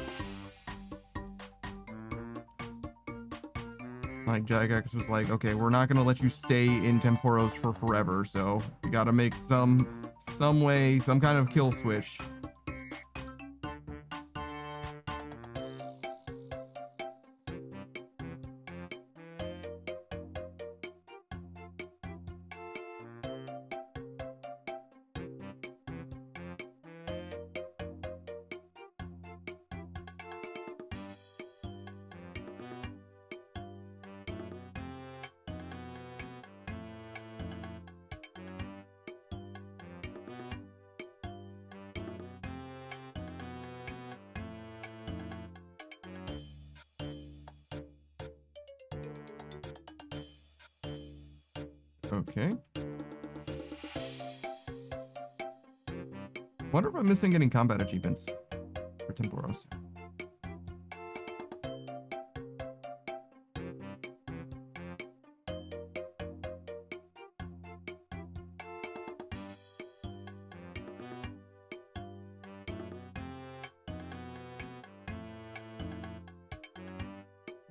Like, Jagex was like, okay, we're not going to let you stay in Temporos for forever, so we got to make some way, some kind of kill switch. Okay. Wonder if I'm missing any combat achievements for Temporos.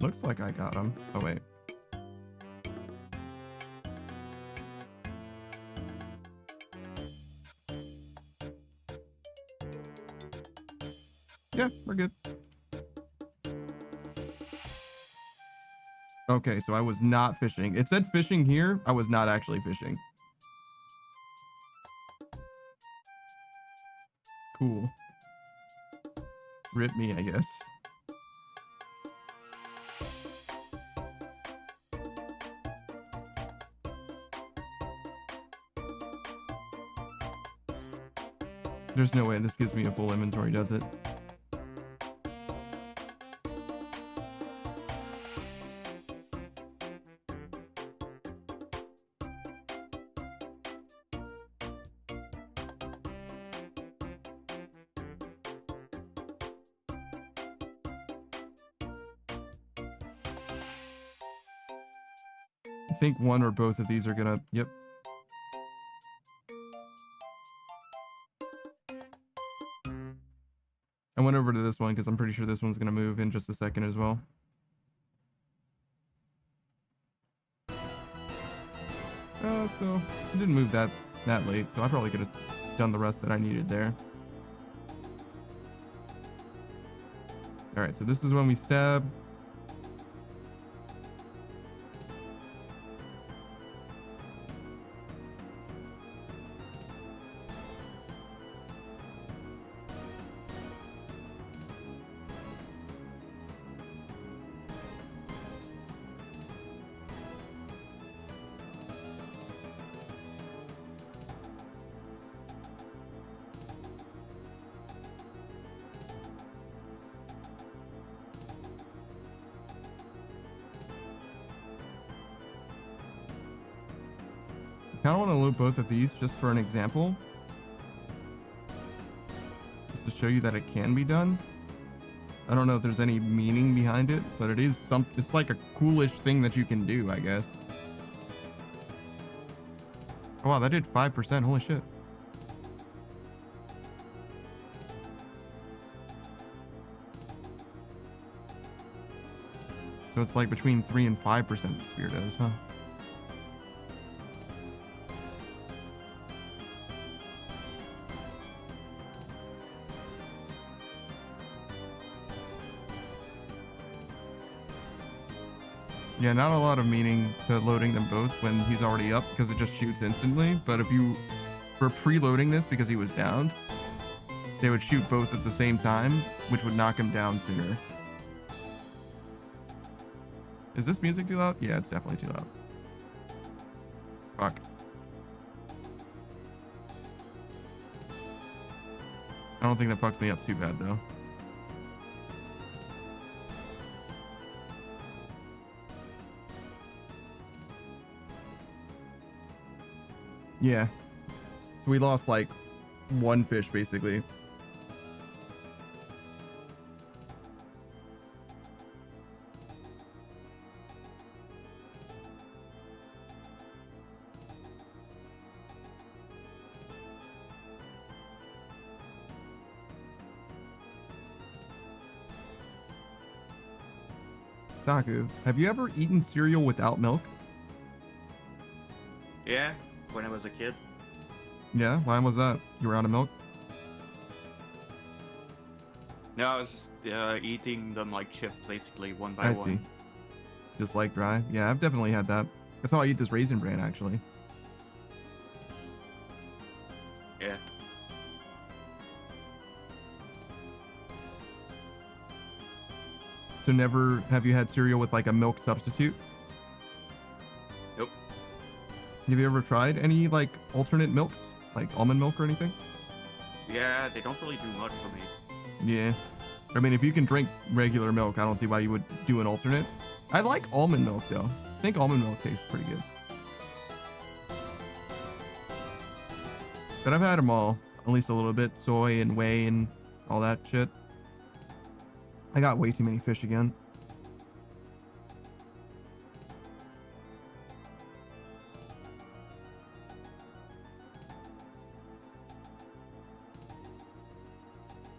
Looks like I got him. Oh, wait. Yeah, we're good. Okay, so I was not fishing. It said fishing here. I was not actually fishing. Cool. Rip me, I guess. There's no way this gives me a full inventory, does it? I think one or both of these are gonna, yep. I went over to this one because I'm pretty sure this one's gonna move in just a second as well. So it didn't move that late, so I probably could have done the rest that I needed there. All right, so this is when we stab. I kind of want to load both of these just for an example. Just to show you that it can be done. I don't know if there's any meaning behind it, but it is it's like a coolish thing that you can do, I guess. Oh, wow, that did 5%. Holy shit. So it's like between 3 and 5% the spear does, huh? Yeah, not a lot of meaning to loading them both when he's already up because it just shoots instantly. But if you were preloading this because he was downed, they would shoot both at the same time, which would knock him down sooner. Is this music too loud? Yeah, it's definitely too loud. Fuck. I don't think that fucks me up too bad, though. Yeah. So we lost like one fish basically. Taku, have you ever eaten cereal without milk? Yeah, when I was a kid. Yeah, why was that? You were out of milk? No, I was just eating them like chips, basically, one by I one. see. Just like dry. Yeah, I've definitely had that. That's how I eat this Raisin Bran, actually. Yeah. So never have you had cereal with like a milk substitute? Nope. Have you ever tried any like alternate milks, like almond milk or anything? Yeah, they don't really do much for me. Yeah. I mean, if you can drink regular milk, I don't see why you would do an alternate. I like almond milk though. I think almond milk tastes pretty good. But I've had them all, at least a little bit. Soy and whey and all that shit. I got way too many fish again.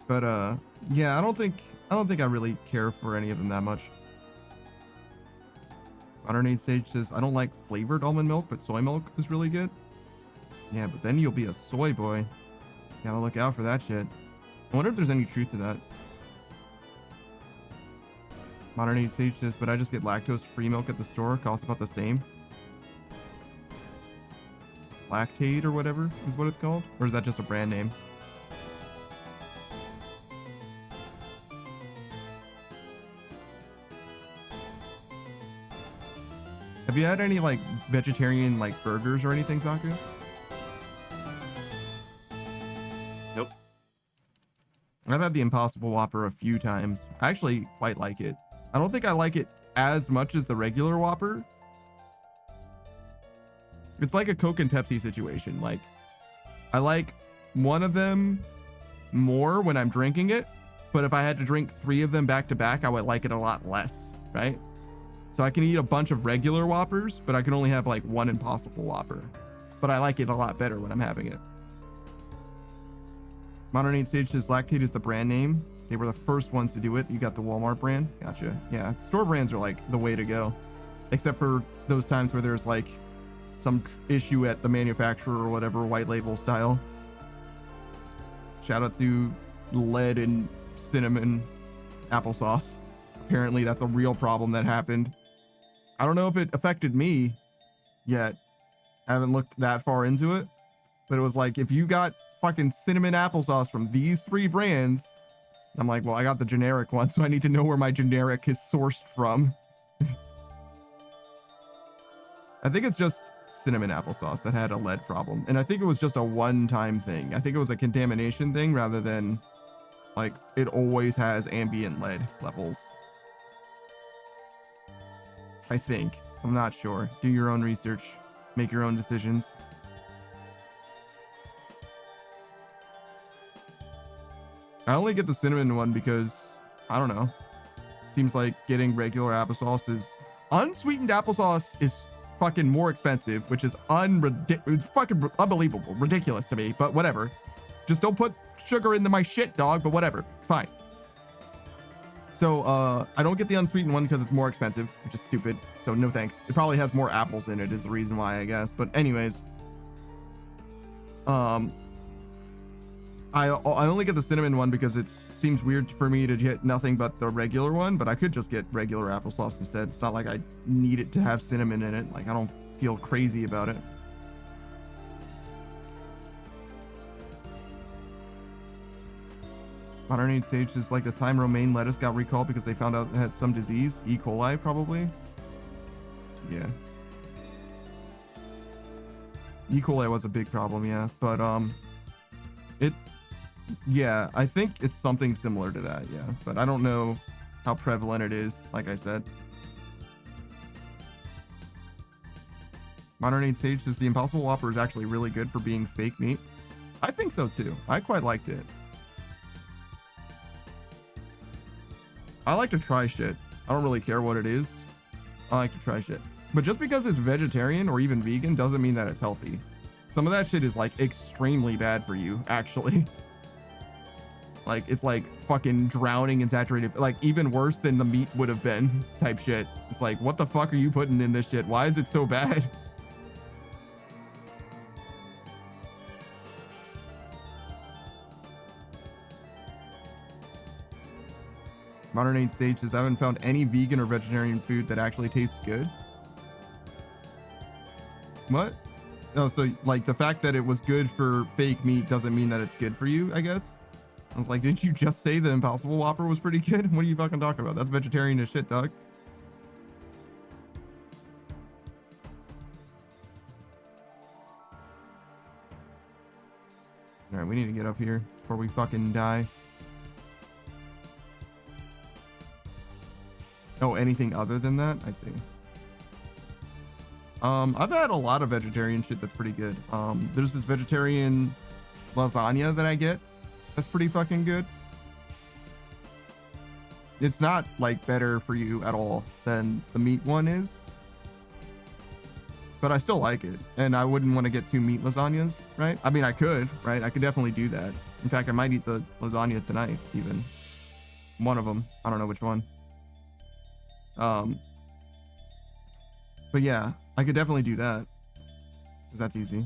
But yeah, I don't think I really care for any of them that much. Modern Sage says I don't like flavored almond milk, but soy milk is really good. Yeah, but then you'll be a soy boy. Gotta look out for that shit. I wonder if there's any truth to that. Modern Sage says, but I just get lactose-free milk at the store. Costs about the same. Lactate or whatever is what it's called? Or is that just a brand name? Have you had any like vegetarian like burgers or anything, Zaku? Nope. I've had the Impossible Whopper a few times. I actually quite like it. I don't think I like it as much as the regular Whopper. It's like a Coke and Pepsi situation. Like, I like one of them more when I'm drinking it, but if I had to drink 3 of them back to back, I would like it a lot less, right? So I can eat a bunch of regular Whoppers, but I can only have like one Impossible Whopper. But I like it a lot better when I'm having it. Modern Age Sage says lactate is the brand name. They were the first ones to do it. You got the Walmart brand. Gotcha. Yeah, store brands are like the way to go. Except for those times where there's like some issue at the manufacturer or whatever, white label style. Shout out to lead and cinnamon applesauce. Apparently that's a real problem that happened. I don't know if it affected me yet. I haven't looked that far into it, but it was like, if you got fucking cinnamon applesauce from these 3 brands, I'm like, well, I got the generic one, so I need to know where my generic is sourced from. I think it's just cinnamon applesauce that had a lead problem. And I think it was just a one-time thing. I think it was a contamination thing rather than like it always has ambient lead levels. I think. I'm not sure. Do your own research. Make your own decisions. I only get the cinnamon one because, I don't know. Seems like getting regular applesauce is... Unsweetened applesauce is fucking more expensive, which is it's fucking unbelievable. Ridiculous to me, but whatever. Just don't put sugar into my shit, dog, but whatever. Fine. So, I don't get the unsweetened one because it's more expensive, which is stupid. So, no thanks. It probably has more apples in it is the reason why, I guess. But anyways. I only get the cinnamon one because it seems weird for me to get nothing but the regular one, but I could just get regular applesauce instead. It's not like I need it to have cinnamon in it. Like, I don't feel crazy about it. Modern Age Sage is like the time romaine lettuce got recalled because they found out it had some disease. E. coli, probably. Yeah. E. coli was a big problem, yeah. But, yeah, I think it's something similar to that, yeah. But I don't know how prevalent it is, like I said. Modern Age Sage says the Impossible Whopper is actually really good for being fake meat. I think so too. I quite liked it. I like to try shit. I don't really care what it is. I like to try shit. But just because it's vegetarian or even vegan doesn't mean that it's healthy. Some of that shit is like extremely bad for you, actually. Like it's like fucking drowning in saturated, like even worse than the meat would have been type shit. It's like, what the fuck are you putting in this shit? Why is it so bad? Modern Age Sage says, I haven't found any vegan or vegetarian food that actually tastes good. What? Oh, so like the fact that it was good for fake meat doesn't mean that it's good for you, I guess. I was like, didn't you just say the Impossible Whopper was pretty good? What are you fucking talking about? That's vegetarian as shit, dog. All right, we need to get up here before we fucking die. Oh, anything other than that? I see. I've had a lot of vegetarian shit that's pretty good. There's this vegetarian lasagna that I get that's pretty fucking good. It's not like better for you at all than the meat one is, but I still like it, and I wouldn't want to get two meat lasagnas, right? I mean, I could, right? I could definitely do that. In fact, I might eat the lasagna tonight, even. One of them. I don't know which one. But yeah, I could definitely do that, because that's easy.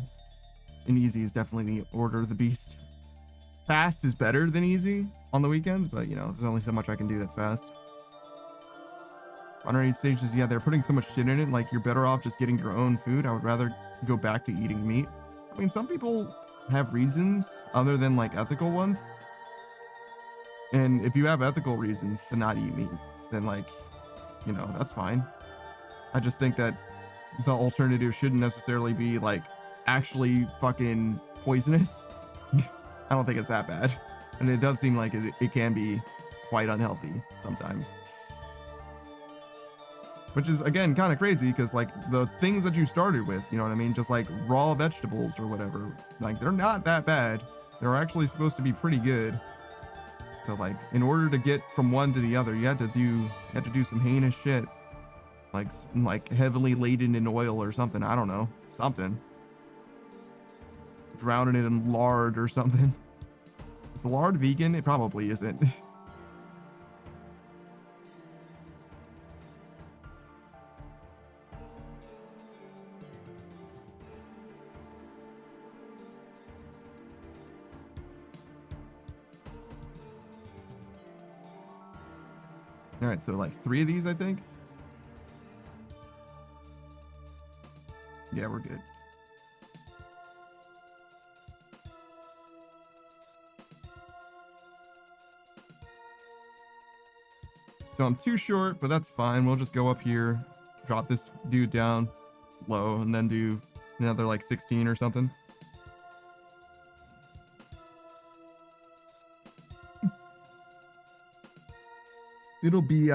And easy is definitely the order of the beast. Fast is better than easy on the weekends, but you know, there's only so much I can do that's fast. Modern Age Sage says, yeah, they're putting so much shit in it, like you're better off just getting your own food. I would rather go back to eating meat. I mean, some people have reasons other than like ethical ones. And if you have ethical reasons to not eat meat, then like, you know, that's fine. I just think that the alternative shouldn't necessarily be like actually fucking poisonous. I don't think it's that bad. And it does seem like it can be quite unhealthy sometimes. Which is, again, kind of crazy because like the things that you started with, you know what I mean? Just like raw vegetables or whatever, like they're not that bad. They're actually supposed to be pretty good. So like in order to get from one to the other, you had to do some heinous shit. Like heavily laden in oil or something. I don't know. Something. Drowning it in lard or something. Is lard vegan? It probably isn't. All right, so like 3 of these, I think. Yeah, we're good. So I'm too short, but that's fine. We'll just go up here, drop this dude down low, and then do another like 16 or something. It'll be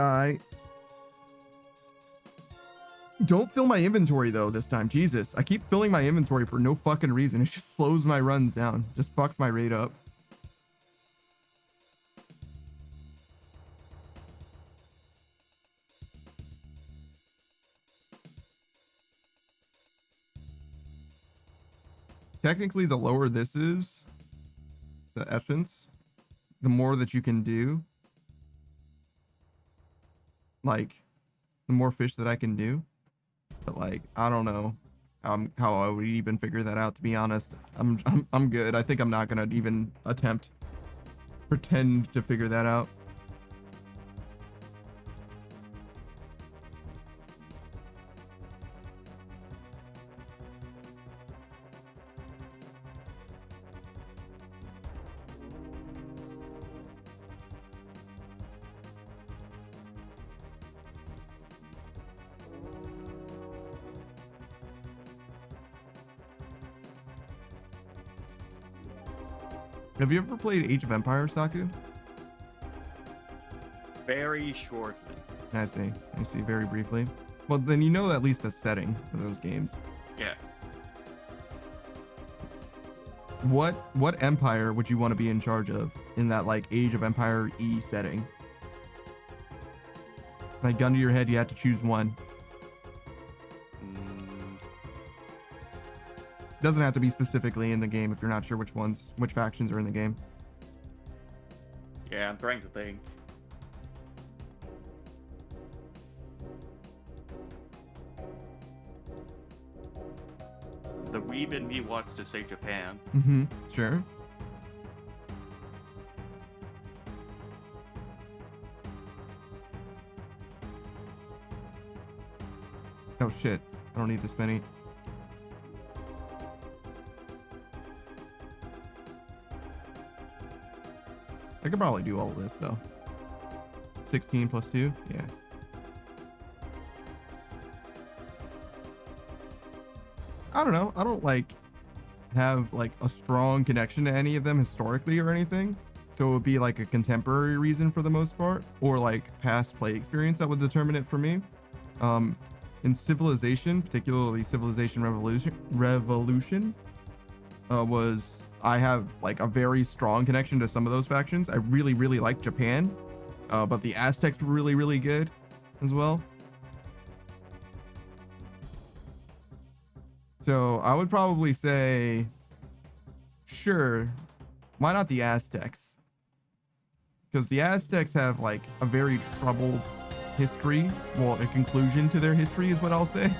Don't fill my inventory though this time. Jesus, I keep filling my inventory for no fucking reason. It just slows my runs down. Just fucks my rate up. Technically, the lower this is, the essence, the more that you can do. Like, the more fish that I can do. But like, I don't know how I would even figure that out, to be honest. I'm good. I think I'm not gonna even pretend to figure that out. Have you ever played Age of Empires, Saku? Very shortly. I see very briefly. Well, then you know at least the setting of those games. Yeah. what empire would you want to be in charge of in that like Age of Empire E setting? Like gun to your head, you have to choose one. Doesn't have to be specifically in the game if you're not sure which factions are in the game. Yeah, I'm trying to think. The weeb in me wants to say Japan. Mm-hmm. Sure. Oh shit. I don't need this many. I could probably do all of this though. 16 plus 2? Yeah. I don't know. I don't like have like a strong connection to any of them historically or anything. So it would be like a contemporary reason for the most part, or like past play experience that would determine it for me. In Civilization, particularly Civilization Revolution, I have like a very strong connection to some of those factions. I really, really like Japan, but the Aztecs were really, really good as well. So I would probably say, sure, why not the Aztecs? Because the Aztecs have like a very troubled history. Well, a conclusion to their history is what I'll say.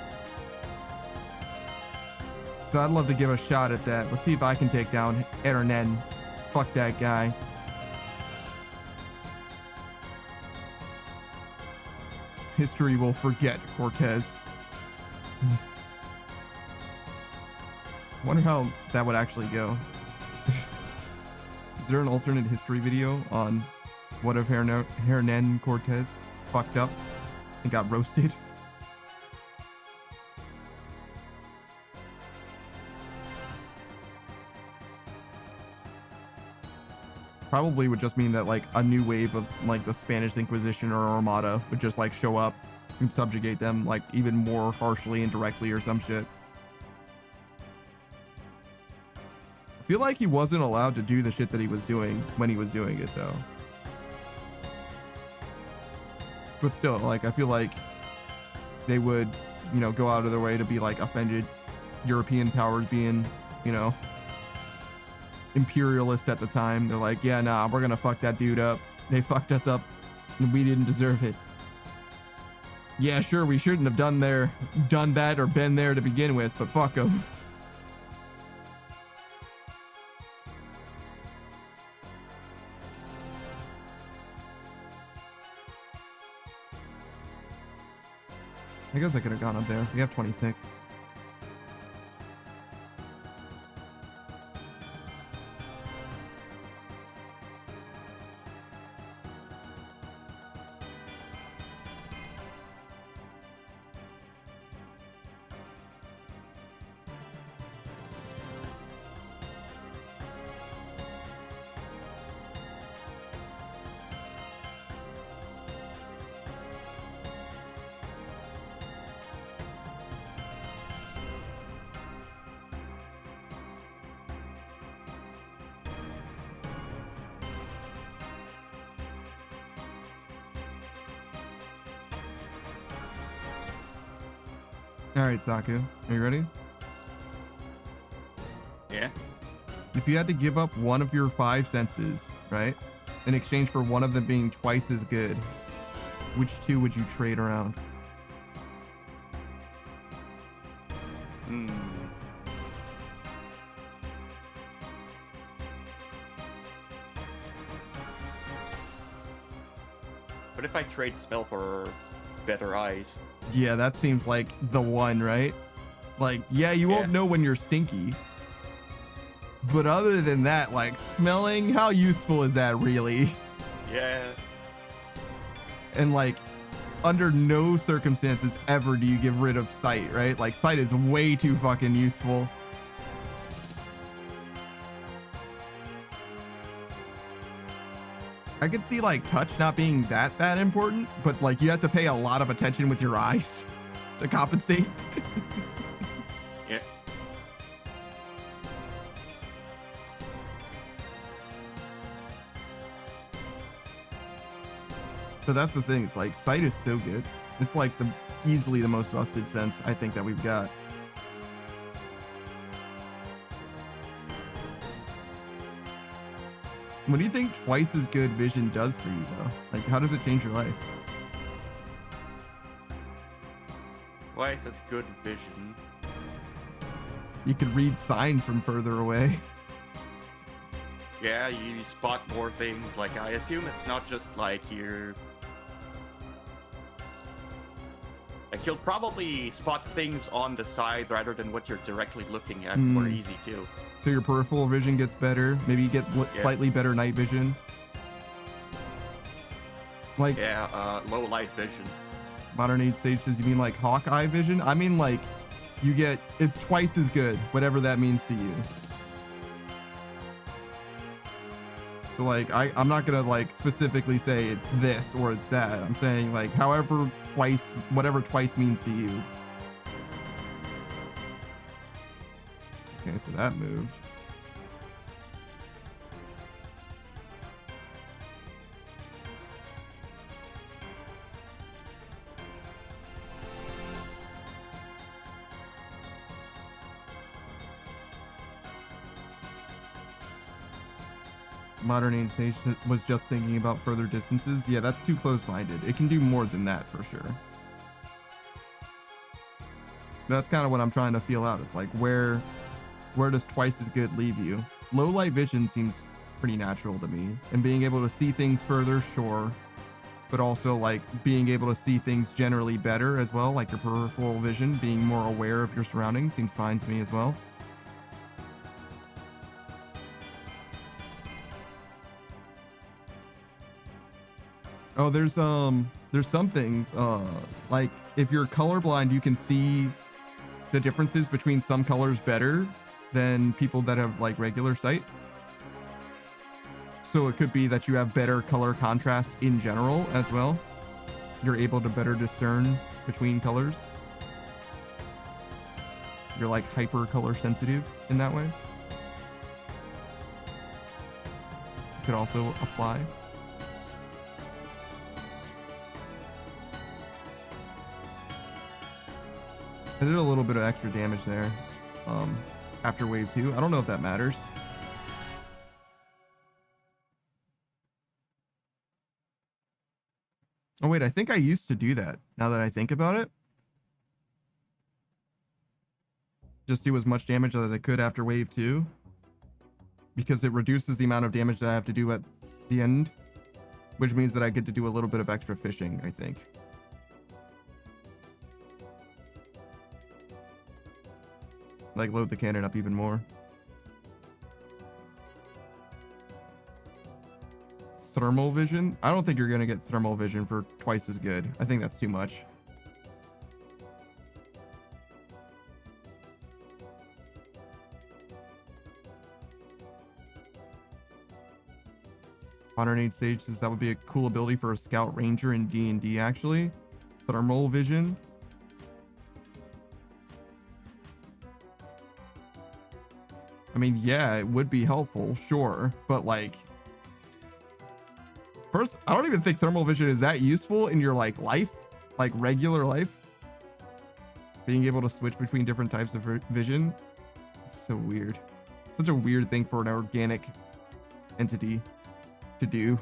So I'd love to give a shot at that. Let's see if I can take down Hernan. Fuck that guy. History will forget Cortez. Wonder how that would actually go. Is there an alternate history video on what if Hernan Cortez fucked up and got roasted? Probably would just mean that like a new wave of like the Spanish Inquisition or Armada would just like show up and subjugate them like even more harshly and directly or some shit. I feel like he wasn't allowed to do the shit that he was doing when he was doing it though. But still, like, I feel like they would, you know, go out of their way to be like offended European powers being, you know, imperialist at the time. They're like, yeah, nah, we're gonna fuck that dude up. They fucked us up and we didn't deserve it. Yeah, sure, we shouldn't have done that or been there to begin with, but fuck them. I guess I could have gone up there. We have 26. All right, Saku, are you ready? Yeah. If you had to give up one of your 5 senses, right, in exchange for one of them being twice as good, which 2 would you trade around? What if I trade smell for better eyes? Yeah, that seems like the one, right? Like, yeah, you won't know when you're stinky. But other than that, like, smelling, how useful is that really? Yeah. And like, under no circumstances ever do you get rid of sight, right? Like, sight is way too fucking useful. I could see like touch not being that important, but like you have to pay a lot of attention with your eyes to compensate. Yeah. But that's the thing. It's like sight is so good. It's like the easily the most busted sense I think that we've got. What do you think twice as good vision does for you though? Like, how does it change your life? Twice as good vision. You can read signs from further away. Yeah, you spot more things. Like, I assume it's not just like you're... Like, you'll probably spot things on the side rather than what you're directly looking at more easy too. So your peripheral vision gets better. Maybe you get slightly better night vision. Like, yeah, low light vision. Modern Age Sage says, you mean like Hawkeye vision? I mean like you get, it's twice as good, whatever that means to you. So like, I'm not gonna like specifically say it's this or it's that. I'm saying like however twice, whatever twice means to you. Okay, so that moved. Modern Age Stage was just thinking about further distances. Yeah, that's too close-minded. It can do more than that for sure. That's kind of what I'm trying to feel out. It's like where does twice as good leave you? Low light vision seems pretty natural to me, and being able to see things further, sure, but also like being able to see things generally better as well, like your peripheral vision, being more aware of your surroundings seems fine to me as well. Oh, there's some things, like if you're colorblind, you can see the differences between some colors better than people that have like regular sight. So it could be that you have better color contrast in general as well. You're able to better discern between colors. You're like hyper color sensitive in that way. Could also apply. I did a little bit of extra damage there after wave 2. I don't know if that matters. Oh wait, I think I used to do that now that I think about it. Just do as much damage as I could after wave 2. Because it reduces the amount of damage that I have to do at the end. Which means that I get to do a little bit of extra fishing, I think. Like load the cannon up even more. Thermal vision? I don't think you're gonna get thermal vision for twice as good. I think that's too much. Modern Age Sage says that would be a cool ability for a Scout Ranger in D&D actually. Thermal vision. I mean, yeah, it would be helpful, sure, but like, first, I don't even think thermal vision is that useful in your like life, like regular life. Being able to switch between different types of vision, it's so weird. Such a weird thing for an organic entity to do.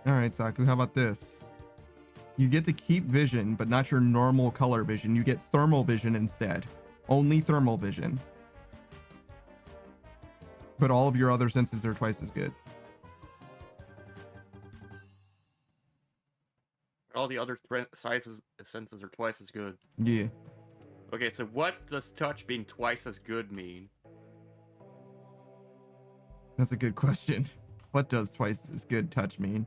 All right, Saku, how about this? You get to keep vision, but not your normal color vision. You get thermal vision instead. Only thermal vision. But all of your other senses are twice as good. All the other senses are twice as good. Yeah. Okay, so what does touch being twice as good mean? That's a good question. What does twice as good touch mean?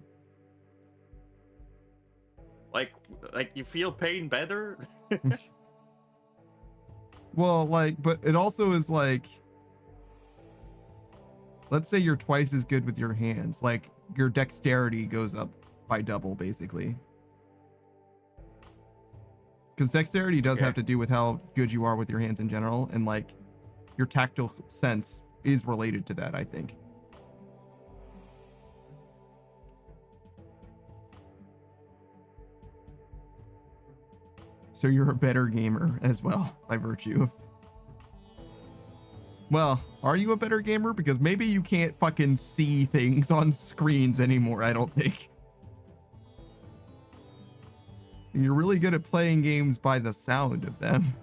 Like you feel pain better? Well, like, but it also is like, let's say you're twice as good with your hands. Like, your dexterity goes up by double, basically. Because dexterity does Okay. have to do with how good you are with your hands in general, and like, your tactile sense is related to that, I think. So you're a better gamer as well, by virtue of... Well, are you a better gamer? Because maybe you can't fucking see things on screens anymore, I don't think. You're really good at playing games by the sound of them.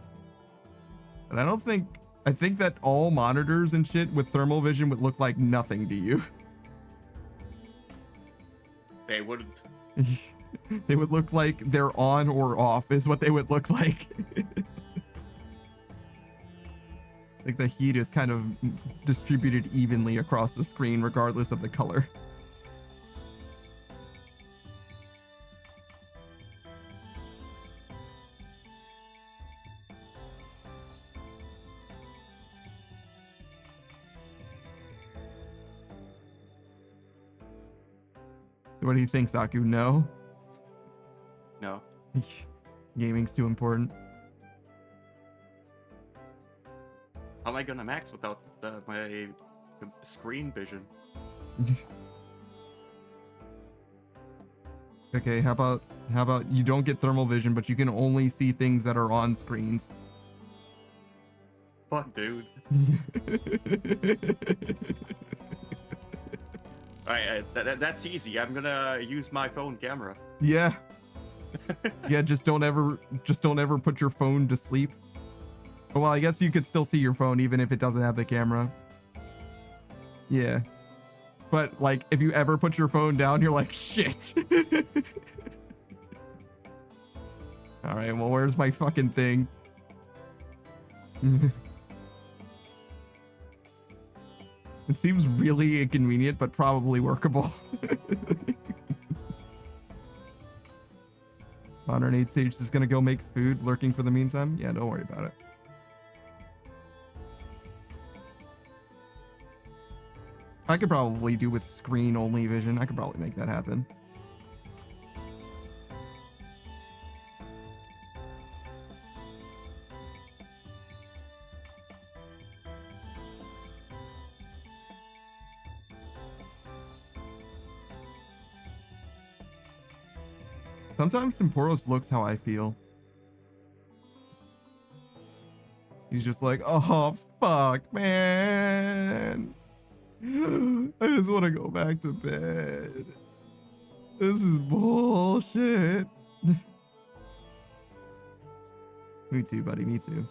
But I don't think... I think that all monitors and shit with thermal vision would look like nothing to you. They wouldn't. They would look like they're on or off is what they would look like. Like the heat is kind of distributed evenly across the screen regardless of the color. What do you think, Saku? No? No. Gaming's too important. How am I gonna max without my screen vision? Okay, how about you don't get thermal vision, but you can only see things that are on screens? Fuck, dude. Alright, that's easy. I'm gonna use my phone camera. Yeah. Yeah, just don't ever put your phone to sleep. Well, I guess you could still see your phone even if it doesn't have the camera. Yeah. But like if you ever put your phone down, you're like, shit. All right, well, where's my fucking thing? It seems really inconvenient, but probably workable. Modern 8 Sage is gonna go make food, lurking for the meantime. Yeah, don't worry about it. I could probably do with screen only vision. I could probably make that happen. Sometimes Temporos looks how I feel. He's just like, oh, fuck, man. I just want to go back to bed. This is bullshit. Me too, buddy. Me too.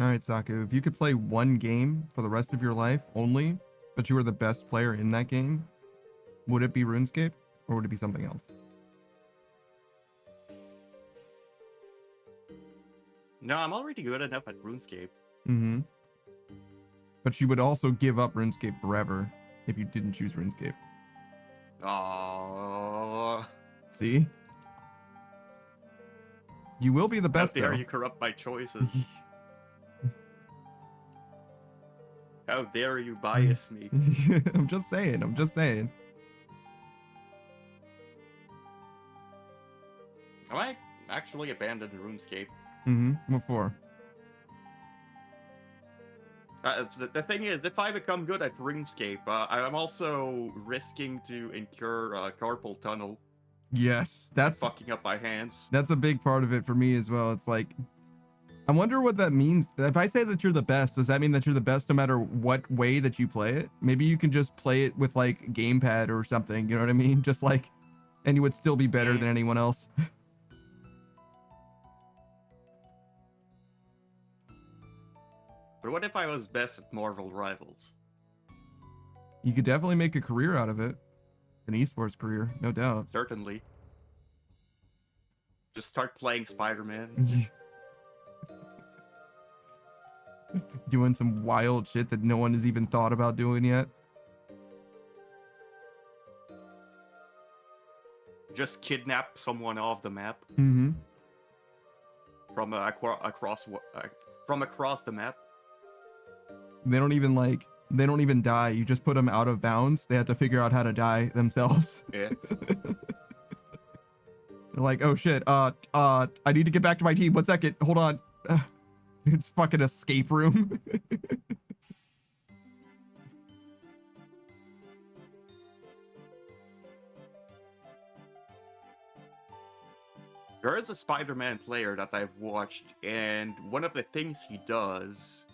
All right, Saku, if you could play one game for the rest of your life only, but you were the best player in that game, would it be RuneScape or would it be something else? No, I'm already good enough at RuneScape. Mm-hmm. But you would also give up RuneScape forever if you didn't choose RuneScape. Oh, See? You will be the how best, dare though. you corrupt my choices? How dare you bias me? I'm just saying. I'm just saying. I might actually abandon RuneScape. What for? The thing is, if I become good at RuneScape, I'm also risking to incur carpal tunnel Yes, and fucking up my hands. that's a big part of it for me as well. It's like, I wonder what that means. If I say that you're the best, does that mean that you're the best no matter what way that you play it? Maybe you can just play it with like gamepad or something. You know what I mean? Just like, and you would still be better than anyone else. But what if I was best at Marvel Rivals? You could definitely make a career out of it, an esports career, no doubt. Certainly. Just start playing Spider-Man. Doing some wild shit that no one has even thought about doing yet. Just kidnap someone off the map from across the map. They don't even die. You just put them out of bounds. They have to figure out how to die themselves. Yeah. They're like, oh shit, I need to get back to my team. 1 second, hold on. It's fucking escape room. There is a Spider-Man player that I've watched, and one of the things he does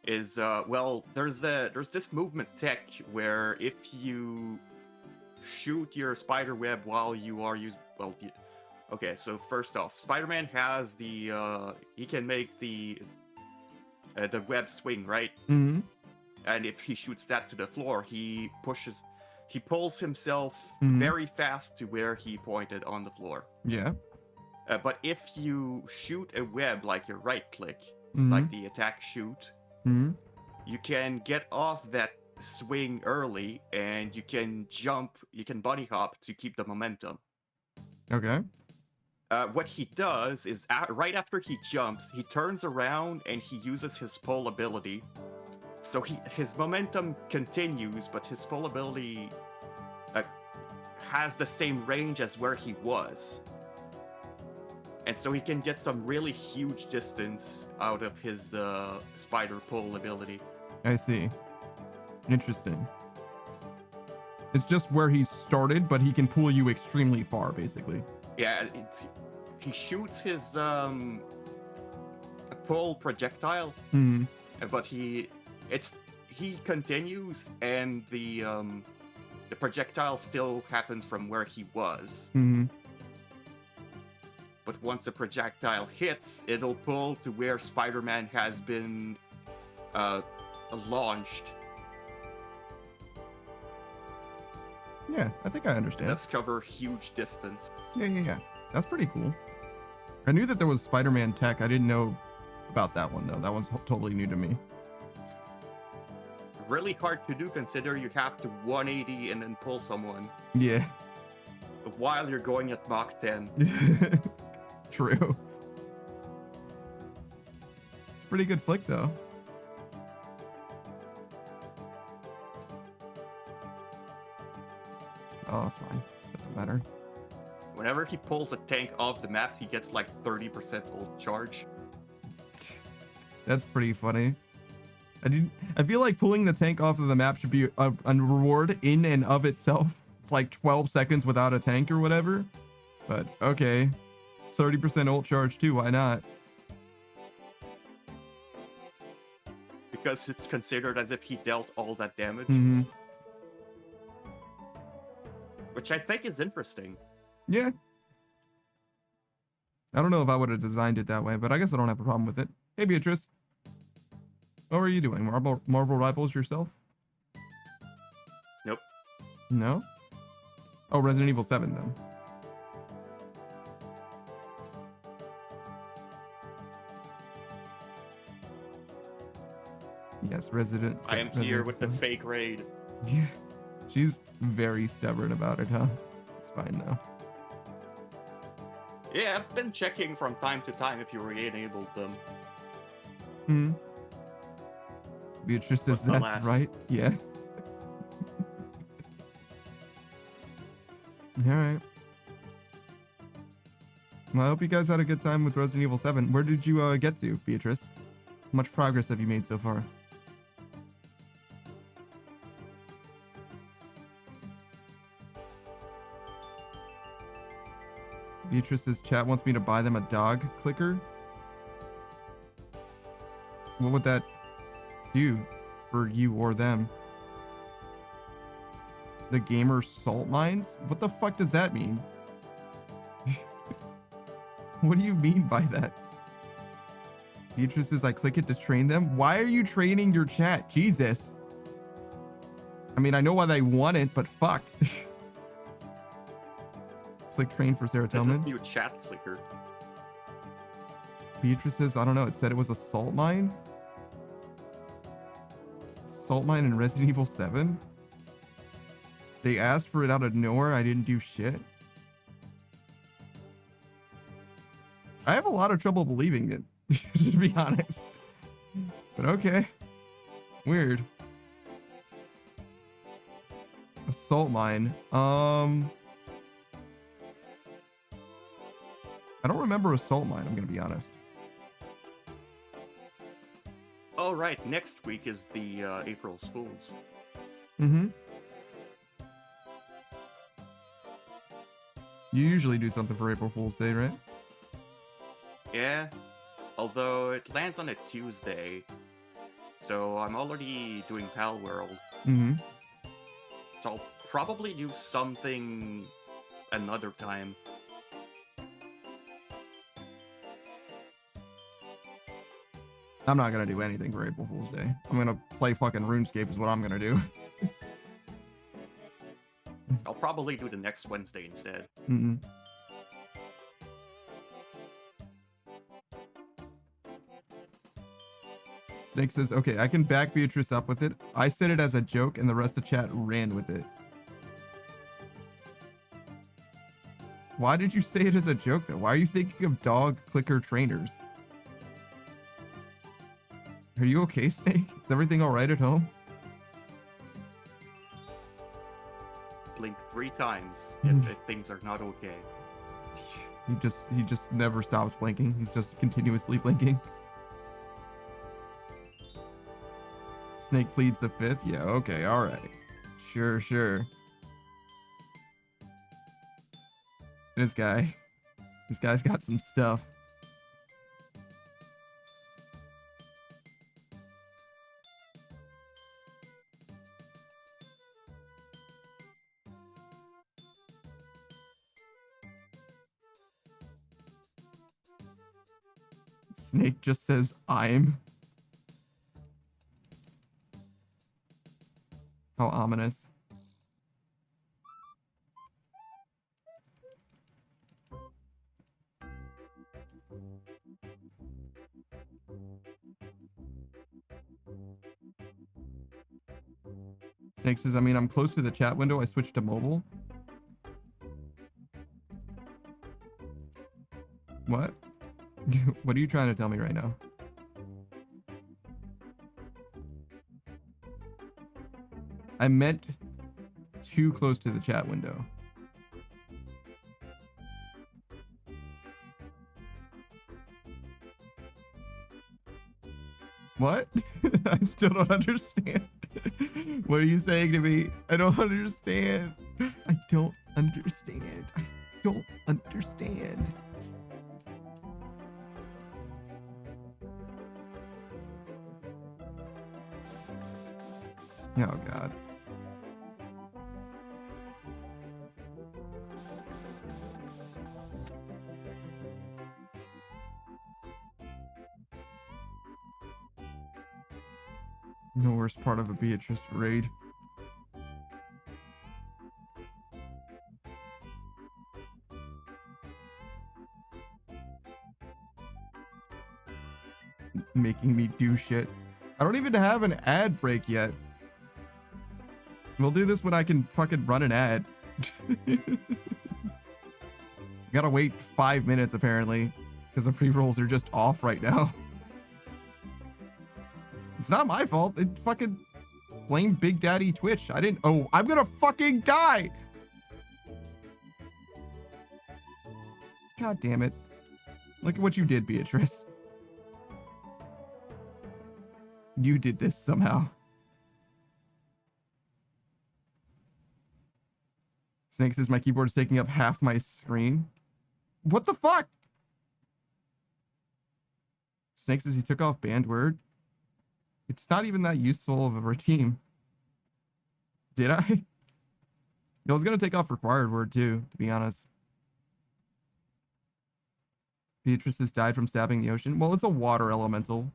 is, well, there's this movement tech where if you shoot your spider web while you are using, okay, so first off, Spider-Man has he can make the web swing, right? Mm-hmm. And if he shoots that to the floor, he pulls himself Mhm. very fast to where he pointed on the floor. Yeah. But if you shoot a web, like your right click, Mhm. like the attack shoot, Mm-hmm. you can get off that swing early and you can bunny hop to keep the momentum. Okay. What he does is right after he jumps, he turns around and he uses his pull ability. So his momentum continues, but his pull ability has the same range as where he was. And so he can get some really huge distance out of his spider pull ability. I see. Interesting. It's just where he started, but he can pull you extremely far, basically. Yeah, he shoots his pull projectile, but he continues, and the projectile still happens from where he was. But once the projectile hits, it'll pull to where Spider-Man has been launched. Yeah, I think I understand. Let's cover huge distance. Yeah. That's pretty cool. I knew that there was Spider-Man tech. I didn't know about that one, though. That one's totally new to me. Really hard to do, consider you have to 180 and then pull someone. Yeah. While you're going at Mach 10. True. It's a pretty good flick, though. Oh, it's fine. Doesn't matter. Whenever he pulls a tank off the map, he gets like 30% ult charge. That's pretty funny. I feel like pulling the tank off of the map should be a reward in and of itself. It's like 12 seconds without a tank or whatever. But okay. 30% ult charge too, why not? Because it's considered as if he dealt all that damage. Which I think is interesting. Yeah. I don't know if I would have designed it that way, but I guess I don't have a problem with it. Hey, Beatrice. What were you doing? Marvel Rivals yourself? Nope. No? Oh, Resident Evil 7 then. Yes, Resident. I am here with the fake raid. She's very stubborn about it, huh? It's fine though. Yeah, I've been checking from time to time if you re-enabled them. Hmm. Beatrice says But that's alas. right. Yeah. All right. Well, I hope you guys had a good time with Resident Evil 7. Where did you get to, Beatrice? How much progress have you made so far? Beatrice's chat wants me to buy them a dog clicker. What would that do for you or them? The gamer salt mines? What the fuck does that mean? What do you mean by that? Beatrice says I click it to train them. Why are you training your chat? Jesus. I mean, I know why they want it, but fuck. Click train for Sarah This Tillman. is new chat clicker. Beatrice says, I don't know, it said it was a salt mine? Salt mine in Resident Evil 7? They asked for it out of nowhere. I didn't do shit. I have a lot of trouble believing it, to be honest. But okay. Weird. A salt mine. I don't remember a salt mine, I'm gonna be honest. Oh, right. Next week is the April's Fools. Mm-hmm. You usually do something for April Fool's Day, right? Yeah. Although it lands on a Tuesday. So I'm already doing Pal World. Mm-hmm. So I'll probably do something another time. I'm not gonna do anything for April Fool's Day. I'm gonna play fucking RuneScape is what I'm gonna do. I'll probably do the next Wednesday instead. Mm-mm. Snake says, okay, I can back Beatrice up with it. I said it as a joke and the rest of the chat ran with it. Why did you say it as a joke though? Why are you thinking of dog clicker trainers? Are you okay, Snake? Is everything alright at home? Blink 3 times if things are not okay. He just never stops blinking. He's just continuously blinking. Snake pleads the 5th. Yeah, okay, alright. Sure. This guy's got some stuff. Snake just says, I'm. How ominous. Snake says, I mean, I'm close to the chat window. I switched to mobile. What? What are you trying to tell me right now? I meant too close to the chat window. What? I still don't understand. What are you saying to me? I don't understand. I don't understand. I don't understand. Oh, God. The worst part of a Beatrice raid. Making me do shit. I don't even have an ad break yet. We'll do this when I can fucking run an ad. Gotta wait 5 minutes apparently, because the pre-rolls are just off right now. It's not my fault. It fucking blame Big Daddy Twitch. I didn't. Oh, I'm gonna fucking die. God damn it. Look at what you did, Beatrice. You did this somehow. Snake says my keyboard is taking up half my screen. What the fuck? Snake says he took off banned word. It's not even that useful of a redeem. Did I? I was going to take off required word too, to be honest. Beatrice has died from stabbing the ocean. Well, it's a water elemental.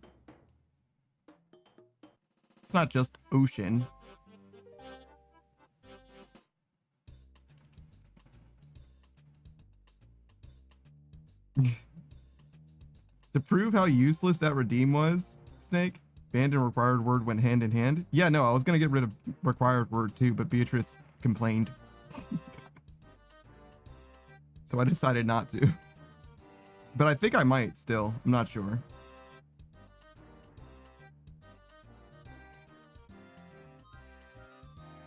It's not just ocean. To prove how useless that redeem was, Snake, banned and required word went hand in hand. Yeah, no, I was going to get rid of required word too, but Beatrice complained. So I decided not to. But I think I might still. I'm not sure.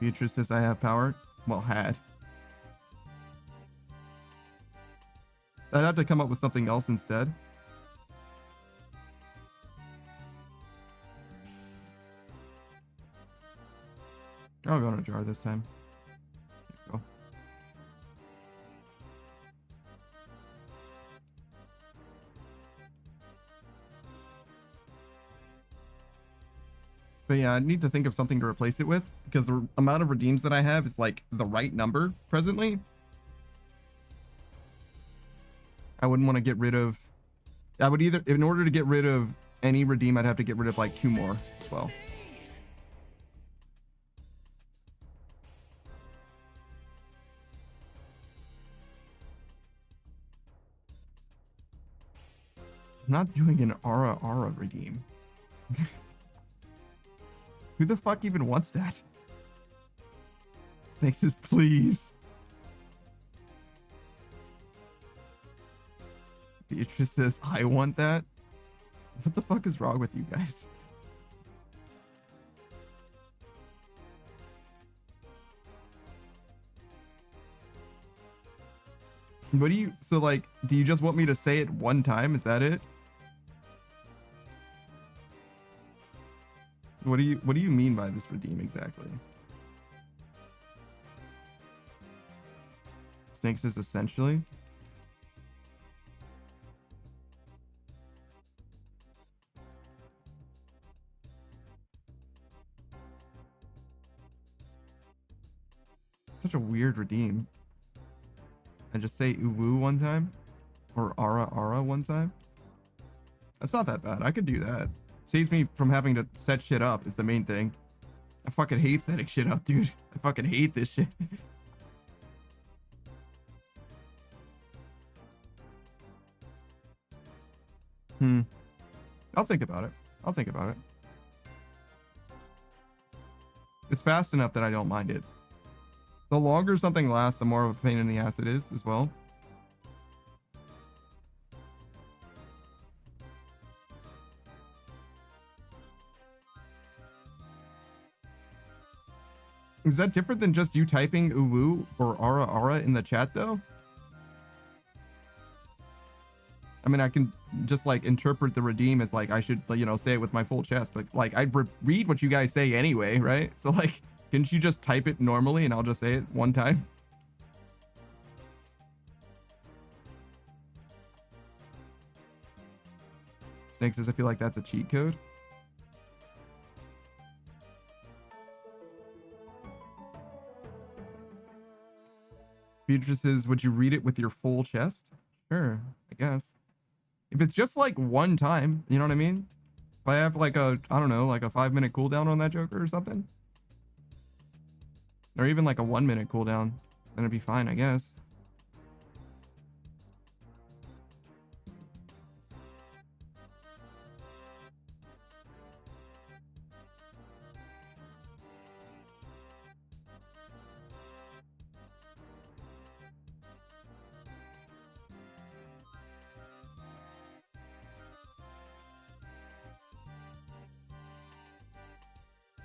Beatrice says I have power. Well, had. I'd have to come up with something else instead. I'll go in a jar this time. There you go. But yeah, I need to think of something to replace it with, because the amount of redeems that I have is like the right number presently. I wouldn't want to get rid of... I would either... In order to get rid of any redeem, I'd have to get rid of like 2 more as well. I'm not doing an Aura redeem. Who the fuck even wants that? Snake says, please. Beatrice says, I want that. What the fuck is wrong with you guys? What do you... So, like, do you just want me to say it one time? Is that it? What do you mean by this redeem exactly? Snake says essentially. Such a weird redeem. And just say uwu one time? Or ara one time? That's not that bad. I could do that. Saves me from having to set shit up is the main thing. I fucking hate setting shit up, dude. I fucking hate this shit. I'll think about it. I'll think about it. It's fast enough that I don't mind it. The longer something lasts, the more of a pain in the ass it is as well. Is that different than just you typing uwu or ara in the chat though? I mean, I can just like interpret the redeem as like I should, you know, say it with my full chest, but like I'd read what you guys say anyway, right? So like, can't you just type it normally and I'll just say it one time? Snake says, I feel like that's a cheat code. Beatrice says, would you read it with your full chest? Sure, I guess. If it's just like one time, you know what I mean? If I have like a, I don't know, like a 5-minute cooldown on that Joker or something. Or even like a 1-minute cooldown, then it'd be fine, I guess.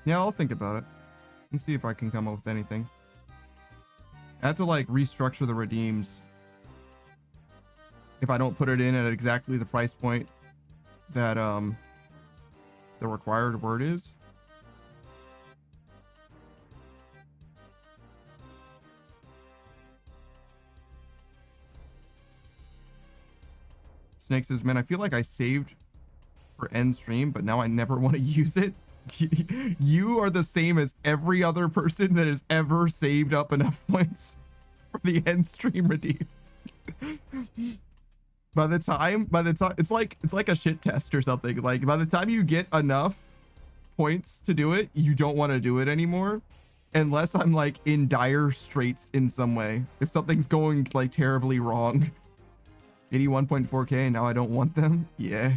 Yeah, I'll think about it and see if I can come up with anything. I have to like restructure the redeems if I don't put it in at exactly the price point that the required word is. Snake says, man, I feel like I saved for end stream, but now I never want to use it. You are the same as every other person that has ever saved up enough points for the end stream redeem. By the time it's like a shit test or something. Like by the time you get enough points to do it, you don't want to do it anymore, unless I'm like in dire straits in some way. If something's going like terribly wrong. 81.4k, now I don't want them. Yeah,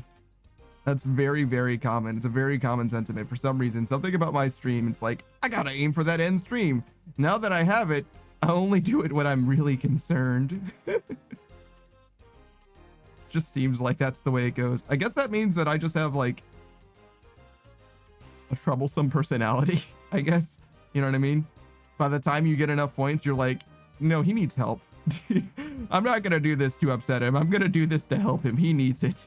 that's very, very common. It's a very common sentiment. For some reason, something about my stream, it's like, I gotta aim for that end stream. Now that I have it, I only do it when I'm really concerned. Just seems like that's the way it goes. I guess that means that I just have like a troublesome personality, I guess. You know what I mean? By the time you get enough points, you're like, no, he needs help. I'm not gonna do this to upset him. I'm gonna do this to help him. He needs it.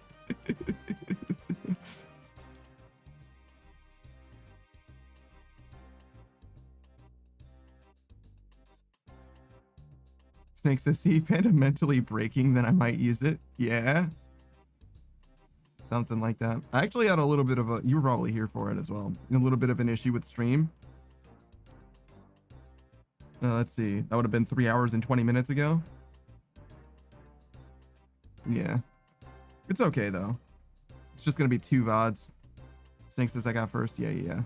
Snake says, see, Panda mentally breaking, then I might use it. Yeah. Something like that. I actually had a little bit of a, you were probably here for it as well, a little bit of an issue with stream. Let's see. That would have been 3 hours and 20 minutes ago. Yeah. It's okay, though. It's just going to be 2 VODs. Snake says I got first. Yeah.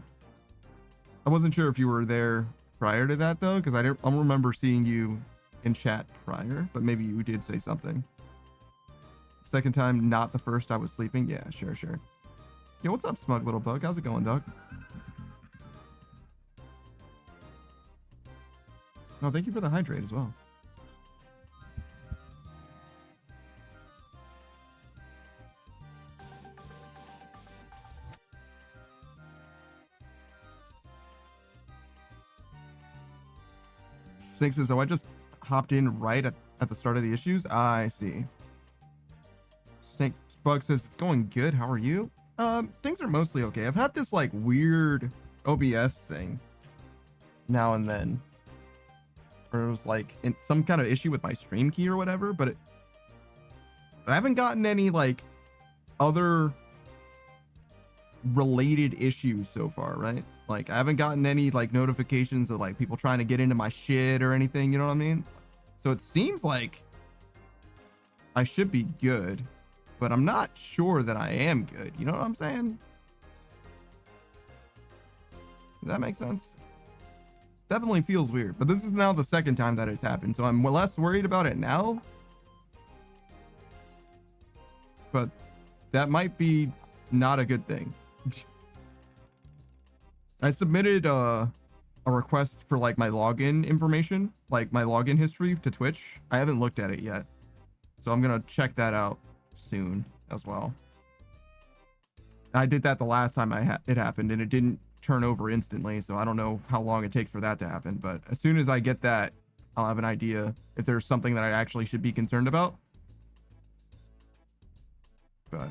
I wasn't sure if you were there prior to that, though, because I don't remember seeing you in chat prior, but maybe you did say something. Second time, not the first. I was sleeping. Yeah, sure. Yo, what's up, smug little bug? How's it going, Doug? Oh, thank you for the hydrate as well. Snake says, oh, I just hopped in right at the start of the issues. I see. Snake Bug says, it's going good. How are you? Things are mostly okay. I've had this like weird OBS thing now and then, or it was like in some kind of issue with my stream key or whatever, but I haven't gotten any like other related issues so far, right? Like I haven't gotten any like notifications of like people trying to get into my shit or anything, you know what I mean? So it seems like I should be good, but I'm not sure that I am good. You know what I'm saying? Does that make sense? Definitely feels weird, but this is now the second time that it's happened, so I'm less worried about it now. But that might be not a good thing. I submitted a request for like my login information, like my login history to Twitch. I haven't looked at it yet, so I'm gonna check that out soon as well. I did that the last time it happened, and it didn't turn over instantly, so I don't know how long it takes for that to happen, but as soon as I get that, I'll have an idea if there's something that I actually should be concerned about. But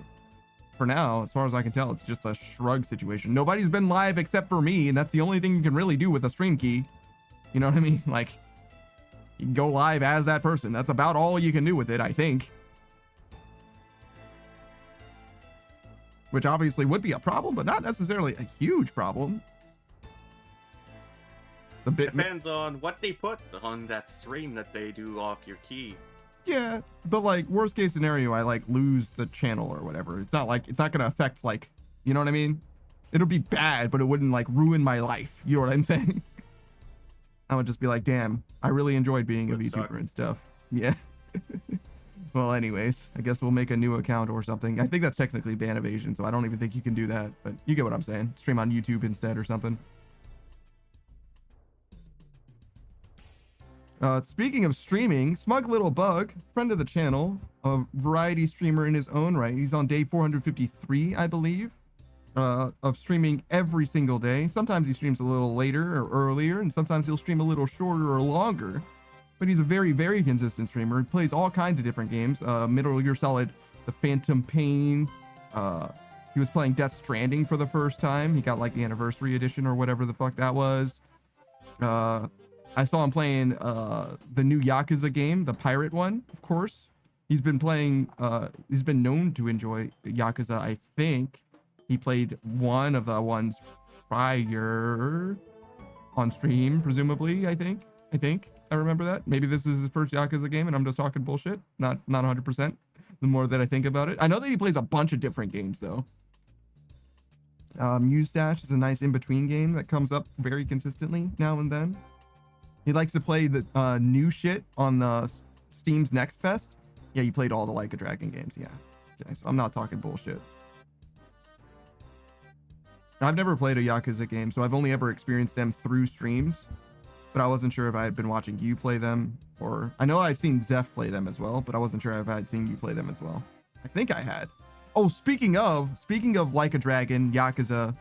for now, as far as I can tell, it's just a shrug situation. Nobody's been live except for me, and that's the only thing you can really do with a stream key. You know what I mean? Like, you can go live as that person. That's about all you can do with it, I think. Which obviously would be a problem, but not necessarily a huge problem. The bit Depends on what they put on that stream that they do off your key. Yeah, but like worst case scenario, I like lose the channel or whatever. It's not like, it's not gonna affect like, you know what I mean? It'll be bad, but it wouldn't like ruin my life. You know what I'm saying? I would just be like, damn, I really enjoyed being a VTuber and stuff. Yeah. Well, anyways, I guess we'll make a new account or something. I think that's technically ban evasion, so I don't even think you can do that, but you get what I'm saying. Stream on YouTube instead or something. Speaking of streaming, Smug Little Bug, friend of the channel, a variety streamer in his own right. He's on day 453, I believe. of streaming every single day. Sometimes he streams a little later or earlier, and sometimes he'll stream a little shorter or longer. But he's a very, very consistent streamer. He plays all kinds of different games. Metal Gear Solid, The Phantom Pain. He was playing Death Stranding for the first time. He got like the anniversary edition or whatever the fuck that was. I saw him playing the new Yakuza game, the pirate one, of course. He's been playing, he's been known to enjoy Yakuza, I think. He played one of the ones prior on stream, presumably, I think. I remember that. Maybe this is his first Yakuza game and I'm just talking bullshit. Not 100%. The more that I think about it. I know that he plays a bunch of different games, though. Mustache is a nice in-between game that comes up very consistently now and then. He likes to play the new shit on the Steam's Next Fest. Yeah, you played all the Like a Dragon games, yeah. Okay, so I'm not talking bullshit. I've never played a Yakuza game, so I've only ever experienced them through streams. But I wasn't sure if I had been watching you play them, or I know I'd seen Zeph play them as well, but I wasn't sure if I had seen you play them as well. I think I had. Oh, speaking of Like a Dragon, Yakuza,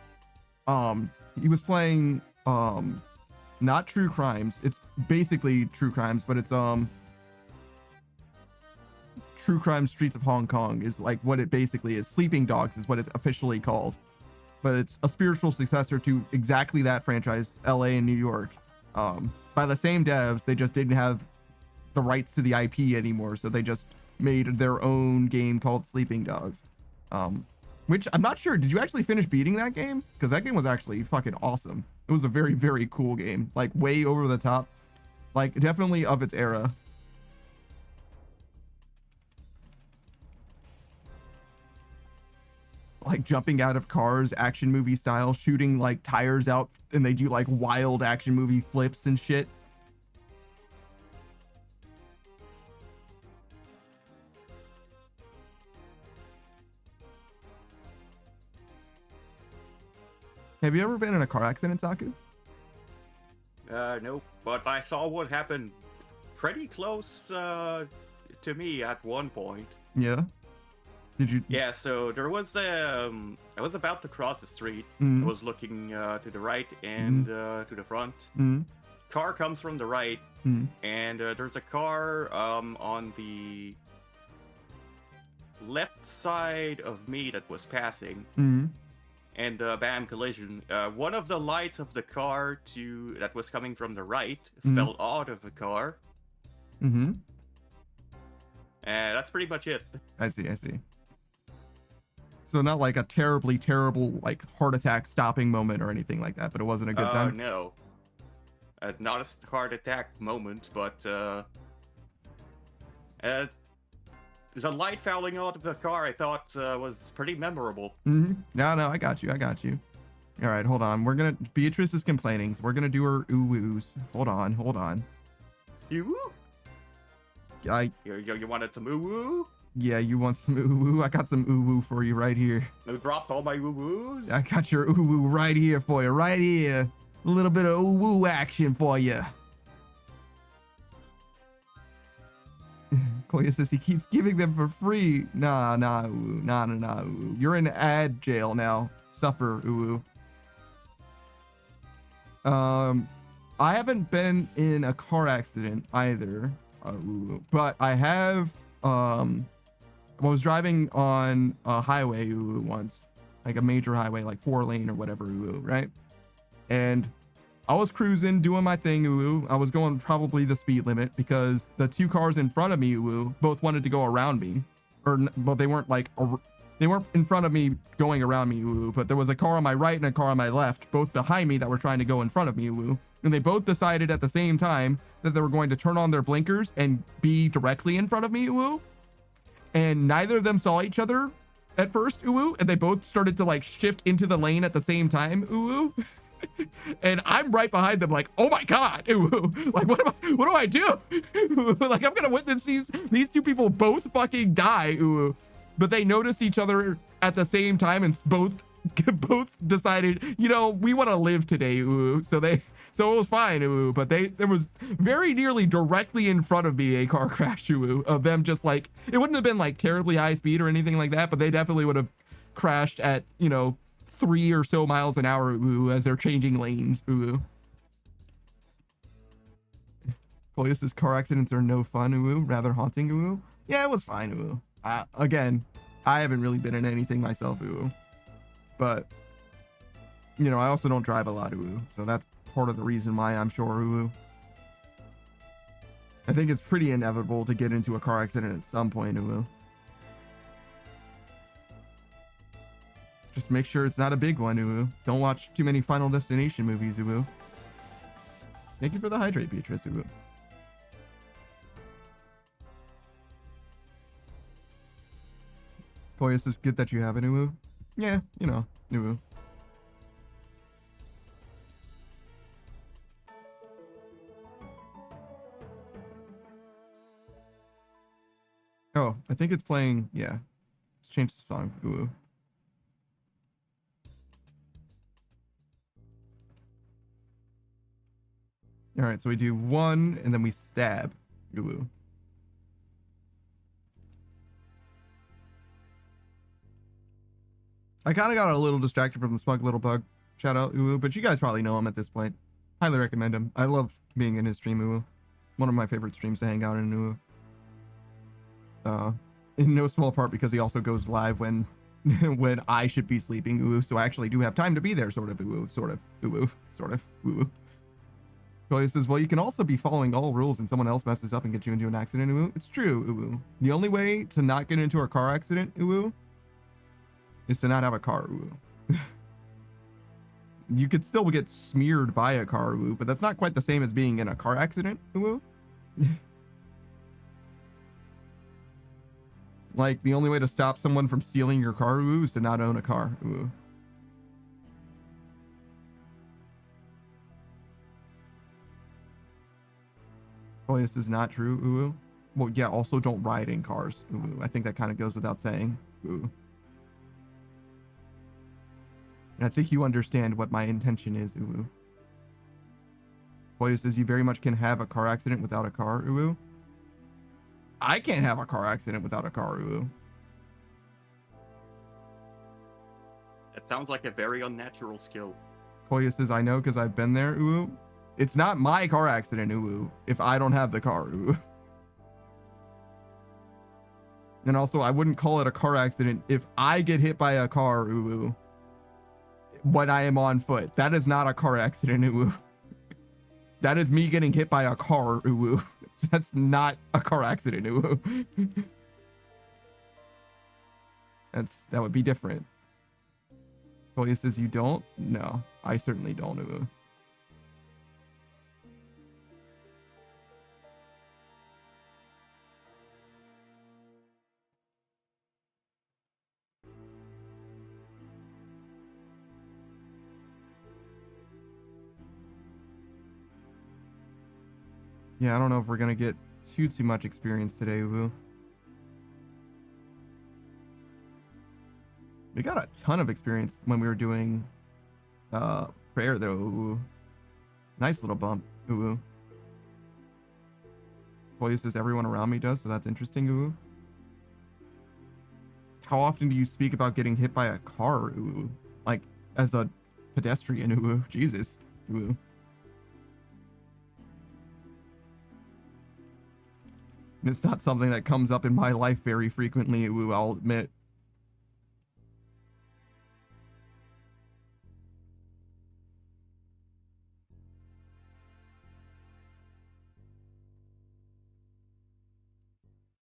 he was playing not True Crimes. It's basically True Crimes, but it's True Crime Streets of Hong Kong is like what it basically is. Sleeping Dogs is what it's officially called, but it's a spiritual successor to exactly that franchise, LA and New York. By the same devs. They just didn't have the rights to the IP anymore, so they just made their own game called Sleeping Dogs. Which I'm not sure, did you actually finish beating that game? Because that game was actually fucking awesome. It was a very, very cool game, like way over the top, like definitely of its era. Like jumping out of cars, action movie style, shooting like tires out, and they do like wild action movie flips and shit. Have you ever been in a car accident, Saku? No, but I saw what happened pretty close to me at one point. Yeah. Did you? Yeah, so there was I was about to cross the street. Mm. I was looking to the right and to the front. Mm. Car comes from the right, and there's a car on the left side of me that was passing. And bam, collision. One of the lights of the car that was coming from the right fell out of the car. And that's pretty much it. I see. So not like a terribly terrible like heart attack stopping moment or anything like that, but it wasn't a good time. No. Not a heart attack moment, but the light falling out of the car I thought was pretty memorable. No, I got you. All right, hold on. Beatrice is complaining, so we're gonna do her ooh-woos. Hold on. You wanted some ooh-woo? Yeah, you want some ooh-woo? I got some ooh-woo for you right here. I dropped all my ooh-woos? I got your ooh-woo right here for you, right here. A little bit of ooh-woo action for you. Koya says he keeps giving them for free. Nah, ooh. Nah, ooh. You're in ad jail now. Suffer, ooh. I haven't been in a car accident either, ooh, but I have, I was driving on a highway once, like a major highway, like 4-lane or whatever, right? And I was cruising, doing my thing, I was going probably the speed limit because the two cars in front of me, both wanted to go around me, but they weren't in front of me going around me, but there was a car on my right and a car on my left, both behind me that were trying to go in front of me, and they both decided at the same time that they were going to turn on their blinkers and be directly in front of me, and neither of them saw each other at first, and they both started to like shift into the lane at the same time, and I'm right behind them like, oh my god, like what do I do? Like I'm gonna witness these two people both fucking die, but they noticed each other at the same time and both decided, we want to live today, so it was fine, but there was very nearly directly in front of me a car crash, of them just like, it wouldn't have been like terribly high speed or anything like that, but they definitely would have crashed at, 3 or so miles an hour, ooh, as they're changing lanes, ooh. Police's car accidents are no fun, ooh, rather haunting, ooh. Yeah, it was fine, ooh. Again, I haven't really been in anything myself, ooh. But, you know, I also don't drive a lot, ooh. So that's part of the reason why I'm sure, ooh. I think it's pretty inevitable to get into a car accident at some point, ooh. Just make sure it's not a big one, ooh. Don't watch too many Final Destination movies, ooh. Thank you for the hydrate, Beatrice, ooh. Koyas, is good that you have it, ooh. Yeah, you know, ooh. Oh, I think it's playing, yeah. Let's change the song, ooh. All right, so we do 1 and then we stab. Ooh. I kind of got a little distracted from the smug little bug. Shout out, ooh, but you guys probably know him at this point. Highly recommend him. I love being in his stream, ooh. One of my favorite streams to hang out in, ooh. In no small part because he also goes live when when I should be sleeping, ooh, so I actually do have time to be there, sort of, ooh, sort of, ooh, sort of, ooh. Cody says, well, you can also be following all rules and someone else messes up and gets you into an accident, ooh. It's true, ooh. The only way to not get into a car accident, ooh, is to not have a car, ooh. You could still get smeared by a car, ooh, but that's not quite the same as being in a car accident, ooh. Like, the only way to stop someone from stealing your car, ooh, is to not own a car, ooh. Oh, this is not true, ooh. Well, yeah, also don't ride in cars, ooh. I think that kind of goes without saying, ooh. And I think you understand what my intention is, ooh. Poya says you very much can have a car accident without a car, ooh. I can't have a car accident without a car, ooh. That sounds like a very unnatural skill. Poya says, I know because I've been there, ooh. It's not my car accident, ooh, if I don't have the car, ooh. And also, I wouldn't call it a car accident if I get hit by a car, ooh, when I am on foot. That is not a car accident, ooh. That is me getting hit by a car, ooh. That's not a car accident, ooh. That would be different. Toya says you don't? No, I certainly don't, ooh. Yeah, I don't know if we're gonna get too much experience today, ooh. We got a ton of experience when we were doing prayer though, ooh. Nice little bump, ooh. Toya says everyone around me does, so that's interesting, ooh. How often do you speak about getting hit by a car, ooh? Like, as a pedestrian, ooh. Jesus, ooh. It's not something that comes up in my life very frequently, ooh, I'll admit.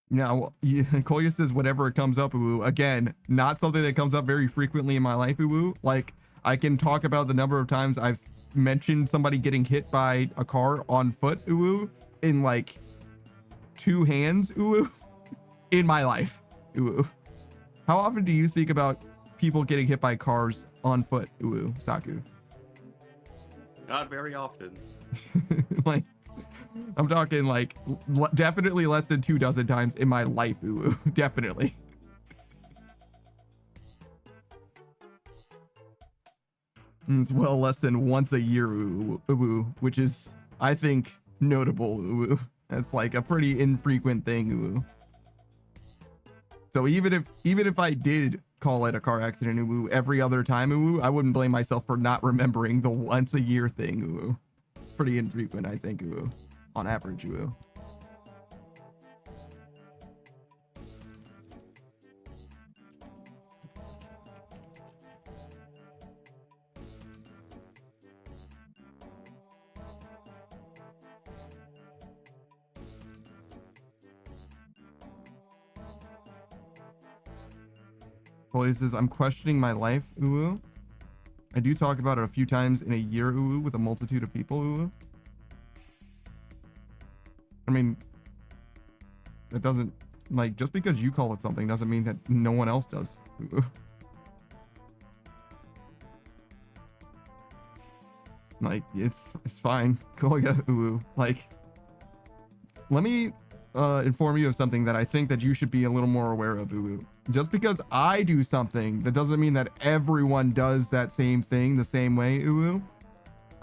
Now, yeah, Kolya says whatever it comes up, ooh. Again, not something that comes up very frequently in my life, ooh. Like, I can talk about the number of times I've mentioned somebody getting hit by a car on foot, ooh, in like 2 hands, ooh, in my life, ooh. How often do you speak about people getting hit by cars on foot, ooh, Saku? Not very often. Like, I'm talking like definitely less than 2 dozen times in my life, ooh, definitely. It's well less than once a year, ooh, which is, I think, notable, ooh. That's like a pretty infrequent thing, ooh. So even if I did call it a car accident, ooh, every other time, ooh, I wouldn't blame myself for not remembering the once a year thing, ooh. It's pretty infrequent, I think, ooh, on average, ooh. Well, he says, I'm questioning my life, ooh. I do talk about it a few times in a year, ooh, with a multitude of people, ooh. I mean, it doesn't, like, just because you call it something doesn't mean that no one else does, ooh. Like, it's fine. Call it ooh. Like, let me inform you of something that I think that you should be a little more aware of, ooh. Just because I do something, that doesn't mean that everyone does that same thing the same way, ooh.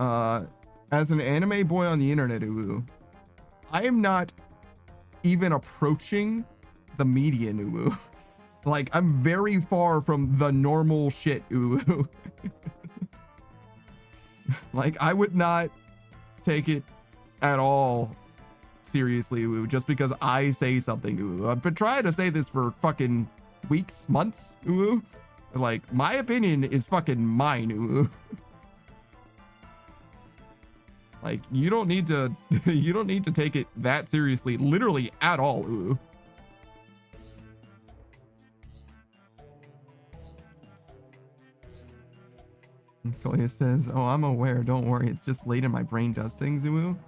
As an anime boy on the internet, ooh, I am not even approaching the median, ooh. Like, I'm very far from the normal shit, ooh. Like, I would not take it at all seriously, ooh, just because I say something, ooh. I've been trying to say this for fucking weeks, months, ooh. Like, my opinion is fucking mine, ooh. Like, you don't need to you don't need to take it that seriously, literally at all, ooh. Koya says, oh, I'm aware, don't worry, it's just late and my brain does things, ooh.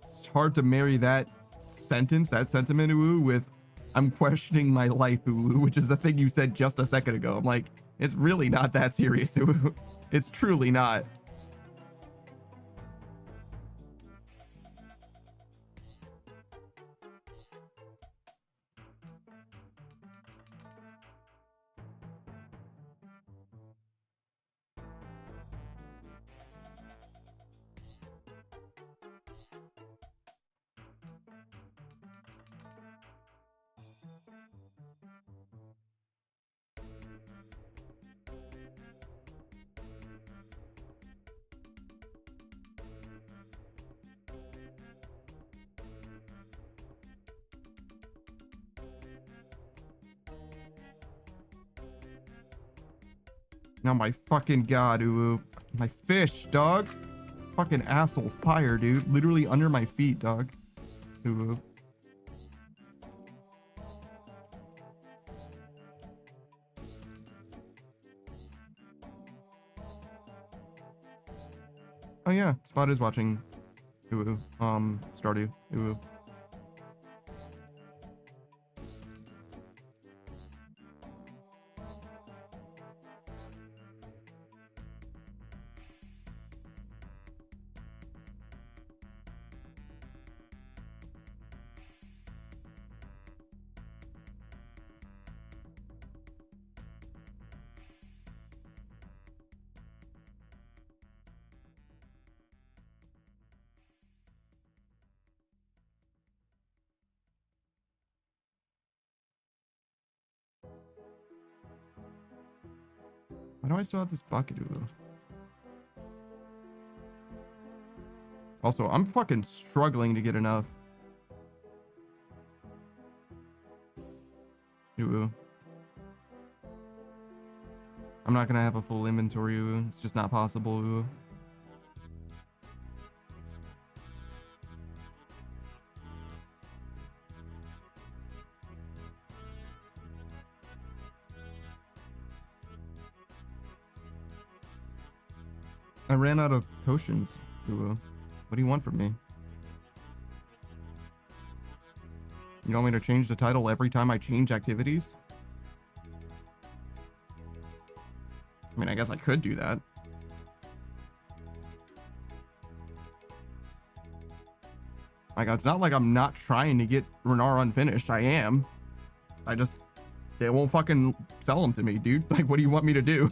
It's hard to marry that sentence, that sentiment, ooh, with I'm questioning my life, ooh, which is the thing you said just a second ago. I'm like, it's really not that serious, ooh. It's truly not. Now my fucking god, ooh. My fish, dog. Fucking asshole fire, dude. Literally under my feet, dog. Ooh. Oh yeah, Spot is watching. Ooh. Stardew. Ooh. Why do I still have this bucket, ooh? Also, I'm fucking struggling to get enough. Ooh. I'm not gonna have a full inventory, ooh. It's just not possible, ooh. I ran out of potions, ooh. What do you want from me? You want me to change the title every time I change activities? I mean, I guess I could do that. Like, it's not like I'm not trying to get Renar unfinished. I am. They won't fucking sell them to me, dude. Like, what do you want me to do?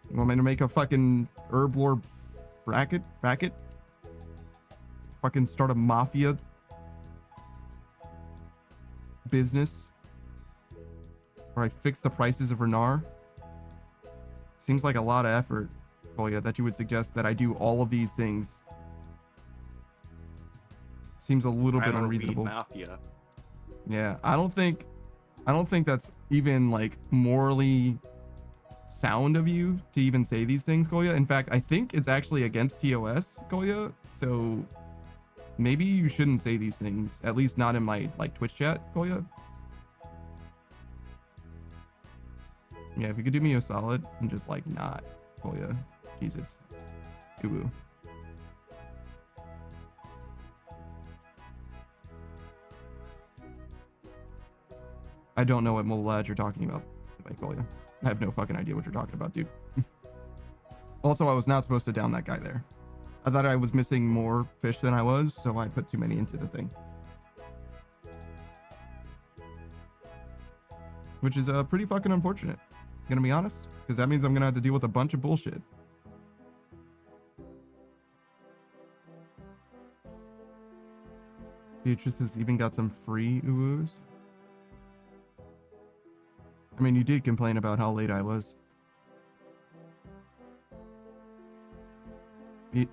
You want me to make a fucking herb lore racket? Fucking start a mafia business? Or I fix the prices of Renar. Seems like a lot of effort, Kolya, that you would suggest that I do all of these things. Seems a little bit unreasonable. Mafia. Yeah, I don't think that's even like morally sound of you to even say these things, Kolya. In fact, I think it's actually against TOS, Kolya. So maybe you shouldn't say these things, at least not in my like Twitch chat, Kolya. Yeah, if you could do me a solid and just like not, Kolya. Jesus. Ooh. I don't know what mobile ads you're talking about, Kolya. I have no fucking idea what you're talking about, dude. Also, I was not supposed to down that guy there. I thought I was missing more fish than I was, so I put too many into the thing. Which is pretty fucking unfortunate, gonna be honest, because that means I'm gonna have to deal with a bunch of bullshit. Beatrice has even got some free uwus. I mean, you did complain about how late I was.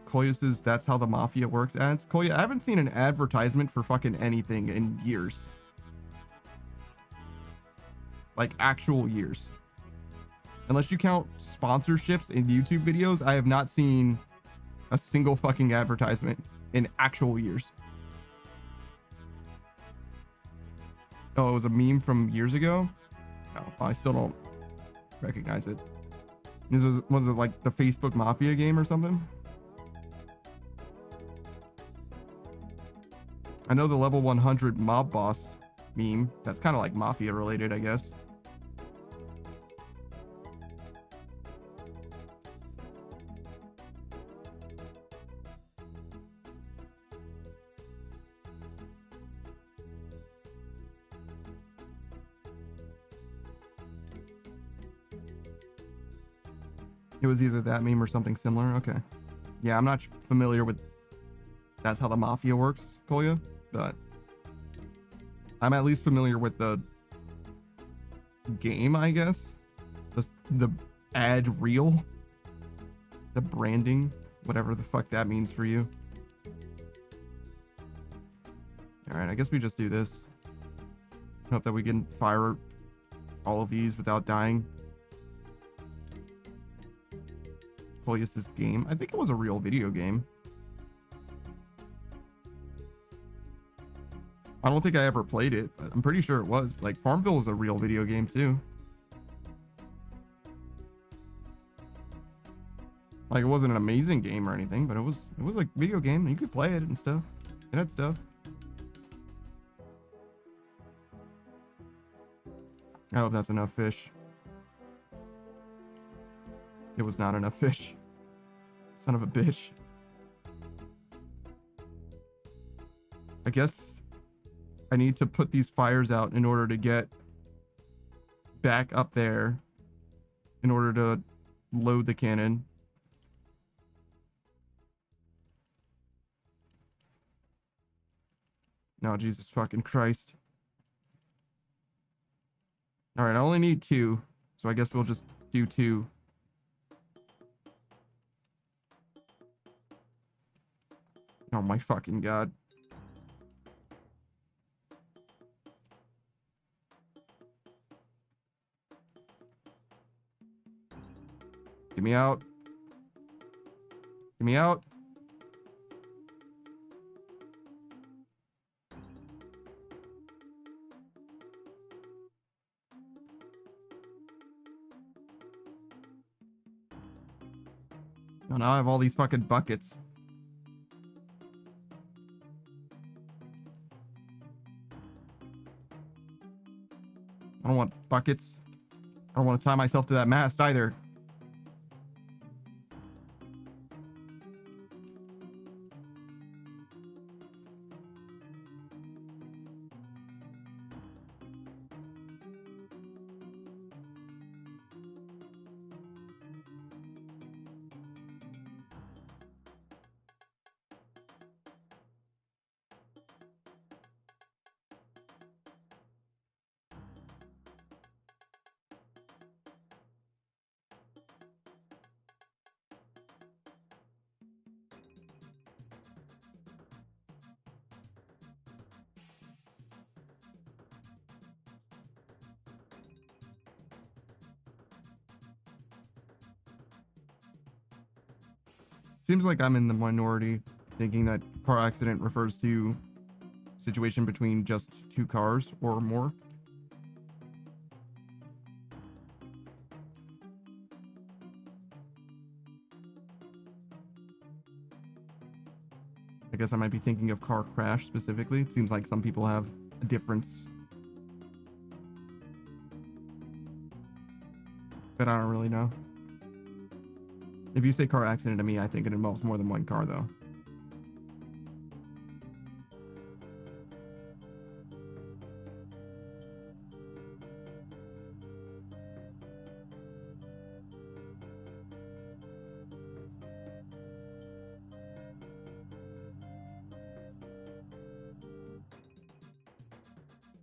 Kolya says that's how the mafia works ads. Kolya, I haven't seen an advertisement for fucking anything in years. Like actual years. Unless you count sponsorships in YouTube videos, I have not seen a single fucking advertisement in actual years. Oh, it was a meme from years ago? No, I still don't recognize it. This was it like the Facebook Mafia game or something? I know the level 100 mob boss meme. That's kind of like Mafia related, I guess. It was either that meme or something similar. Okay. Yeah, I'm not familiar with that's how the mafia works, Kolya, but I'm at least familiar with the game, I guess. The ad reel, the branding, whatever the fuck that means for you. All right, I guess we just do this. Hope that we can fire all of these without dying. Kolyas' game. I think it was a real video game. I don't think I ever played it, but I'm pretty sure it was. Like, Farmville was a real video game, too. Like, it wasn't an amazing game or anything, but it was like a video game. You could play it and stuff. It had stuff. I hope that's enough fish. It was not enough fish. Son of a bitch. I guess I need to put these fires out in order to get back up there in order to load the cannon. No, Jesus fucking Christ. All right, I only need 2, so I guess we'll just do 2. Oh my fucking God. Get me out. Get me out. Oh, now I have all these fucking buckets. I don't want buckets. I don't want to tie myself to that mast either. Seems like I'm in the minority thinking that car accident refers to situation between just two cars or more. I guess I might be thinking of car crash specifically. It seems like some people have a difference. But I don't really know. If you say car accident to me, I think it involves more than one car, though.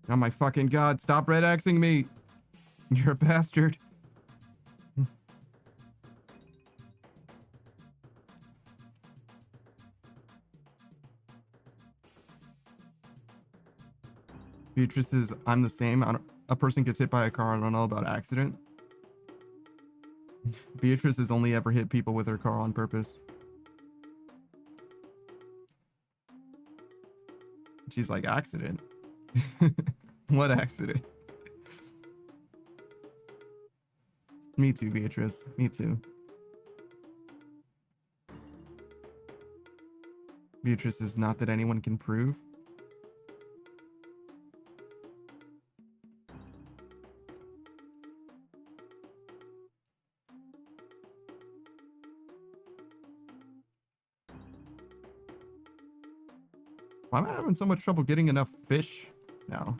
Oh my fucking god, stop red Xing me! You're a bastard. Beatrice says, I'm the same. A person gets hit by a car, I don't know about accident. Beatrice has only ever hit people with her car on purpose. She's like, accident? What accident? Me too, Beatrice. Me too. Beatrice is not that anyone can prove. Why am I having so much trouble getting enough fish now?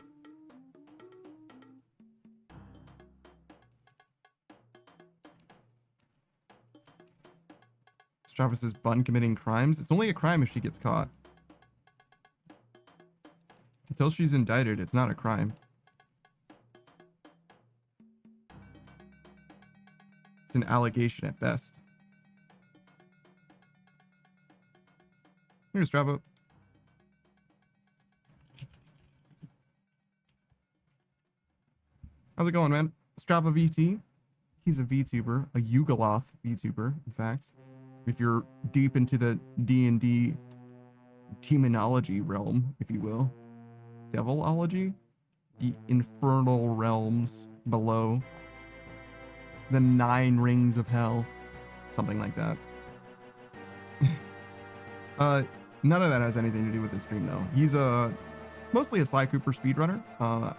Strava says Bun committing crimes. It's only a crime if she gets caught. Until she's indicted, it's not a crime. It's an allegation at best. Here's Strava. How's it going, man? Strava VT. He's a VTuber, a Yugoloth VTuber, in fact. If you're deep into the D&D demonology realm, if you will. Devilology? The infernal realms below. The 9 rings of hell. Something like that. None of that has anything to do with this stream, though. He's mostly a Sly Cooper speedrunner.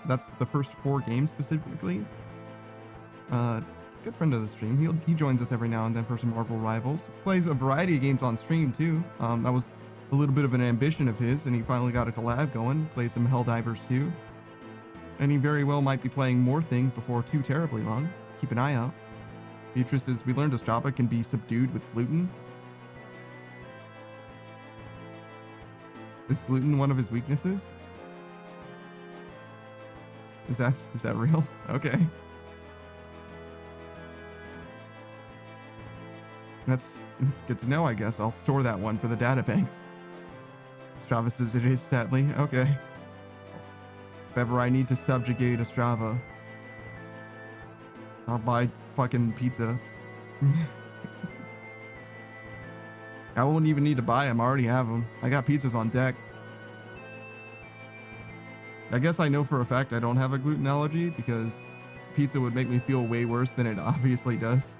That's the first 4 games specifically. Good friend of the stream. He joins us every now and then for some Marvel Rivals. Plays a variety of games on stream too. That was a little bit of an ambition of his, and he finally got a collab going. Plays some Helldivers too. And he very well might be playing more things before too terribly long. Keep an eye out. Beatrice says, we learned this Java can be subdued with gluten. Is gluten one of his weaknesses? Is that real? Okay. That's good to know, I guess. I'll store that one for the databanks. Strava says it is, sadly. Okay. If ever I need to subjugate a Strava, I'll buy fucking pizza. I won't even need to buy them. I already have them. I got pizzas on deck. I guess I know for a fact I don't have a gluten allergy because pizza would make me feel way worse than it obviously does.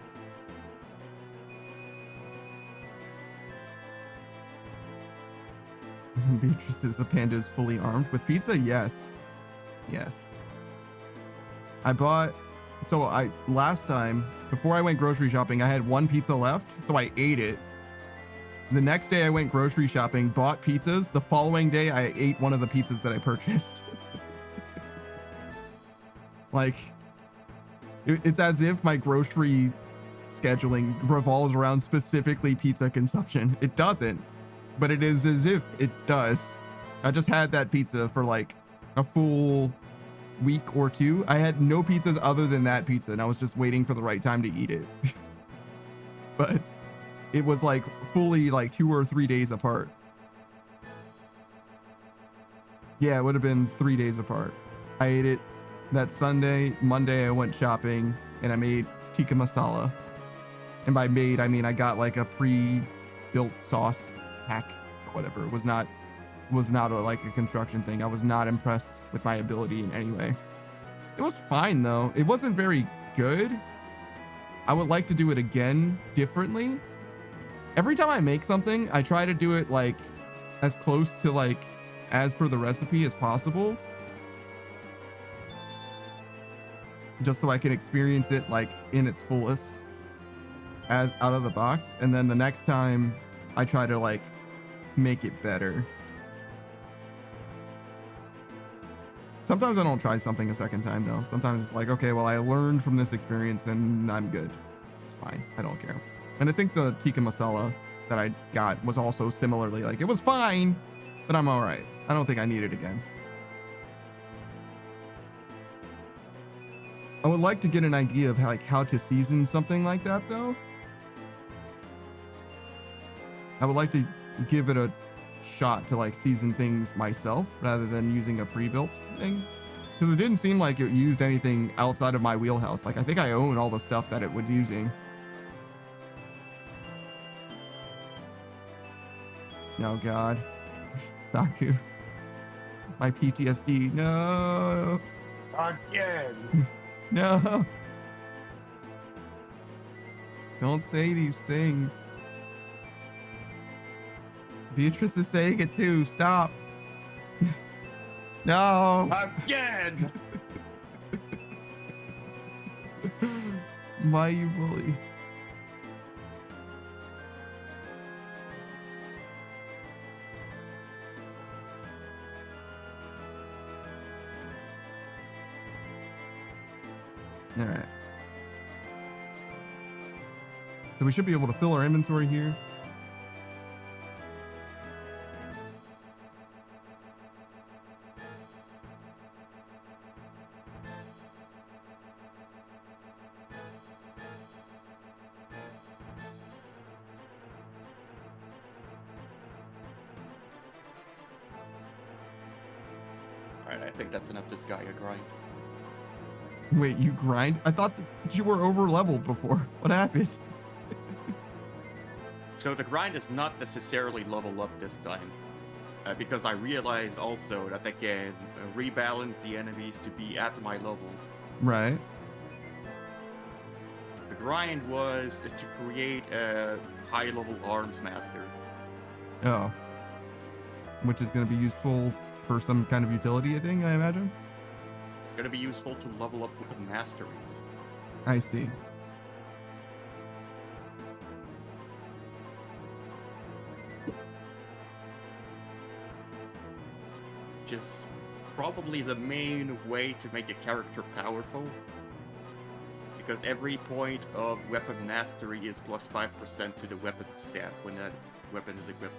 Beatrice says the panda is fully armed with pizza. Yes. Yes. Last time, before I went grocery shopping, I had 1 pizza left, so I ate it. The next day I went grocery shopping, bought pizzas. The following day I ate one of the pizzas that I purchased. Like, it's as if my grocery scheduling revolves around specifically pizza consumption. It doesn't, but it is as if it does. I just had that pizza for like a full week or 2. I had no pizzas other than that pizza, and I was just waiting for the right time to eat it. But it was like fully like 2 or 3 days apart. Yeah, it would have been 3 days apart. I ate it that Sunday. Monday I went shopping and I made tikka masala. And by made, I mean I got like a built sauce pack or whatever. It was not like a construction thing. I was not impressed with my ability in any way. It was fine though. It wasn't very good. I would like to do it again differently. Every time I make something, I try to do it like as close to like as per the recipe as possible, just so I can experience it like in its fullest as out of the box. And then the next time I try to like make it better. Sometimes I don't try something a second time though. Sometimes it's like, okay, well, I learned from this experience and I'm good. It's fine. I don't care. And I think the tikka masala that I got was also similarly like, it was fine, but I'm all right. I don't think I need it again. I would like to get an idea of how to season something like that though. I would like to give it a shot to like season things myself rather than using a pre-built thing, because it didn't seem like it used anything outside of my wheelhouse. Like I think I own all the stuff that it was using. Oh god. Saku. My PTSD. No. Again. No. Don't say these things. Beatrice is saying it too. Stop. No. Again. Why you bully? All right. So we should be able to fill our inventory here. Alright, I think that's enough this guy to grind. Wait, you grind? I thought that you were over leveled before. What happened? So the grind is not necessarily level up this time, because I realize also that I can rebalance the enemies to be at my level. Right. The grind was to create a high-level arms master. Oh. Which is going to be useful for some kind of utility, I imagine. It's going to be useful to level up weapon masteries. I see. Which is probably the main way to make a character powerful. Because every point of weapon mastery is plus 5% to the weapon stat when that weapon is equipped.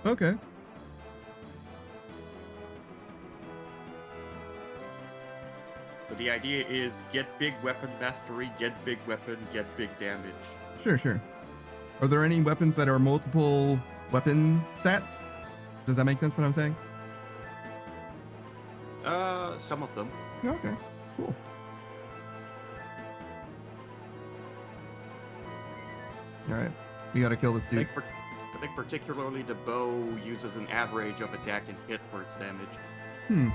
Okay. But the idea is get big weapon mastery, get big weapon, get big damage. Sure, sure. Are there any weapons that are multiple weapon stats? Does that make sense what I'm saying? Some of them. Okay, cool. All right, we gotta kill this dude. I think particularly the bow uses an average of attack and hit for its damage. Hmm.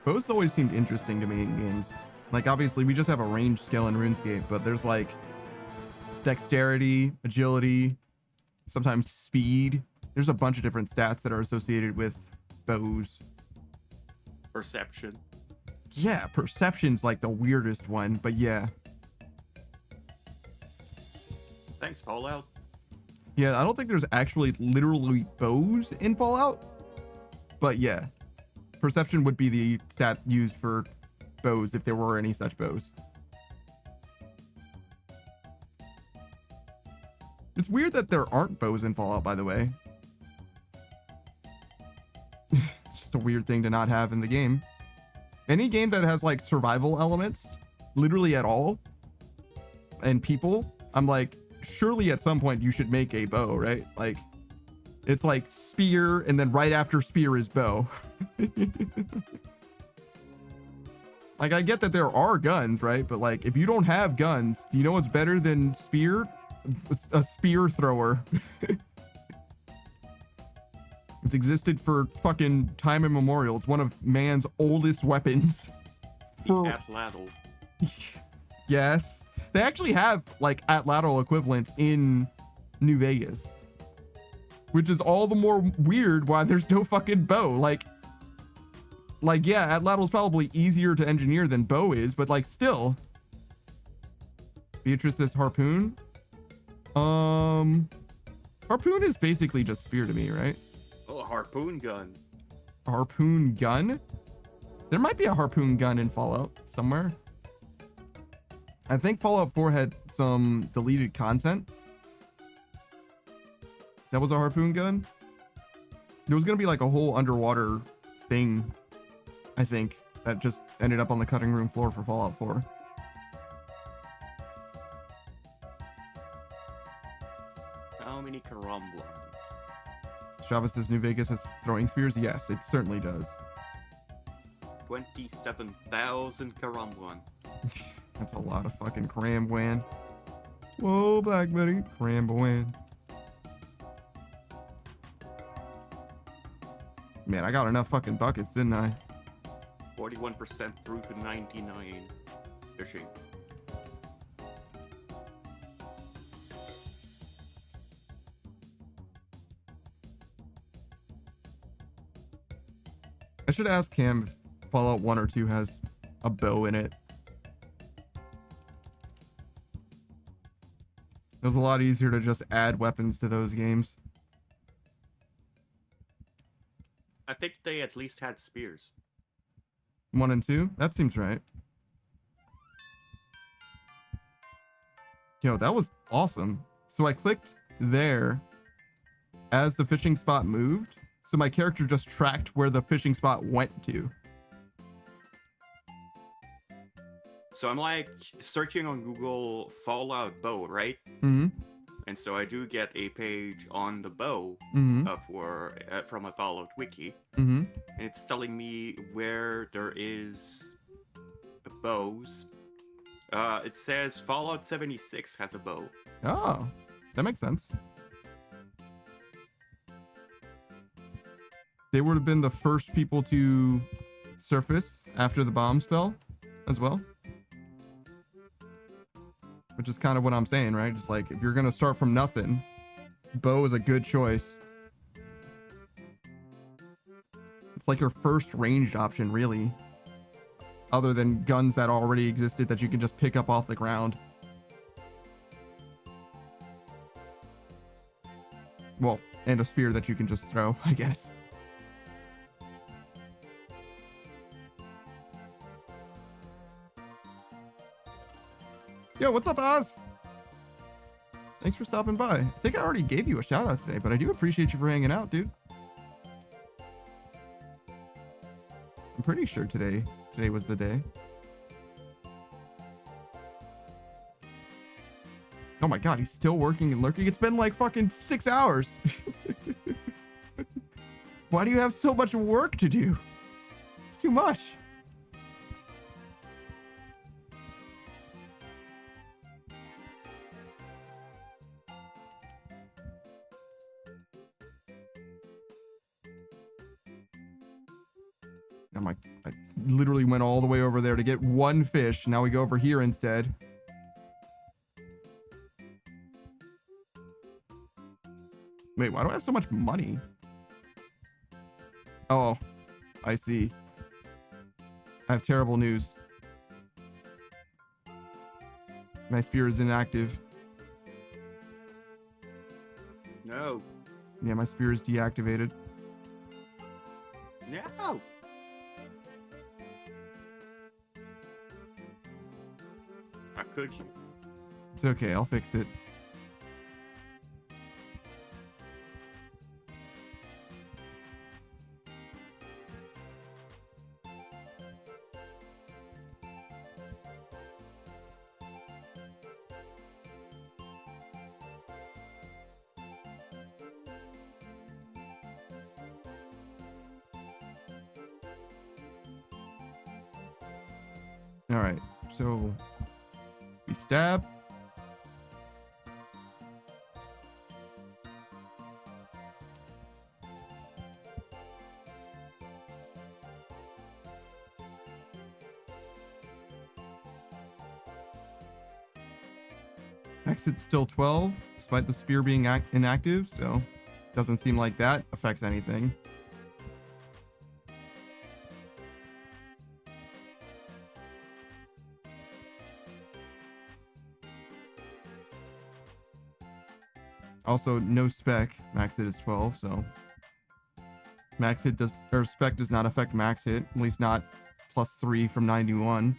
Bows always seemed interesting to me in games. Like, obviously, we just have a range skill in RuneScape, but there's like dexterity, agility, sometimes speed. There's a bunch of different stats that are associated with bows. Perception. Yeah, perception's like the weirdest one, but yeah. Thanks, Fallout. Yeah, I don't think there's actually literally bows in Fallout, but yeah. Perception would be the stat used for bows if there were any such bows. It's weird that there aren't bows in Fallout, by the way. It's just a weird thing to not have in the game. Any game that has like survival elements, literally at all, and people, I'm like, surely at some point you should make a bow, right? Like, it's like spear, and then right after spear is bow. Like, I get that there are guns, right? But like, if you don't have guns, do you know what's better than spear? It's a spear thrower. It's existed for fucking time immemorial. It's one of man's oldest weapons. Atlatl. Yes. They actually have like atlatl equivalents in New Vegas. Which is all the more weird why there's no fucking bow. Like yeah, atlatl is probably easier to engineer than bow is, but like still. Beatrice's harpoon. Harpoon is basically just spear to me, right? Oh, a harpoon gun. A harpoon gun? There might be a harpoon gun in Fallout somewhere. I think Fallout 4 had some deleted content. That was a harpoon gun. There was going to be like a whole underwater thing, I think, that just ended up on the cutting room floor for Fallout 4. How many caromblons? Chavez says New Vegas has throwing spears. Yes, it certainly does. 27,000 caromblon. That's a lot of fucking crambuan. Whoa, Black Betty. Crambuan. Man, I got enough fucking buckets, didn't I? 41% through to 99 fishing. I should ask Cam if Fallout 1 or 2 has a bow in it. It was a lot easier to just add weapons to those games. I think they at least had spears. 1 and 2? That seems right. Yo, that was awesome. So I clicked there as the fishing spot moved. So my character just tracked where the fishing spot went to. So I'm like searching on Google Fallout bow, right? Mm-hmm. And so I do get a page on the bow Mm-hmm. from a Fallout wiki. Mm-hmm. And it's telling me where there is bows. It says Fallout 76 has a bow. Oh, that makes sense. They would have been the first people to surface after the bombs fell as well. Which is kind of what I'm saying, right? It's like, if you're going to start from nothing, bow is a good choice. It's like your first ranged option, really. Other than guns that already existed that you can just pick up off the ground. Well, and a spear that you can just throw, I guess. Yo, what's up, Oz? Thanks for stopping by. I think I already gave you a shout out today, but I do appreciate you for hanging out, dude. I'm pretty sure today was the day. Oh my god, he's still working and lurking. It's been like fucking 6 hours. Why do you have so much work to do? It's too much. I literally went all the way over there to get one fish. Now we go over here instead. Wait, why do I have so much money? Oh, I see. I have terrible news. My spear is inactive. No. Yeah, my spear is deactivated. No. How could you? It's okay, I'll fix it. All right, so we stab. Exit's still 12, despite the spear being inactive, so doesn't seem like that affects anything. Also, no spec. Max hit is 12, so max hit does, or spec does not affect max hit, at least not +3 from 91.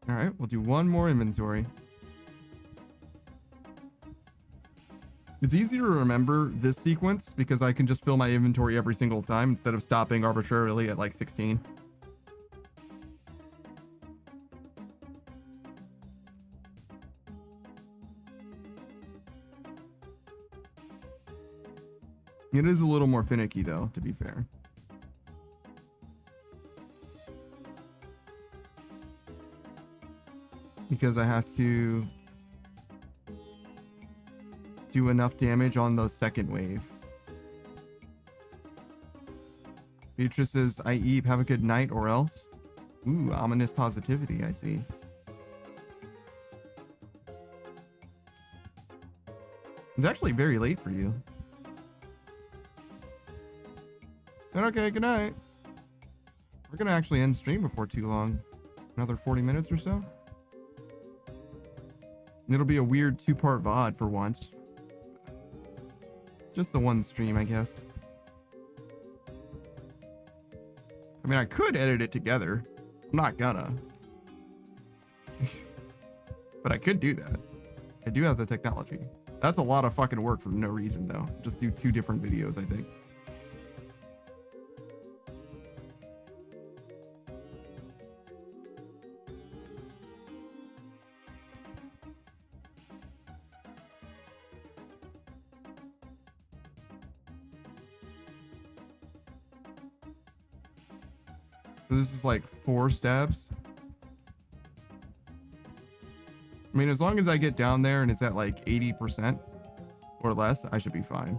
All right, we'll do one more inventory. It's easy to remember this sequence because I can just fill my inventory every single time instead of stopping arbitrarily at like 16. It is a little more finicky though, to be fair. Because I have to do enough damage on the second wave. Beatrice says, I eat, have a good night or else. Ooh, ominous positivity, I see. It's actually very late for you. Okay, good night. We're gonna actually end stream before too long. Another 40 minutes or so. It'll be a weird 2-part VOD for once. Just the one stream, I guess. I mean, I could edit it together. I'm not gonna. But I could do that. I do have the technology. That's a lot of fucking work for no reason, though. Just do 2 different videos, I think. So this is like 4 stabs. I mean, as long as I get down there and it's at like 80% or less, I should be fine.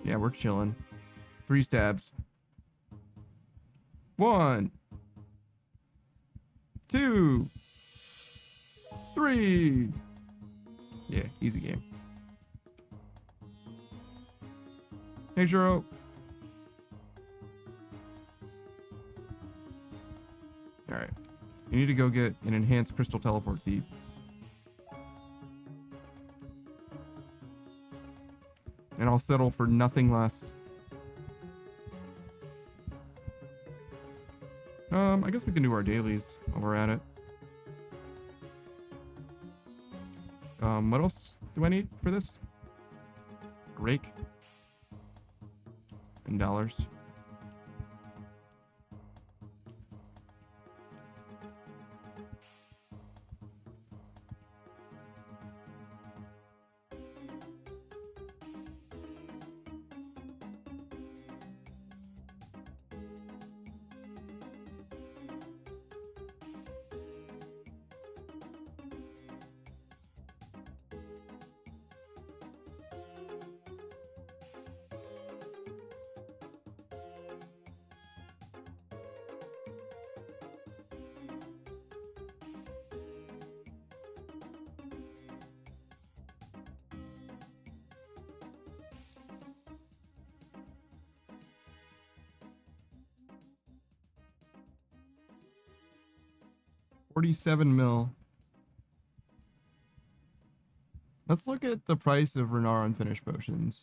Yeah, we're chilling. 3 stabs. 1, 2, 3. Yeah, easy game. Hey, Shiro. Alright. You need to go get an enhanced crystal teleport seed. And I'll settle for nothing less. I guess we can do our dailies while we're at it. What else do I need for this? A rake. And dollars. 47 mil. Let's look at the price of Renar unfinished potions.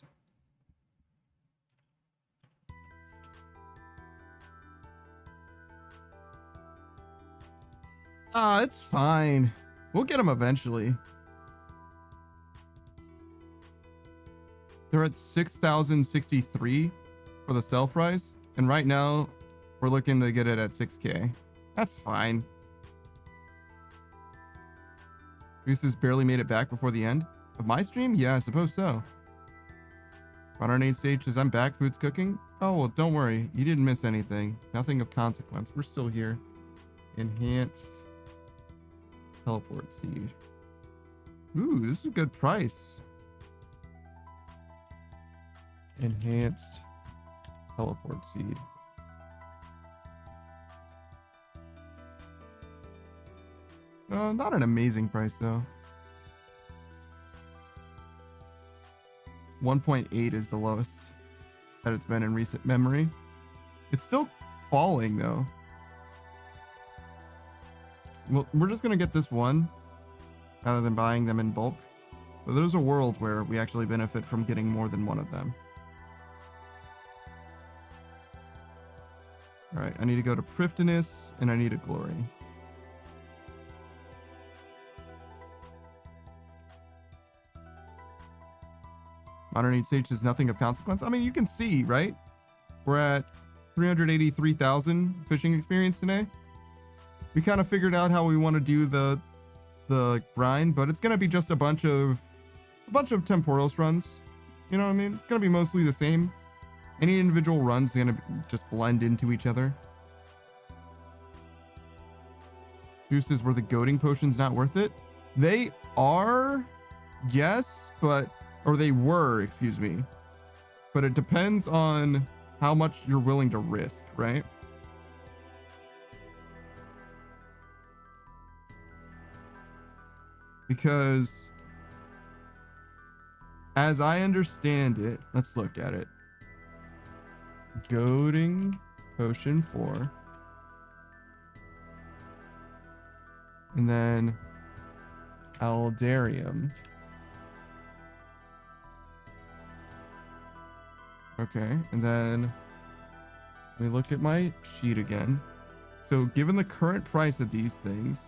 Ah, it's fine. We'll get them eventually. They're at 6,063 for the sell price. And right now, we're looking to get it at 6K. That's fine. Goose has barely made it back before the end of my stream? Yeah, I suppose so. Modern Age Stage says, I'm back, food's cooking. Oh, well, don't worry. You didn't miss anything. Nothing of consequence. We're still here. Enhanced teleport seed. Ooh, this is a good price. Enhanced teleport seed. Not an amazing price though. 1.8 is the lowest that it's been in recent memory. It's still falling though. Well, we're just gonna get this one rather than buying them in bulk. But there's a world where we actually benefit from getting more than one of them. All right, I need to go to Prifdinous and I need a Glory. Modern Age Sage says nothing of consequence. I mean, you can see, right? We're at 383,000 fishing experience today. We kind of figured out how we want to do the grind, but it's gonna be just a bunch of Temporos runs. You know what I mean? It's gonna be mostly the same. Any individual run's gonna just blend into each other. Juices were the goading potions not worth it? They are, yes, but or they were, excuse me. But it depends on how much you're willing to risk, right? Because as I understand it, let's look at it. Goading potion 4. And then Aldarium. Okay, and then let me look at my sheet again. So given the current price of these things,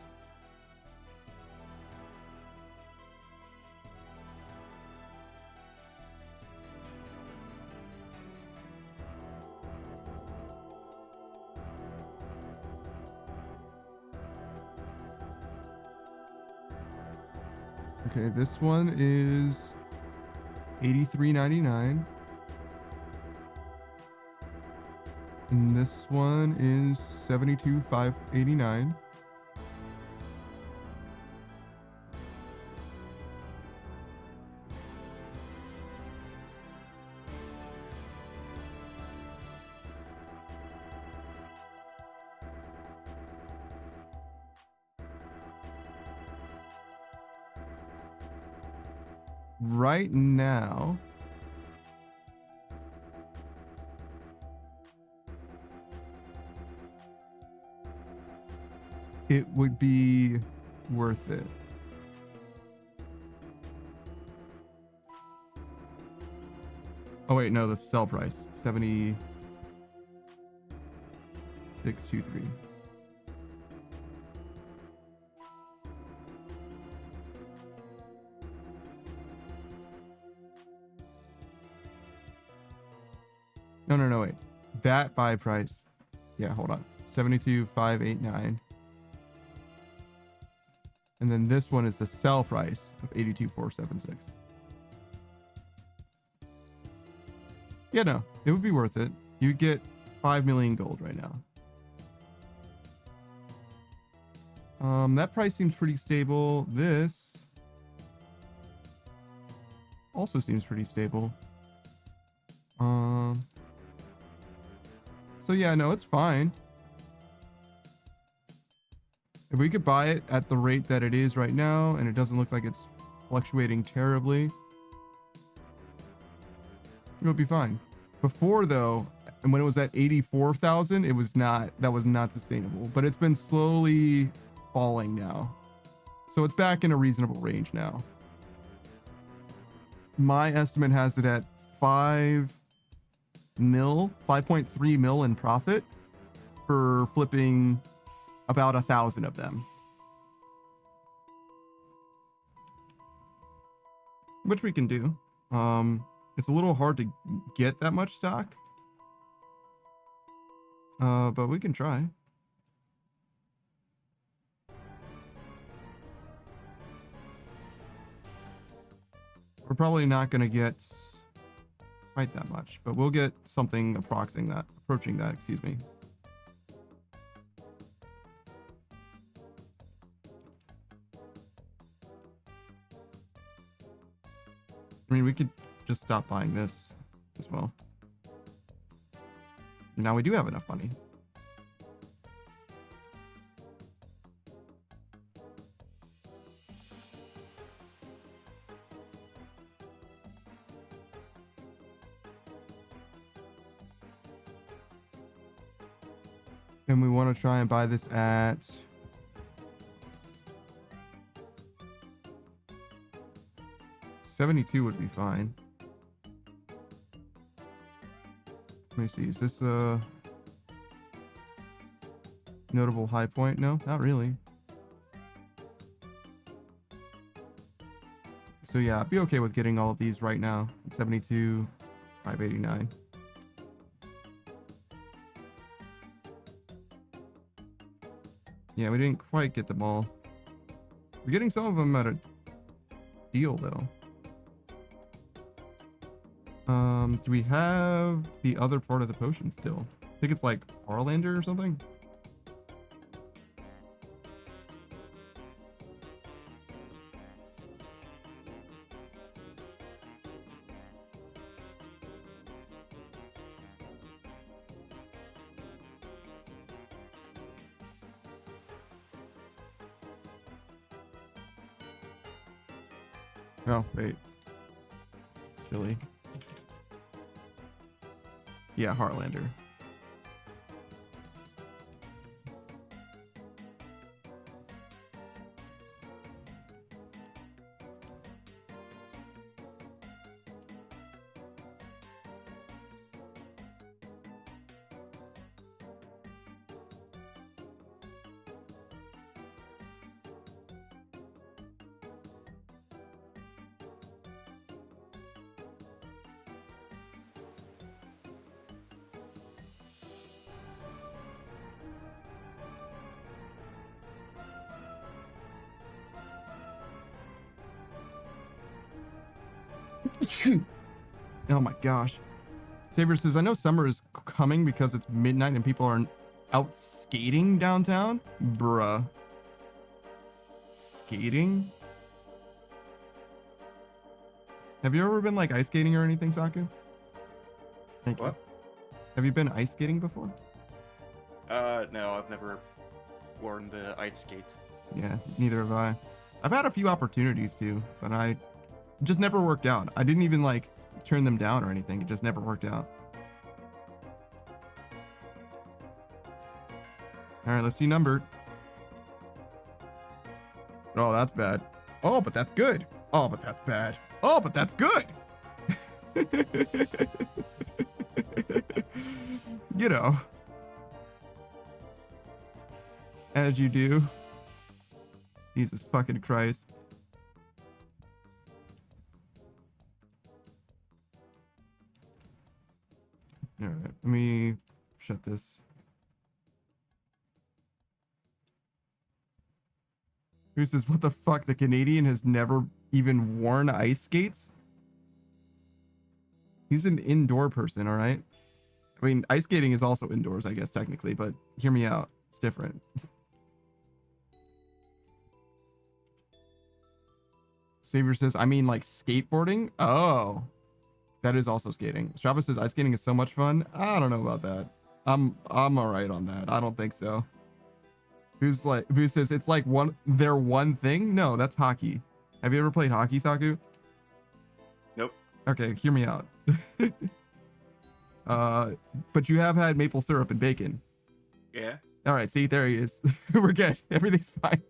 okay, this one is $83.99. And this one is $72,589. Right now, it would be worth it. Oh wait, no, the sell price, 7623. No, wait. That buy price. Yeah, hold on. 72,589. And then this one is the sell price of 82,476. Yeah, no, it would be worth it. You get 5 million gold right now. That price seems pretty stable. This also seems pretty stable. So yeah, no, it's fine. If we could buy it at the rate that it is right now, and it doesn't look like it's fluctuating terribly, it would be fine. Before though, and when it was at 84,000, that was not sustainable, but it's been slowly falling now. So it's back in a reasonable range now. My estimate has it at 5.3 mil in profit for flipping about 1,000 of them. Which we can do. It's a little hard to get that much stock. But we can try. We're probably not going to get quite that much, but we'll get something approaching that, excuse me. I mean, we could just stop buying this as well. Now we do have enough money. And we want to try and buy this at $72 would be fine. Let me see. Is this a notable high point? No, not really. So yeah, I'd be okay with getting all of these right now. 72, 589. Yeah, we didn't quite get them all. We're getting some of them at a deal though. Do we have the other part of the potion still? I think it's like Harlander or something. Oh, wait. Silly. Yeah, Heartlander. Oh my gosh. Saber says, I know summer is coming because it's midnight and people are out skating downtown. Bruh. Skating? Have you ever been like ice skating or anything, Saku? Thank you. Have you been ice skating before? No, I've never worn the ice skates. Yeah, neither have I. I've had a few opportunities to, but I just never worked out. I didn't even like turn them down or anything. It just never worked out. All right, let's see number. Oh, that's bad. Oh, but that's good. Oh, but that's bad. Oh, but that's good. You know, as you do. Jesus fucking Christ. All right, let me shut this. Who says, what the fuck? The Canadian has never even worn ice skates? He's an indoor person, all right? I mean, ice skating is also indoors, I guess, technically, but hear me out. It's different. Saber says, I mean, like skateboarding? Oh, that is also skating. Strava says, ice skating is so much fun. I don't know about that. I'm all right on that. I don't think so. Who says it's like their one thing? No, that's hockey. Have you ever played hockey, Saku? Nope. Okay, hear me out. But you have had maple syrup and bacon. Yeah. All right, see, there he is. We're good. Everything's fine.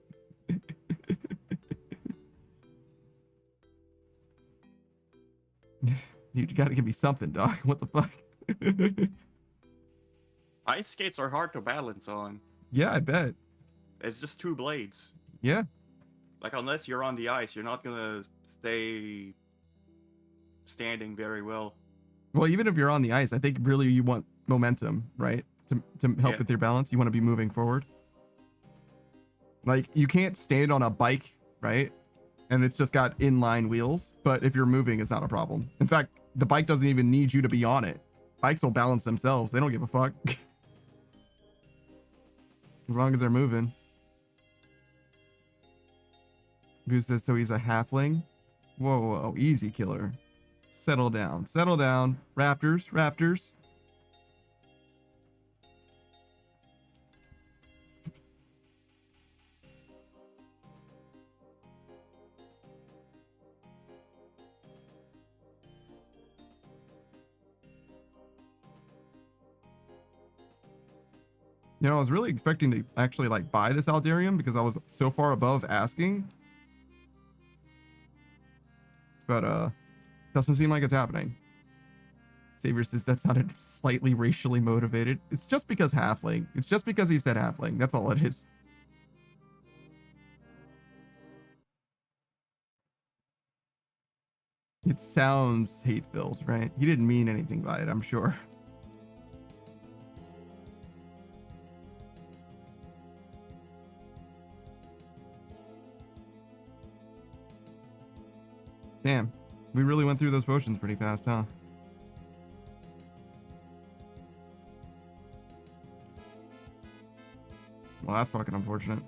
You gotta give me something, dog. What the fuck? Ice skates are hard to balance on. Yeah, I bet. It's just two blades. Yeah. Like, unless you're on the ice, you're not gonna stay standing very well. Well, even if you're on the ice, I think really you want momentum, right? To help with your balance, you want to be moving forward. Like, you can't stand on a bike, right? And it's just got inline wheels, but if you're moving, it's not a problem. In fact, the bike doesn't even need you to be on it. Bikes will balance themselves. They don't give a fuck. As long as they're moving. Who's this? So he's a halfling? Whoa, whoa, easy, killer. Settle down. Settle down. Raptors. Raptors. You know, I was really expecting to actually like buy this Aldarium because I was so far above asking. But doesn't seem like it's happening. Savior says that sounded slightly racially motivated. It's just because halfling. It's just because he said halfling. That's all it is. It sounds hate-filled, right? He didn't mean anything by it, I'm sure. Damn. We really went through those potions pretty fast, huh? Well, that's fucking unfortunate.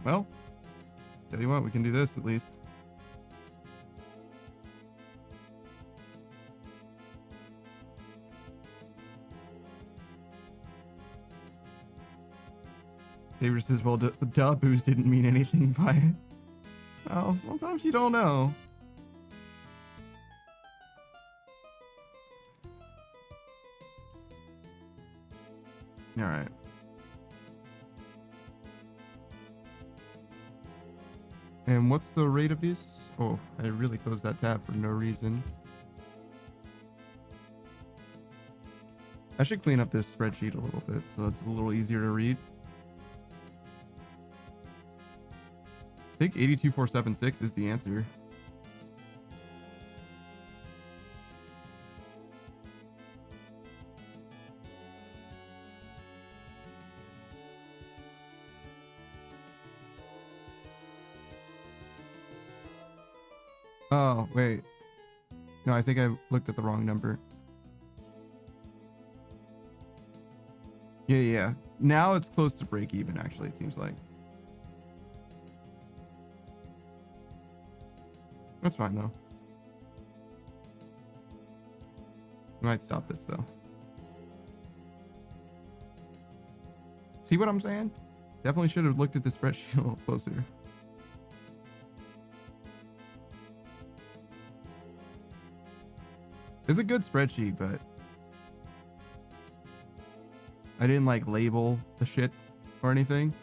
Well, tell you what, we can do this at least. Saber says, well, duh, booze didn't mean anything by it. Well, sometimes you don't know. All right. And what's the rate of these? Oh, I really closed that tab for no reason. I should clean up this spreadsheet a little bit so it's a little easier to read. I think 82476 is the answer. Oh, wait. No, I think I looked at the wrong number. Yeah. Now it's close to break even, actually, it seems like. That's fine, though. I might stop this, though. See what I'm saying? Definitely should have looked at the spreadsheet a little closer. It's a good spreadsheet, but I didn't like label the shit or anything.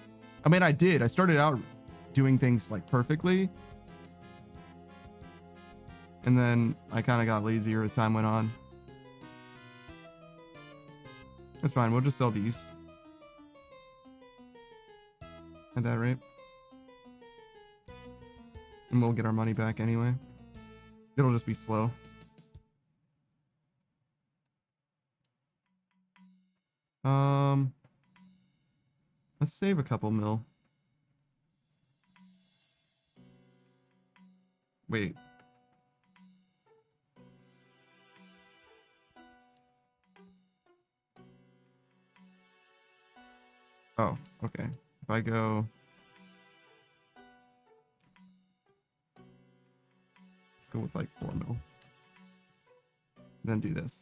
I mean, I did. I started out doing things like perfectly. And then I kind of got lazier as time went on. That's fine. We'll just sell these. At that rate. And we'll get our money back anyway. It'll just be slow. Let's save a couple mil. Wait. Oh, okay. If I go... Let's go with like 4 mil. Then do this.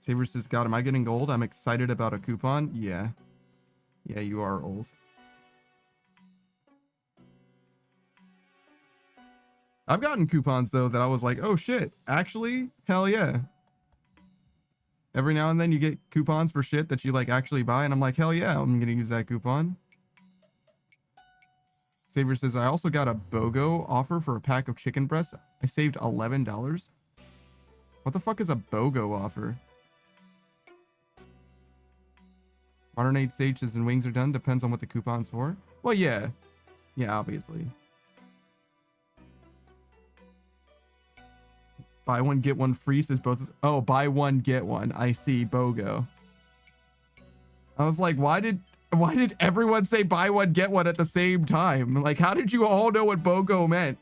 Saber says, God, am I getting gold? I'm excited about a coupon. Yeah. Yeah, you are old. I've gotten coupons though that I was like, oh shit, actually, hell yeah. Every now and then you get coupons for shit that you like actually buy, and I'm like, hell yeah, I'm gonna use that coupon. Saber says, I also got a BOGO offer for a pack of chicken breasts. I saved $11. What the fuck is a BOGO offer? Modern Age Sages and wings are done. Depends on what the coupon's for. Well, yeah. Yeah, obviously. Buy one, get one free says both. Oh, buy one, get one. I see. BOGO. I was like, why did everyone say buy one, get one at the same time? Like, how did you all know what BOGO meant?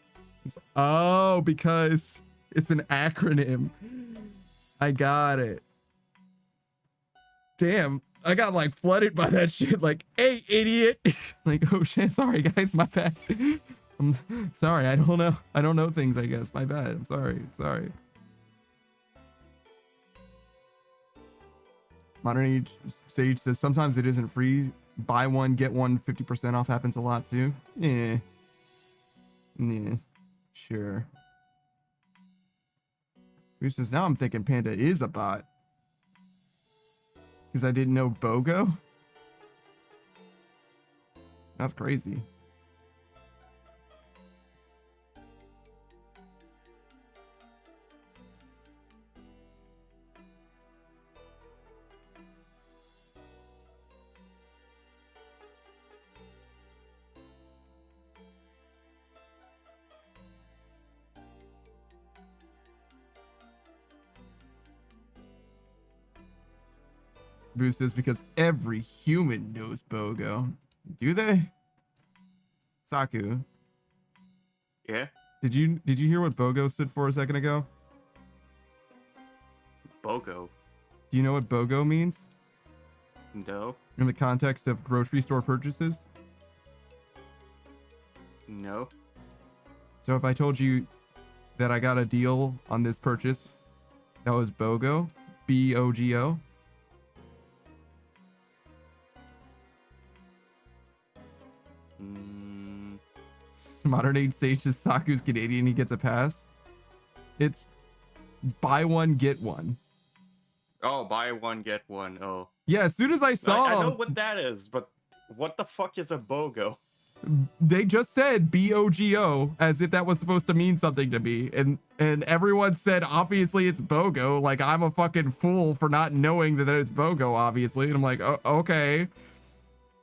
Oh, because it's an acronym. I got it. Damn, I got like flooded by that shit. Like, hey, idiot. Like, oh shit, sorry guys, my bad. I'm sorry, I don't know things, I guess. My bad. I'm sorry. Modern Age Sage says sometimes it isn't free. Buy one, get one 50% off happens a lot too. Yeah. Sure. Who says now I'm thinking Panda is a bot? Because I didn't know BOGO? That's crazy. Boost is because every human knows BOGO. Do they? Saku. Yeah. Did you hear what BOGO stood for a second ago? BOGO. Do you know what BOGO means? No. In the context of grocery store purchases? No. So if I told you that I got a deal on this purchase, that was BOGO, BOGO. Modern Age Sage says Saku's Canadian, he gets a pass. It's buy one, get one. Oh, buy one, get one. Oh. Yeah, as soon as I saw... I know what that is, but what the fuck is a BOGO? They just said BOGO as if that was supposed to mean something to me. And everyone said, obviously it's BOGO. Like, I'm a fucking fool for not knowing that it's BOGO, obviously. And I'm like, oh, okay.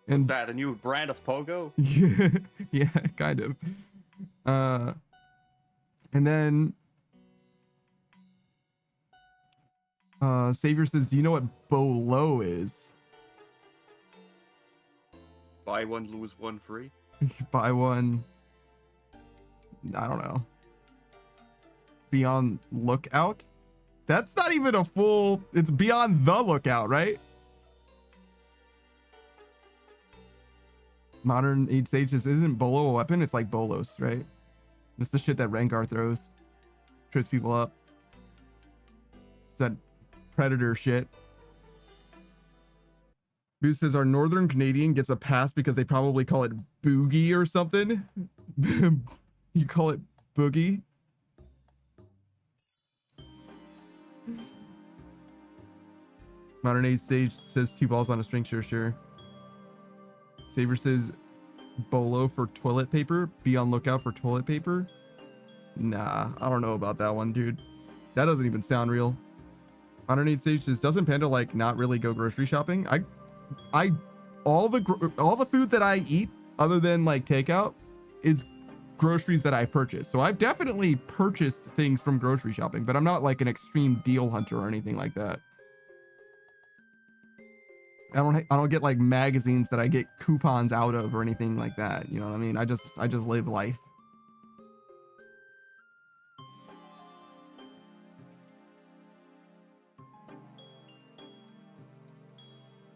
And Is that a new brand of Pogo? yeah, kind of. And then Savior says, do you know what BOLO is? Buy one, lose one free? Buy one. I don't know. Beyond Lookout? That's not even a full... It's Beyond the Lookout, right? Modern Age Sage says, isn't Bolo a weapon? It's like Bolos, right? It's the shit that Rengar throws. Trips people up. It's that Predator shit. Boost says, our Northern Canadian gets a pass because they probably call it Boogie or something. You call it Boogie? Modern Age Sage says 2 balls on a string. Sure. Saber says Bolo for toilet paper. Be on lookout for toilet paper. Nah, I don't know about that one, dude. That doesn't even sound real. Modern Age Sage says, doesn't Panda like not really go grocery shopping? All the food that I eat other than like takeout is groceries that I've purchased. So I've definitely purchased things from grocery shopping, but I'm not like an extreme deal hunter or anything like that. I don't get like magazines that I get coupons out of or anything like that. You know what I mean? I just live life.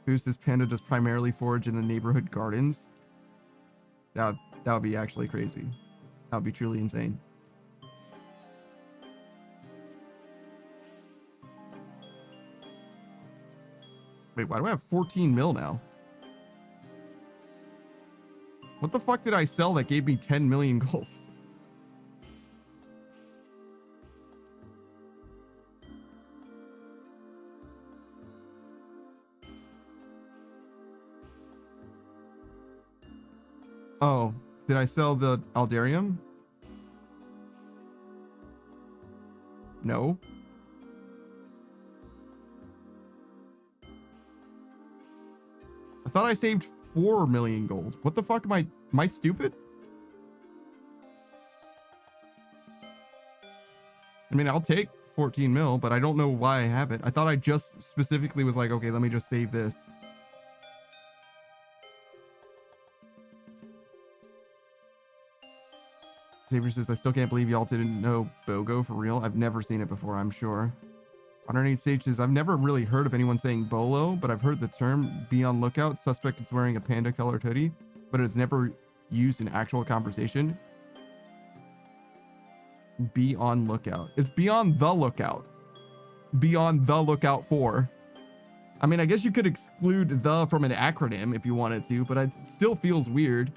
Boost says Panda does primarily forage in the neighborhood gardens. That would be actually crazy. That would be truly insane. Wait, why do I have 14 mil now? What the fuck did I sell that gave me 10 million gold? Oh, did I sell the Aldarium? No. I thought I saved 4 million gold. What the fuck am I stupid? I mean, I'll take 14 mil, but I don't know why I have it. I thought I just specifically was like, okay, let me just save this. Saber says, I still can't believe y'all didn't know BOGO for real. I've never seen it before, I'm sure. Underneath Sage says, I've never really heard of anyone saying BOLO, but I've heard the term be on lookout. Suspect is wearing a panda colored hoodie, but it's never used in actual conversation. Be on lookout. It's be on the lookout. Be on the lookout for. I mean, I guess you could exclude the from an acronym if you wanted to, but it still feels weird.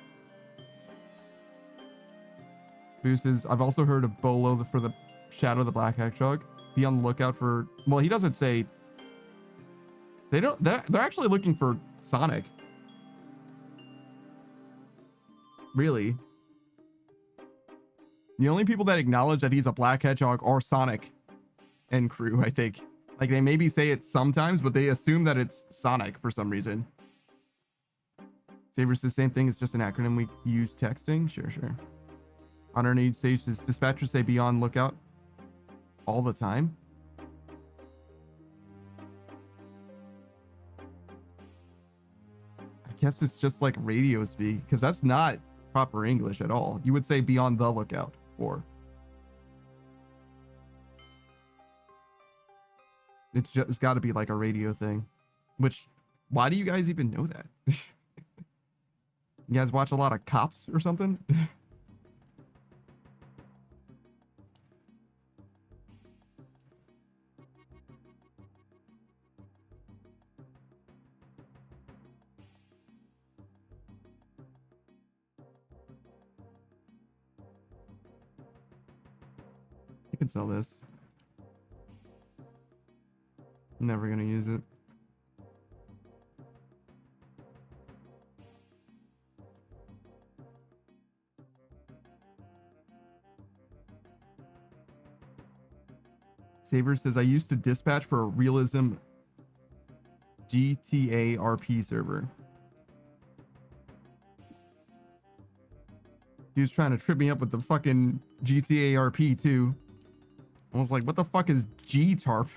Boo says, I've also heard of BOLO for the Shadow of the Black Hedgehog. Be on the lookout for... Well, he doesn't say... They don't... They're actually looking for Sonic. Really. The only people that acknowledge that he's a Black Hedgehog are Sonic and crew, I think. Like, they maybe say it sometimes, but they assume that it's Sonic for some reason. Saber's the same thing. It's just an acronym we use texting. Sure. Underneath Sage says, dispatchers say be on lookout all the time. I guess it's just like radio speak, because that's not proper English at all. You would say be on the lookout for. It's got to be like a radio thing. Which, why do you guys even know that? You guys watch a lot of Cops or something? I can sell this. Never gonna use it. Saber says, I used to dispatch for a realism GTA RP server. Dude's trying to trip me up with the fucking GTA RP too. I was like, what the fuck is G-Tarp?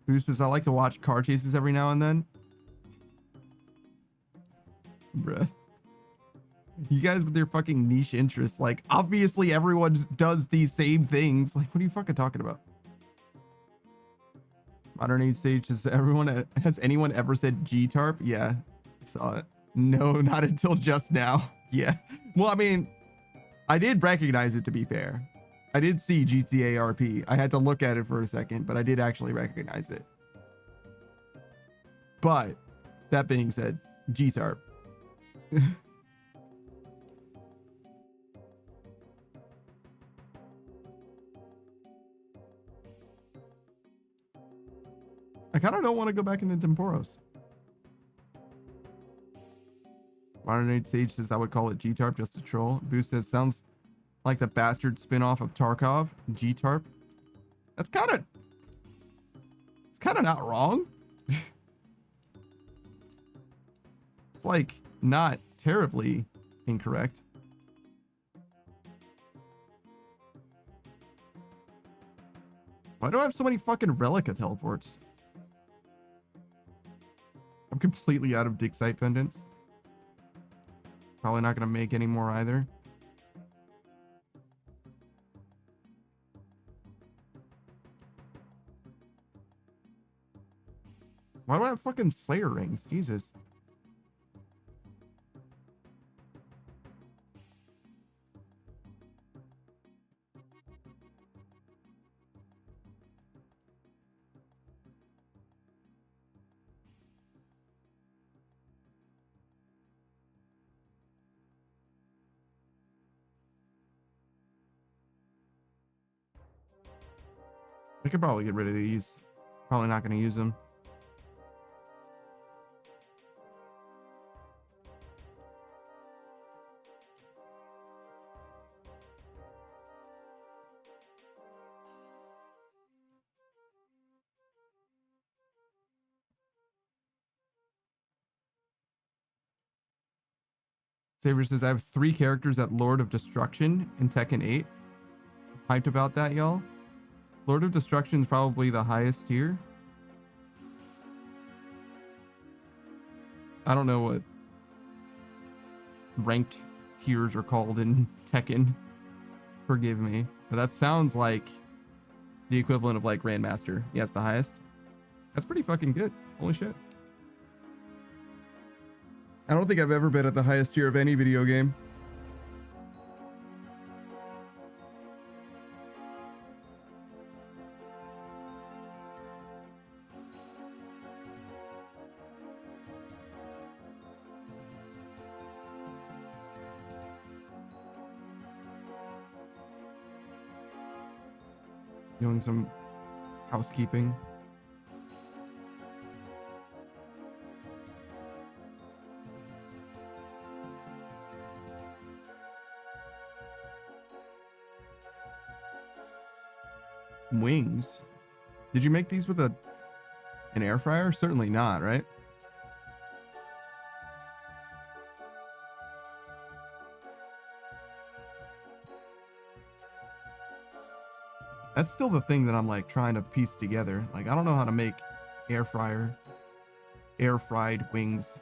Who says, I like to watch car chases every now and then? Bruh. You guys with your fucking niche interests, like, obviously everyone does these same things. Like, what are you fucking talking about? Modern Age Stage, has anyone ever said G-Tarp? Yeah, saw it. No, not until just now. Yeah. Well, I mean, I did recognize it, to be fair. I did see GTA RP. I had to look at it for a second, but I did actually recognize it. But, that being said, G-Tarp. I kind of don't want to go back into Temporos. Modern Age Sage says I would call it G-Tarp just to troll. Boost says sounds like the bastard spin-off of Tarkov, G-Tarp. It's kind of not wrong. It's like not terribly incorrect. Why do I have so many fucking Relica teleports? I'm completely out of dig site pendants. Probably not going to make any more either. Why do I have fucking Slayer rings? Jesus. I could probably get rid of these. Probably not going to use them. Saber says, I have 3 characters at Lord of Destruction in Tekken 8. Hyped about that, y'all. Lord of Destruction is probably the highest tier. I don't know what ranked tiers are called in Tekken. Forgive me. But that sounds like the equivalent of like Grandmaster. Yeah, it's the highest. That's pretty fucking good. Holy shit. I don't think I've ever been at the highest tier of any video game. Doing some housekeeping. Wings? Did you make these with an air fryer? Certainly not, right? That's still the thing that I'm like trying to piece together. Like, I don't know how to make air fried wings.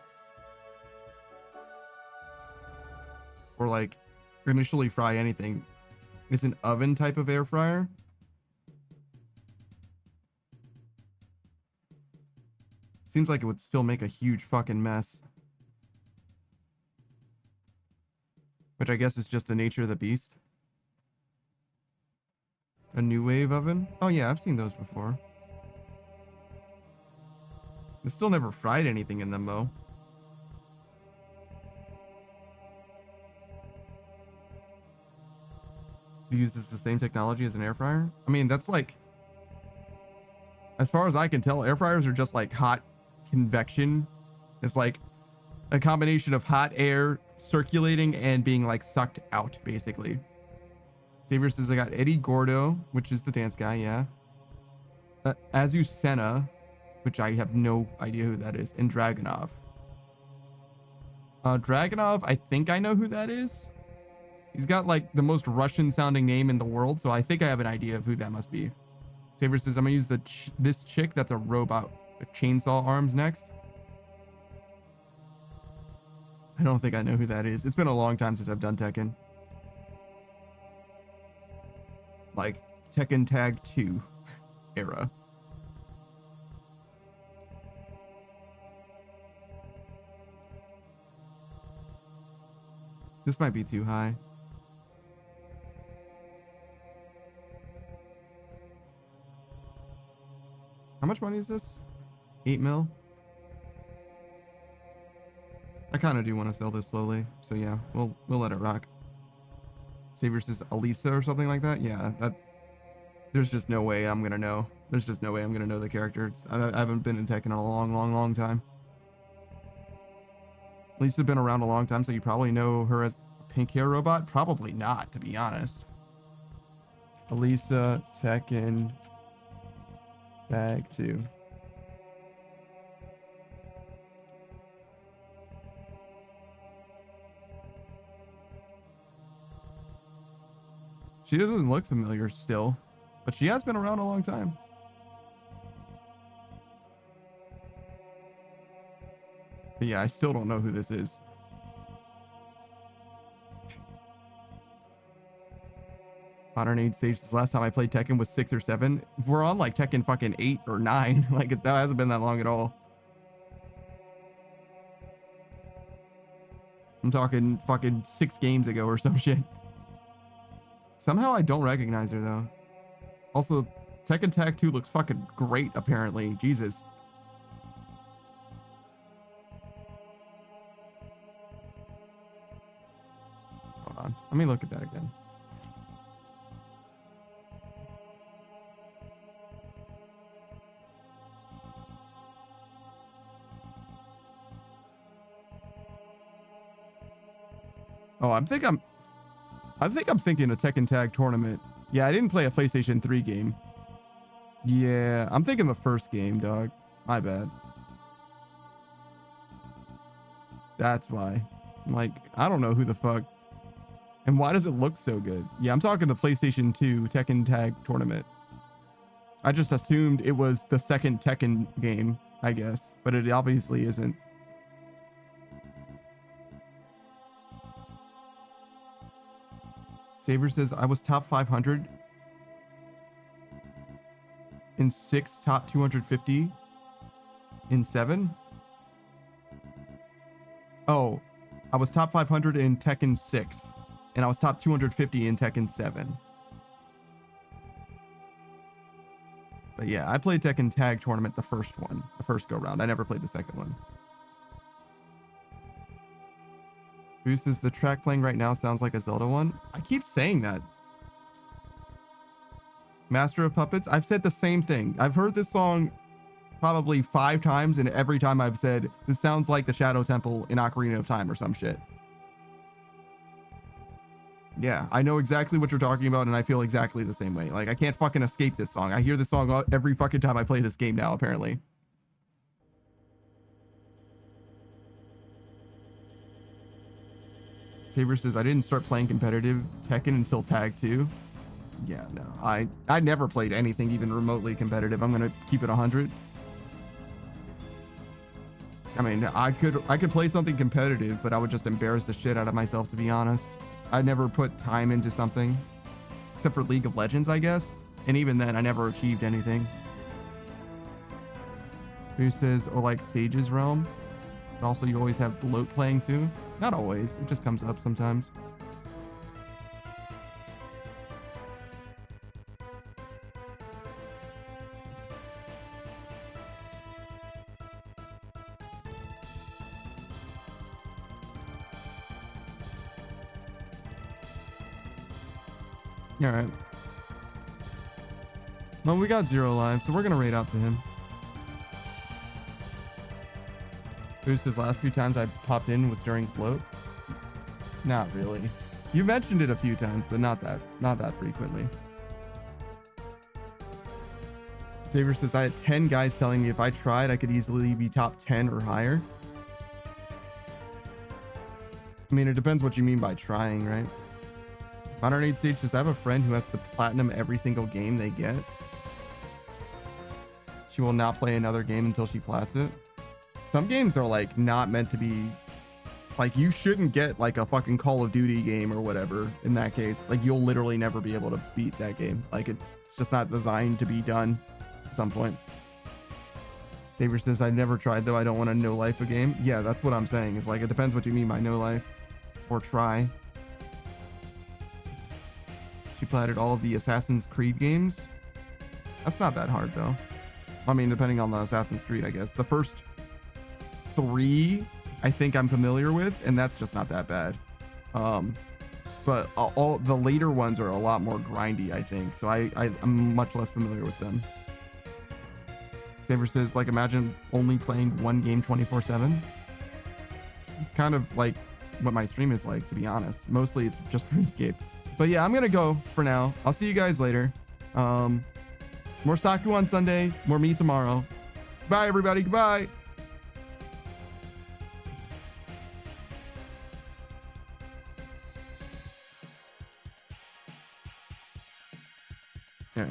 Or like initially fry anything. It's an oven type of air fryer. Seems like it would still make a huge fucking mess. Which I guess is just the nature of the beast. A new wave oven? Oh yeah, I've seen those before. I still never fried anything in them though. Uses the same technology as an air fryer? I mean, that's like, as far as I can tell, air fryers are just like hot convection. It's like a combination of hot air circulating and being like sucked out, basically. Saber says I got Eddie Gordo, which is the dance guy, yeah. Azucena, which I have no idea who that is, and Dragunov. Dragunov, I think I know who that is. He's got like the most Russian sounding name in the world, so I think I have an idea of who that must be. Saber says I'm gonna use this chick that's a robot with chainsaw arms next. I don't think I know who that is. It's been a long time since I've done Tekken. Like Tekken Tag 2 era. This might be too high. How much money is this? 8 mil? I kind of do want to sell this slowly, so yeah, we'll let it rock. Saber says Elisa or something like that. Yeah, there's just no way I'm gonna know. There's just no way I'm gonna know the character. I haven't been in Tekken in a long time. Lisa's been around a long time, so you probably know her as a pink hair robot. Probably not, to be honest. Elisa Tekken Tag 2. She doesn't look familiar still, but she has been around a long time. But yeah, I still don't know who this is. Modern Age Sage, this last time I played Tekken was 6 or 7. We're on like Tekken fucking 8 or 9. Like that hasn't been that long at all. I'm talking fucking 6 games ago or some shit. Somehow I don't recognize her though. Also, Tekken Tag 2 looks fucking great apparently. Jesus. Hold on. Let me look at that again. Oh, I think I'm thinking a Tekken Tag tournament. Yeah, I didn't play a PlayStation 3 game. Yeah, I'm thinking the first game, dog. My bad. That's why. Like, I don't know who the fuck. And why does it look so good? Yeah, I'm talking the PlayStation 2 Tekken Tag Tournament. I just assumed it was the second Tekken game, I guess, but it obviously isn't. Saber says, I was top 500 in 6, top 250 in 7. Oh, I was top 500 in Tekken 6, and I was top 250 in Tekken 7. But yeah, I played Tekken Tag Tournament, the first go round. I never played the second one. Boost says, the track playing right now sounds like a Zelda one. I keep saying that. Master of Puppets, I've said the same thing. I've heard this song probably 5 times, and every time I've said, this sounds like the Shadow Temple in Ocarina of Time or some shit. Yeah, I know exactly what you're talking about, and I feel exactly the same way. Like, I can't fucking escape this song. I hear this song every fucking time I play this game now, apparently. Saber says, I didn't start playing competitive Tekken until Tag 2. Yeah, no. I never played anything even remotely competitive. I'm gonna keep it 100. I mean, I could play something competitive, but I would just embarrass the shit out of myself, to be honest. I never put time into something, except for League of Legends, I guess. And even then, I never achieved anything. Who says, or like Sage's Realm? But also, you always have bloat playing too. Not always. It just comes up sometimes. All right. Well, we got 0 lives, so we're gonna raid out to him. Boost, his last few times I popped in was during float. Not really. You mentioned it a few times, but not that frequently. Saber says, I had 10 guys telling me if I tried, I could easily be top 10 or higher. I mean, it depends what you mean by trying, right? Modern Age Sage says, I have a friend who has to platinum every single game they get. She will not play another game until she plats it. Some games are like not meant to be, like, you shouldn't get like a fucking Call of Duty game or whatever in that case. Like, you'll literally never be able to beat that game. Like, it's just not designed to be done at some point. Saber says, I never tried though. I don't want to no life a game. Yeah, that's what I'm saying. It's like, it depends what you mean by no life or try. She platted all of the Assassin's Creed games. That's not that hard though. I mean, depending on the Assassin's Creed, I guess. The first 3 I think I'm familiar with, and that's just not that bad. But all the later ones are a lot more grindy, I think. So I'm much less familiar with them. Saber says, like, imagine only playing one game 24/7. It's kind of like what my stream is like, to be honest. Mostly it's just RuneScape. But yeah, I'm gonna go for now. I'll see you guys later. More Saku on Sunday, more me tomorrow. Bye everybody, goodbye. All right.